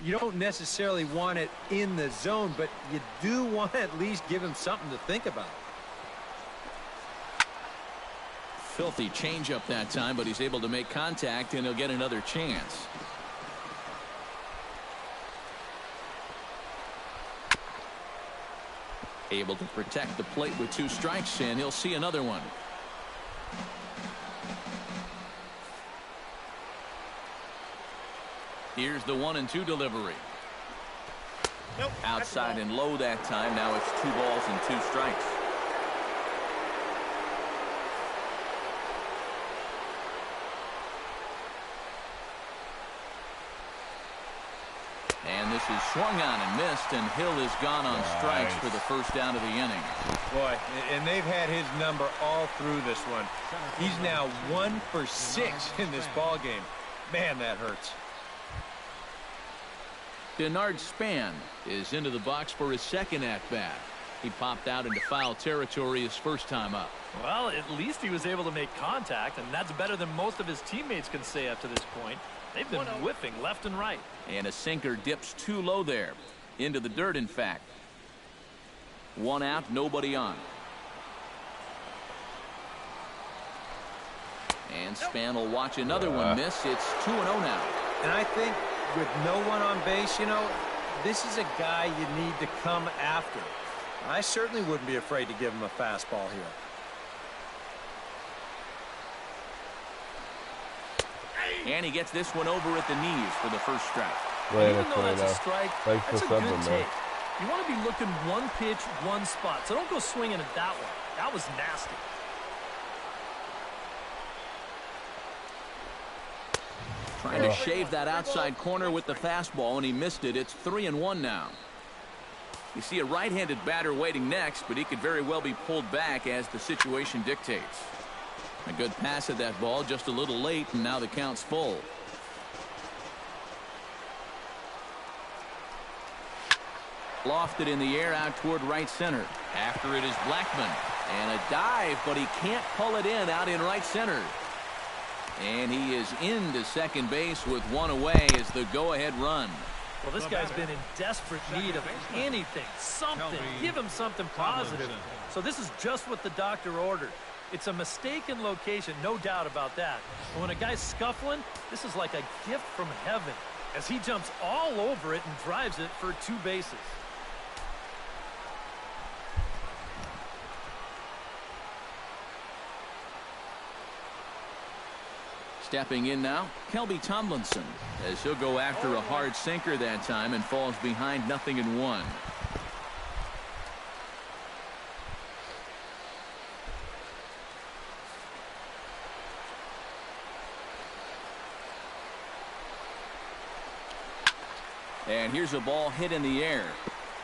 You don't necessarily want it in the zone, but you do want to at least give him something to think about. Filthy changeup that time, but he's able to make contact, and he'll get another chance. Able to protect the plate with 2 strikes, and he'll see another one. Here's the 1-2 delivery. Nope, outside and low that time. Now it's 2 balls and 2 strikes. And this is swung on and missed, and Hill is gone on strikes for the first out of the inning. Boy, and they've had his number all through this one. He's now 1 for 6 in this ball game. Man, that hurts. Denard Span is into the box for his second at-bat. He popped out into foul territory his first time up. Well, at least he was able to make contact, and that's better than most of his teammates can say up to this point. They've been whiffing left and right. And a sinker dips too low there. Into the dirt, in fact. 1 out, nobody on. And Span will watch another one miss. It's 2-0 now. And I think with no one on base, you know, this is a guy you need to come after. I certainly wouldn't be afraid to give him a fastball here. And he gets this one over at the knees for the first strike. Even though that's a strike, that's a good take. Man. You want to be looking one pitch, one spot. So don't go swinging at that one. That was nasty. Trying to shave that outside corner with the fastball, and he missed it. It's 3-1 now. You see a right-handed batter waiting next, but he could very well be pulled back as the situation dictates. A good pass at that ball, just a little late, and now the count's full. Lofted in the air out toward right center. After it is Blackman. And a dive, but he can't pull it in out in right center. And he is into second base with 1 away as the go-ahead run. Well, this guy's been in desperate need of anything, something. Give him something positive. So this is just what the doctor ordered. It's a mistaken location, no doubt about that. But when a guy's scuffling, this is like a gift from heaven as he jumps all over it and drives it for 2 bases. Stepping in now, Kelby Tomlinson, as he'll go after a hard sinker that time and falls behind 0-1. And here's a ball hit in the air.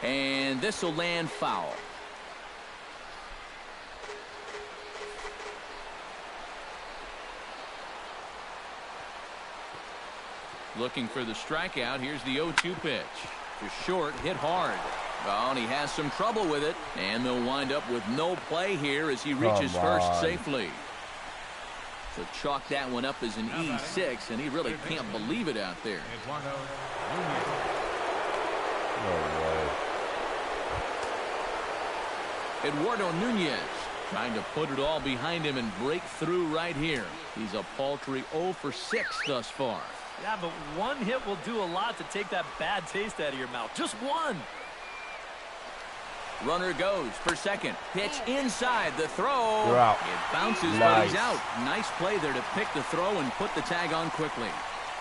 And this will land foul. Looking for the strikeout. Here's the 0-2 pitch. Just short, hit hard. Oh, and he has some trouble with it. And they'll wind up with no play here as he reaches first safely. So chalk that one up as an E6, and he really can't believe it out there. No way. Eduardo Nunez trying to put it all behind him and break through right here. He's a paltry 0 for 6 thus far. Yeah, but one hit will do a lot to take that bad taste out of your mouth. Just one. Runner goes for second. Pitch inside. The throw. You're out. It bounces, Nice. but he's out. Nice play there to pick the throw and put the tag on quickly.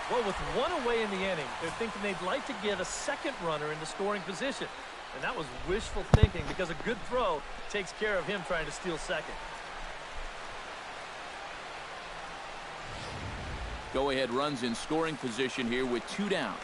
Well, with one away in the inning, they're thinking they'd like to get a second runner into scoring position. And that was wishful thinking because a good throw takes care of him trying to steal second. Go-ahead runs in scoring position here with 2 down.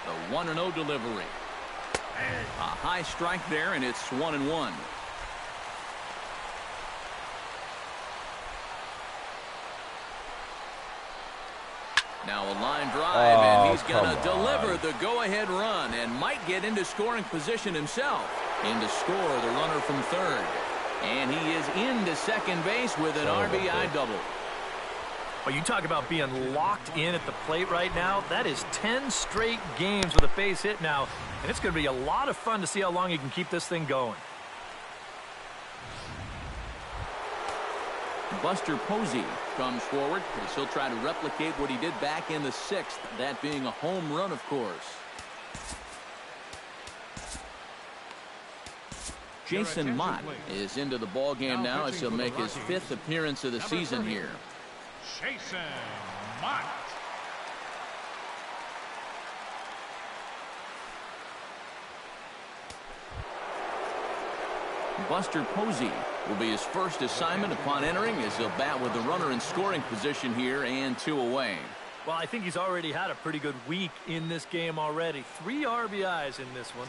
The 1-0 delivery. A high strike there, and it's 1-1. Now a line drive, and he's going to deliver the go-ahead run and might get into scoring position himself. In to score the runner from third. And he is into second base with an RBI double. Well, you talk about being locked in at the plate right now. That is 10 straight games with a base hit now, and it's going to be a lot of fun to see how long he can keep this thing going. Buster Posey comes forward as he'll try to replicate what he did back in the 6th, that being a home run, of course. Jason Mott is into the ball game now as he'll make his 5th appearance of the season here. Jason Mott. Buster Posey will be his first assignment upon entering as he'll bat with the runner in scoring position here and 2 away. Well, I think he's already had a pretty good week in this game already. 3 RBIs in this one.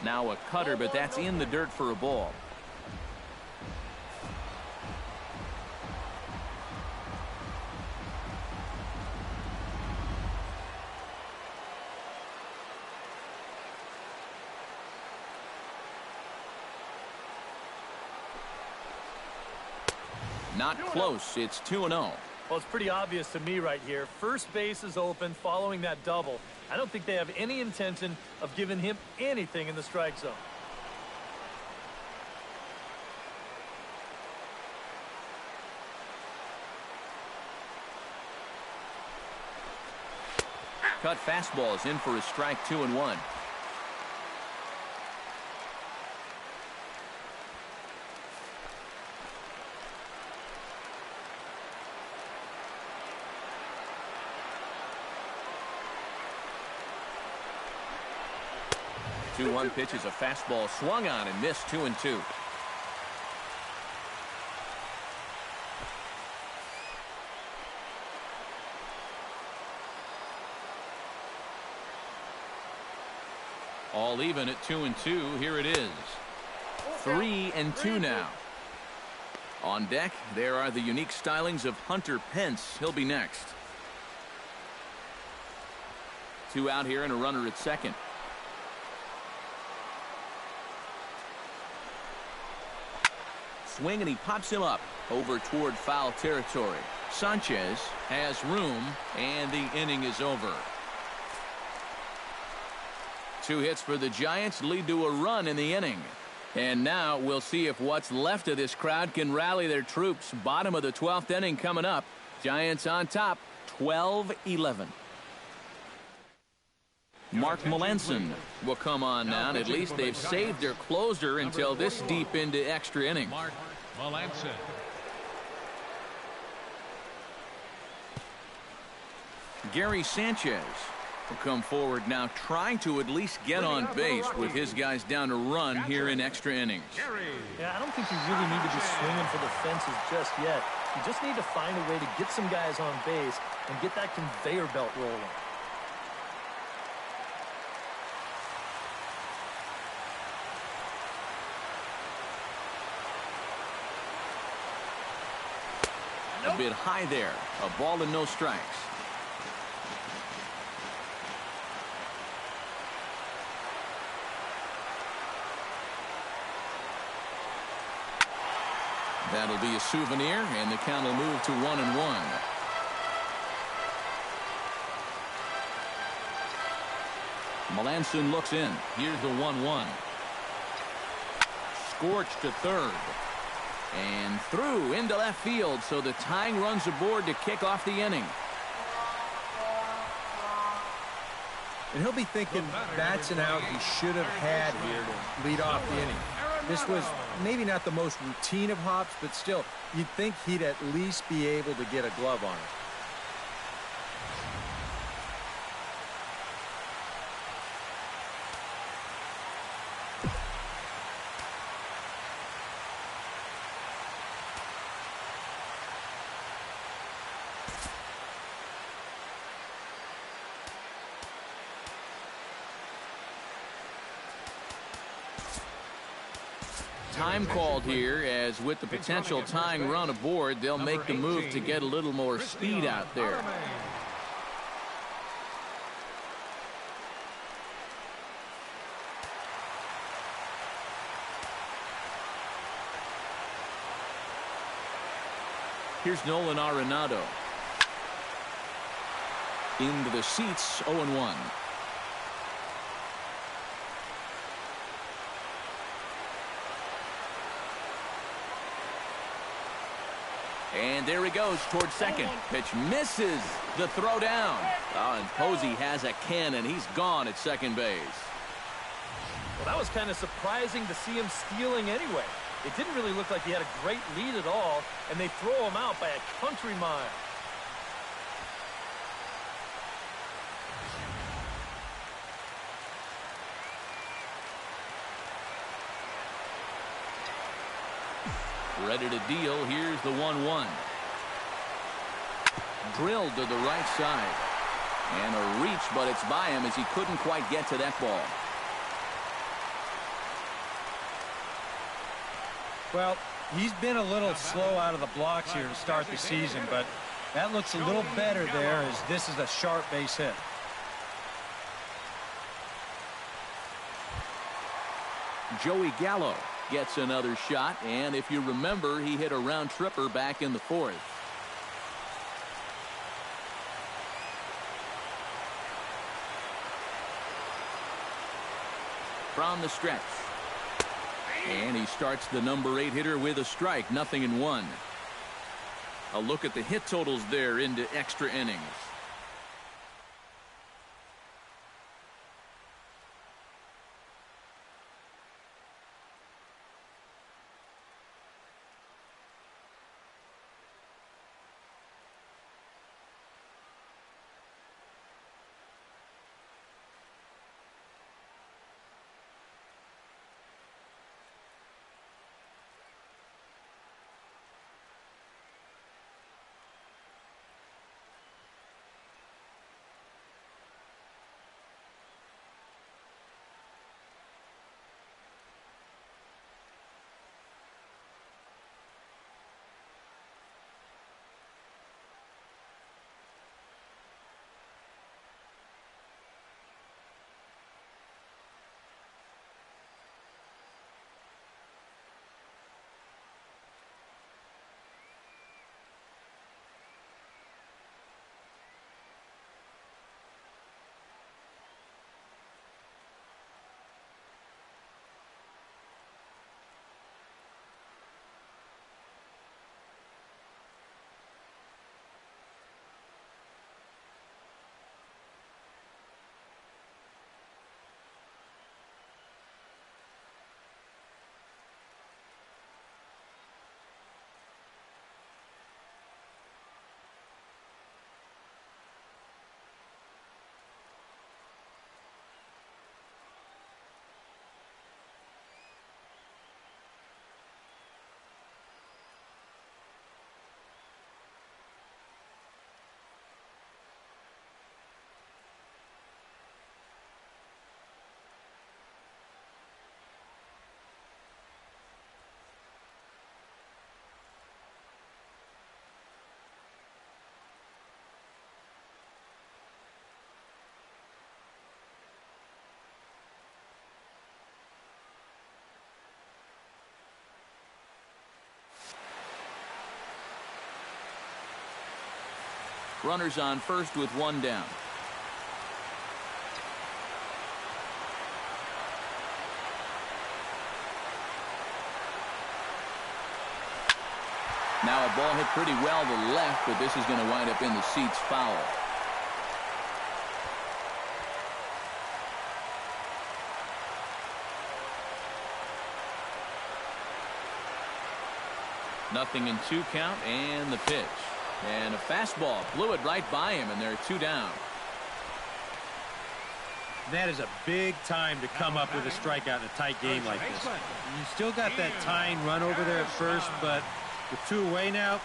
Now a cutter, but that's in the dirt for a ball. Not close. It's 2-0. Well, it's pretty obvious to me right here. First base is open following that double. I don't think they have any intention of giving him anything in the strike zone. Cut fastball is in for a strike, 2-1. The 2-1 pitch is a fastball swung on and missed, 2-2. All even at 2-2. Here it is. 3-2 now. On deck, there are the unique stylings of Hunter Pence. He'll be next. 2 out here and a runner at second. swing, and he pops him up over toward foul territory. Sanchez has room, and the inning is over. 2 hits for the Giants lead to a run in the inning. And now we'll see if what's left of this crowd can rally their troops. Bottom of the 12th inning coming up. Giants on top, 12-11. Mark Melanson will come on now, and at least they've saved their closer until this deep into extra innings. Mark Melanson. Gary Sanchez will come forward now, trying to at least get on base with his guys down to run here in extra innings. Yeah, I don't think you really need to be swinging for the fences just yet. You just need to find a way to get some guys on base and get that conveyor belt rolling. A bit high there. A ball and no strikes. That'll be a souvenir, and the count will move to 1-1. Melanson looks in. Here's the 1-1. Scorched to third. And through into left field, so the tying runs aboard to kick off the inning. And he'll be thinking that's an out he should have had here to lead off the inning. This was maybe not the most routine of hops, but still, you'd think he'd at least be able to get a glove on it. Time called here, as with the potential tying run aboard, they'll make the move to get a little more speed out there. Here's Nolan Arenado. Into the seats, 0-1. And there he goes towards second. Pitch misses the throw down. Oh, and Posey has a cannon. He's gone at second base. Well, that was kind of surprising to see him stealing anyway. It didn't really look like he had a great lead at all, and they throw him out by a country mile. Ready to deal. Here's the 1-1. Drilled to the right side. And a reach, but it's by him as he couldn't quite get to that ball. Well, he's been a little slow out of the blocks here to start the season, but that looks a little better there as this is a sharp base hit. Joey Gallo gets another shot, and if you remember, he hit a round tripper back in the fourth. From the stretch. And he starts the number 8 hitter with a strike, 0-1. A look at the hit totals there into extra innings. Runners on first with one down. Now a ball hit pretty well to the left, but this is going to wind up in the seats foul. Nothing in 2 count, and the pitch. And a fastball blew it right by him, and there are 2 down. That is a big time to come up with a strikeout in a tight game like this. You still got that tying run over there at first, but with 2 away now,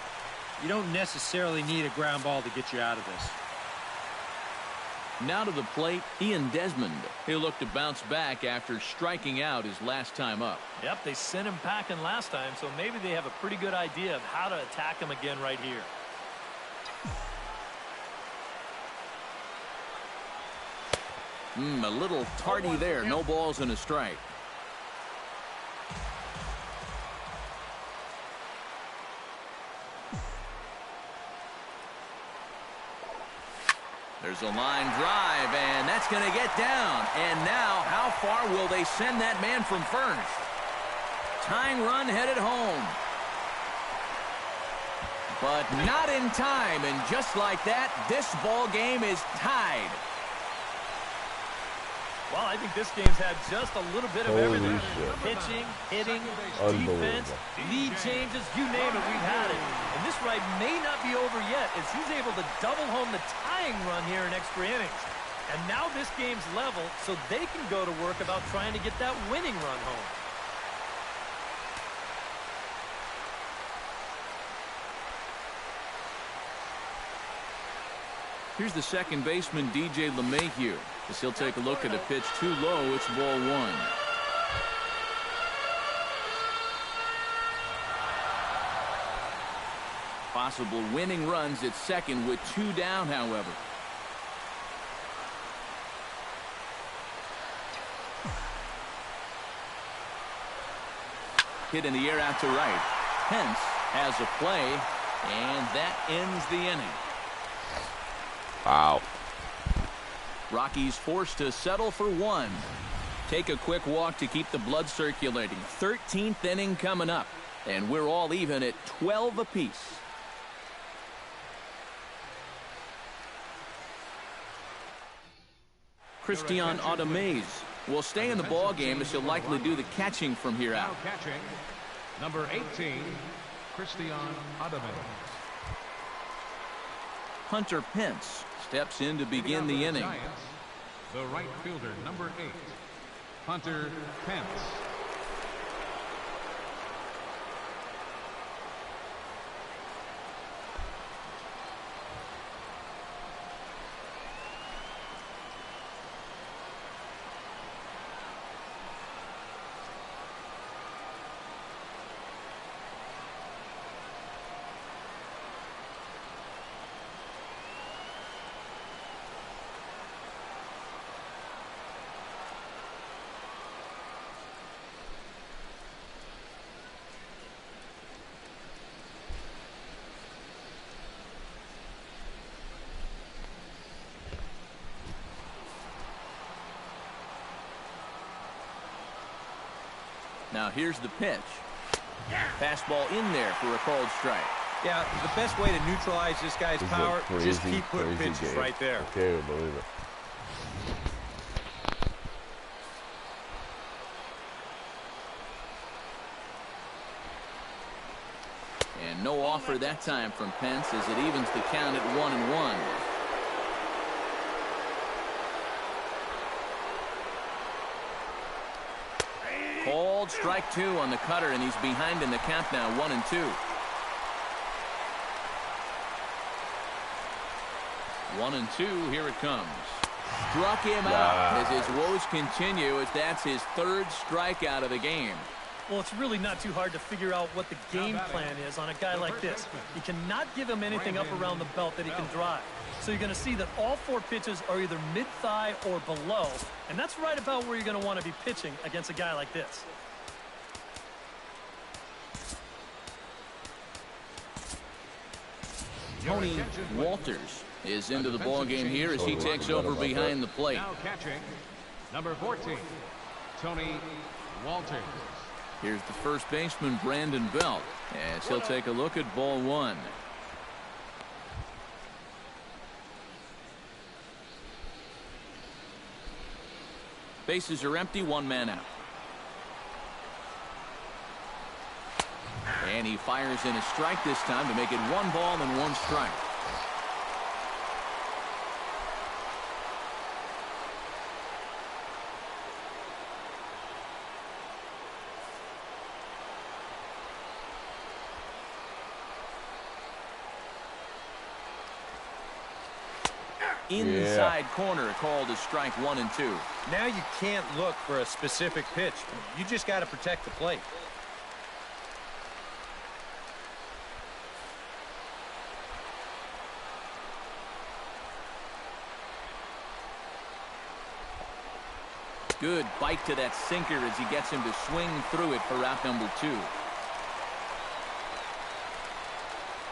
you don't necessarily need a ground ball to get you out of this. Now to the plate, Ian Desmond. He'll look to bounce back after striking out his last time up. Yep, they sent him packing last time, so maybe they have a pretty good idea of how to attack him again right here. A little tardy there. No balls and a strike. There's a line drive, and that's going to get down. And now, how far will they send that man from first? Tying run headed home. But not in time, and just like that, this ball game is tied. Well, I think this game's had just a little bit of everything. Shit. Pitching, hitting, defense, lead changes, you name it, we've had it. And this ride may not be over yet as he's able to double home the tying run here in extra innings. And now this game's level, so they can go to work about trying to get that winning run home. Here's the second baseman, DJ LeMahieu, as he'll take a look at a pitch too low. It's ball 1. Possible winning runs at second with 2 down, however. Hit in the air out to right. Pence has a play, and that ends the inning. Wow. Rockies forced to settle for 1. Take a quick walk to keep the blood circulating. 13th inning coming up, and we're all even at 12 apiece. Christian Audemez will stay in the ball game as he'll likely do the catching from here out. Now catching, number 18, Christian Audemez. Hunter Pence steps in to begin the inning. Giants, the right fielder, number 8, Hunter Pence. Now here's the pitch. Fastball in there for a called strike. Yeah, the best way to neutralize this guy's This is power, a crazy, just keep putting crazy pitches game. right there. I can't even believe it. And no offer that time from Pence as it evens the count at 1-1. Called strike 2 on the cutter, and he's behind in the count now, 1-2. 1-2, here it comes. Struck him out as his woes continue, as that's his 3rd strikeout of the game. Well, it's really not too hard to figure out what the game plan is on a guy like this. You cannot give him anything up around the belt that he can drive. So you're going to see that all 4 pitches are either mid-thigh or below, and that's right about where you're going to want to be pitching against a guy like this. Tony Walters is into the ball game here as he takes over behind the plate. Now catching, number 14, Tony Walters. Here's the first baseman, Brandon Belt, as he'll take a look at ball one. Bases are empty, one man out. And he fires in a strike this time to make it 1 ball and 1 strike. Inside corner called as strike 1 and 2. Now you can't look for a specific pitch. You just got to protect the plate. Good bite to that sinker as he gets him to swing through it for out number 2.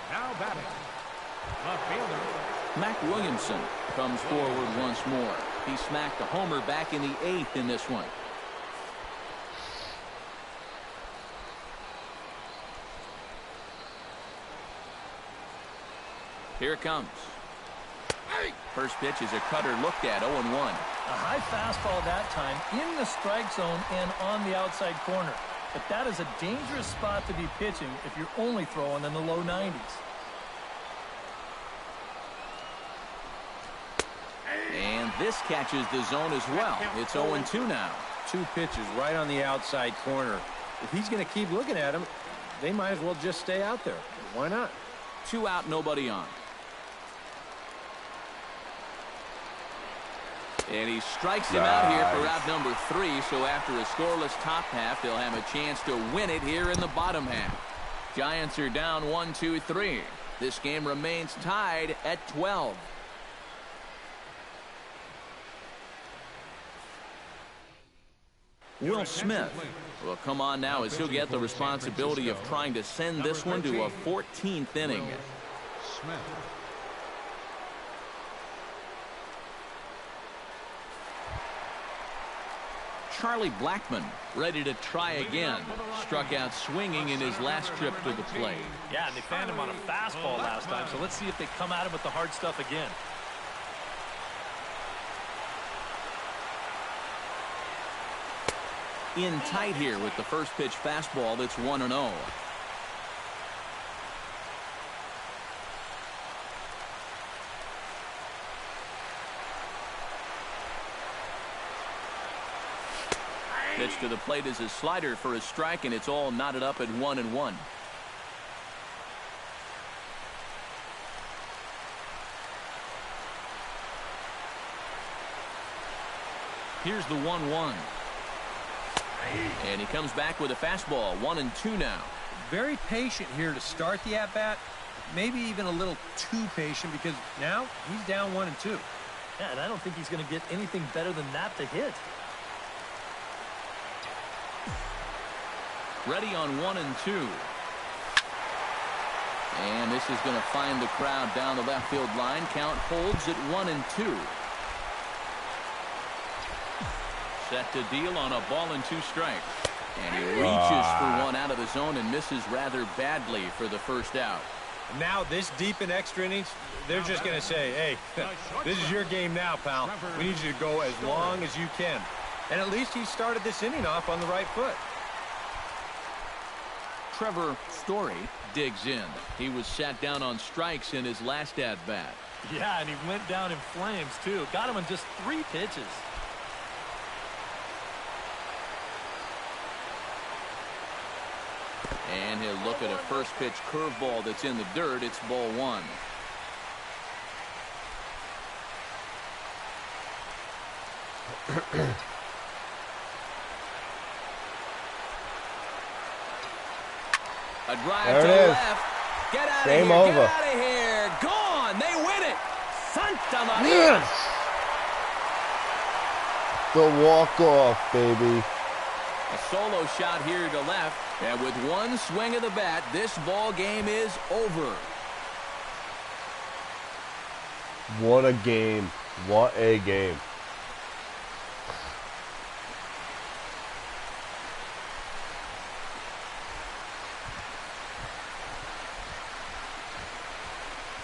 Now batting, left fielder Mac Williamson comes forward once more. He smacked a homer back in the 8th in this one. Here it comes. First pitch is a cutter looked at, 0-1. A high fastball that time in the strike zone and on the outside corner. But that is a dangerous spot to be pitching if you're only throwing in the low 90s. And this catches the zone as well. It's 0-2 now. 2 pitches right on the outside corner. If he's going to keep looking at him, they might as well just stay out there. Why not? 2 out, nobody on. And he strikes him out here for out number 3. So after a scoreless top half, they'll have a chance to win it here in the bottom half. Giants are down 1-2-3. This game remains tied at 12. Will Smith will come on now as he'll get the responsibility of trying to send this one to a 14th inning. Smith. Charlie Blackmon ready to try again. Struck out swinging in his last trip to the plate. Yeah, and they found him on a fastball last time, so let's see if they come at him with the hard stuff again. In tight here with the first pitch fastball that's 1-0. Pitch to the plate is a slider for a strike, and it's all knotted up at 1-1. Here's the 1-1. And he comes back with a fastball, 1-2 now. Very patient here to start the at-bat. Maybe even a little too patient because now he's down 1-2. Yeah, and I don't think he's going to get anything better than that to hit. Ready on 1-2. And this is going to find the crowd down the left field line. Count holds at 1-2. Set to deal on a ball and 2 strikes. And he reaches for one out of the zone and misses rather badly for the first out. Now this deep in extra innings, they're just going to say, hey, this is your game now, pal. We need you to go as long as you can. And at least he started this inning off on the right foot. Trevor Story digs in. He was sat down on strikes in his last at-bat. Yeah, and he went down in flames, too. Got him in just 3 pitches. And he'll look at a first pitch curveball that's in the dirt. It's ball 1. A drive there to it is. left. Get out of Game here. over. Get out of here. Gone. They win it. Santa Maria. Yes. The walk-off, baby. A solo shot here to left. And with one swing of the bat, this ball game is over. What a game. What a game.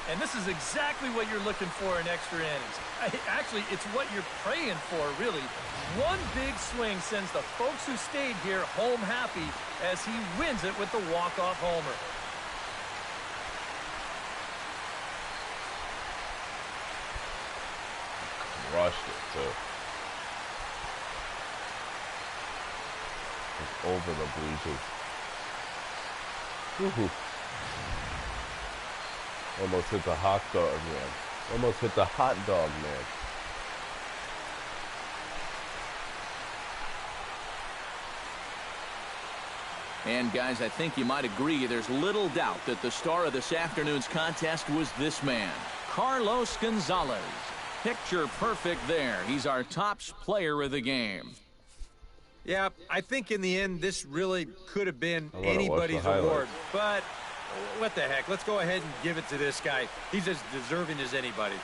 And this is exactly what you're looking for in extra innings. Actually, it's what you're praying for, really. One big swing sends the folks who stayed here home happy as he wins it with the walk-off homer. Crushed it, too. It's over the bleachers. Woohoo. Almost hit the hot dog man. Almost hit the hot dog man. And guys, I think you might agree there's little doubt that the star of this afternoon's contest was this man, Carlos Gonzalez. Picture perfect there. He's our top player of the game. Yeah, I think in the end this really could have been anybody's award, but what the heck? Let's go ahead and give it to this guy. He's as deserving as anybody.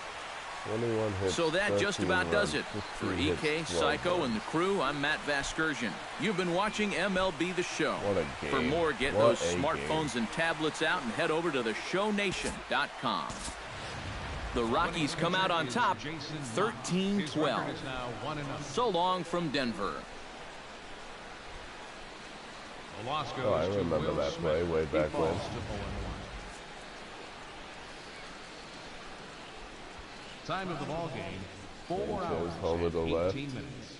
21 hits. So that just about does it. For EK, hits, Psycho, and the crew, I'm Matt Vasgersian. You've been watching MLB The Show. What a game. For more, get those smartphones and tablets out and head over to theshownation.com. The Rockies come out on top, 13-12. So long from Denver. Oh, I remember that play way back when. Time of the ball game, 4 hours home and to the 18 left. minutes.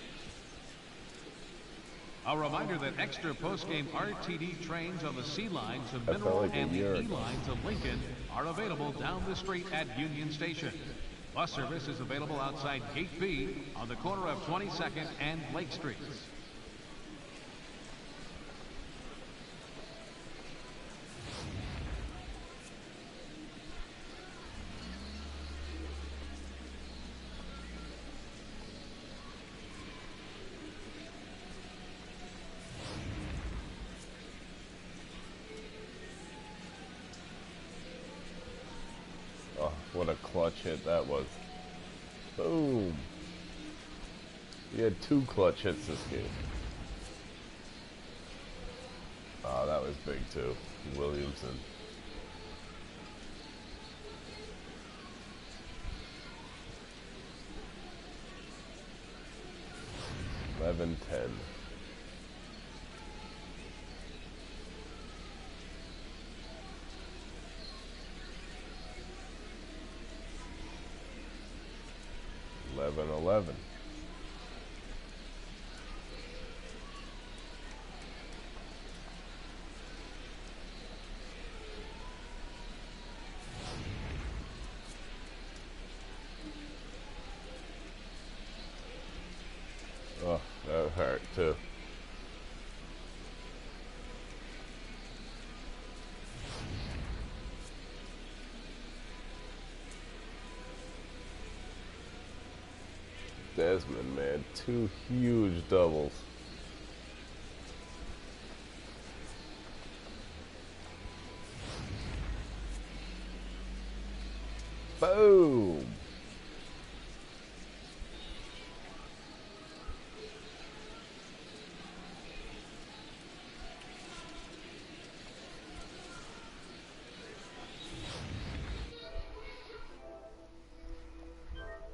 A reminder that extra post-game RTD trains on the C line to Mineral and the E line to Lincoln are available down the street at Union Station. Bus service is available outside Gate B on the corner of 22nd and Lake Streets. What a clutch hit that was. Boom. He had 2 clutch hits this game. Oh, that was big too. Williamson. $11-10. $11-11. Oh, that hurt too. Desmond, man, 2 huge doubles. Boom.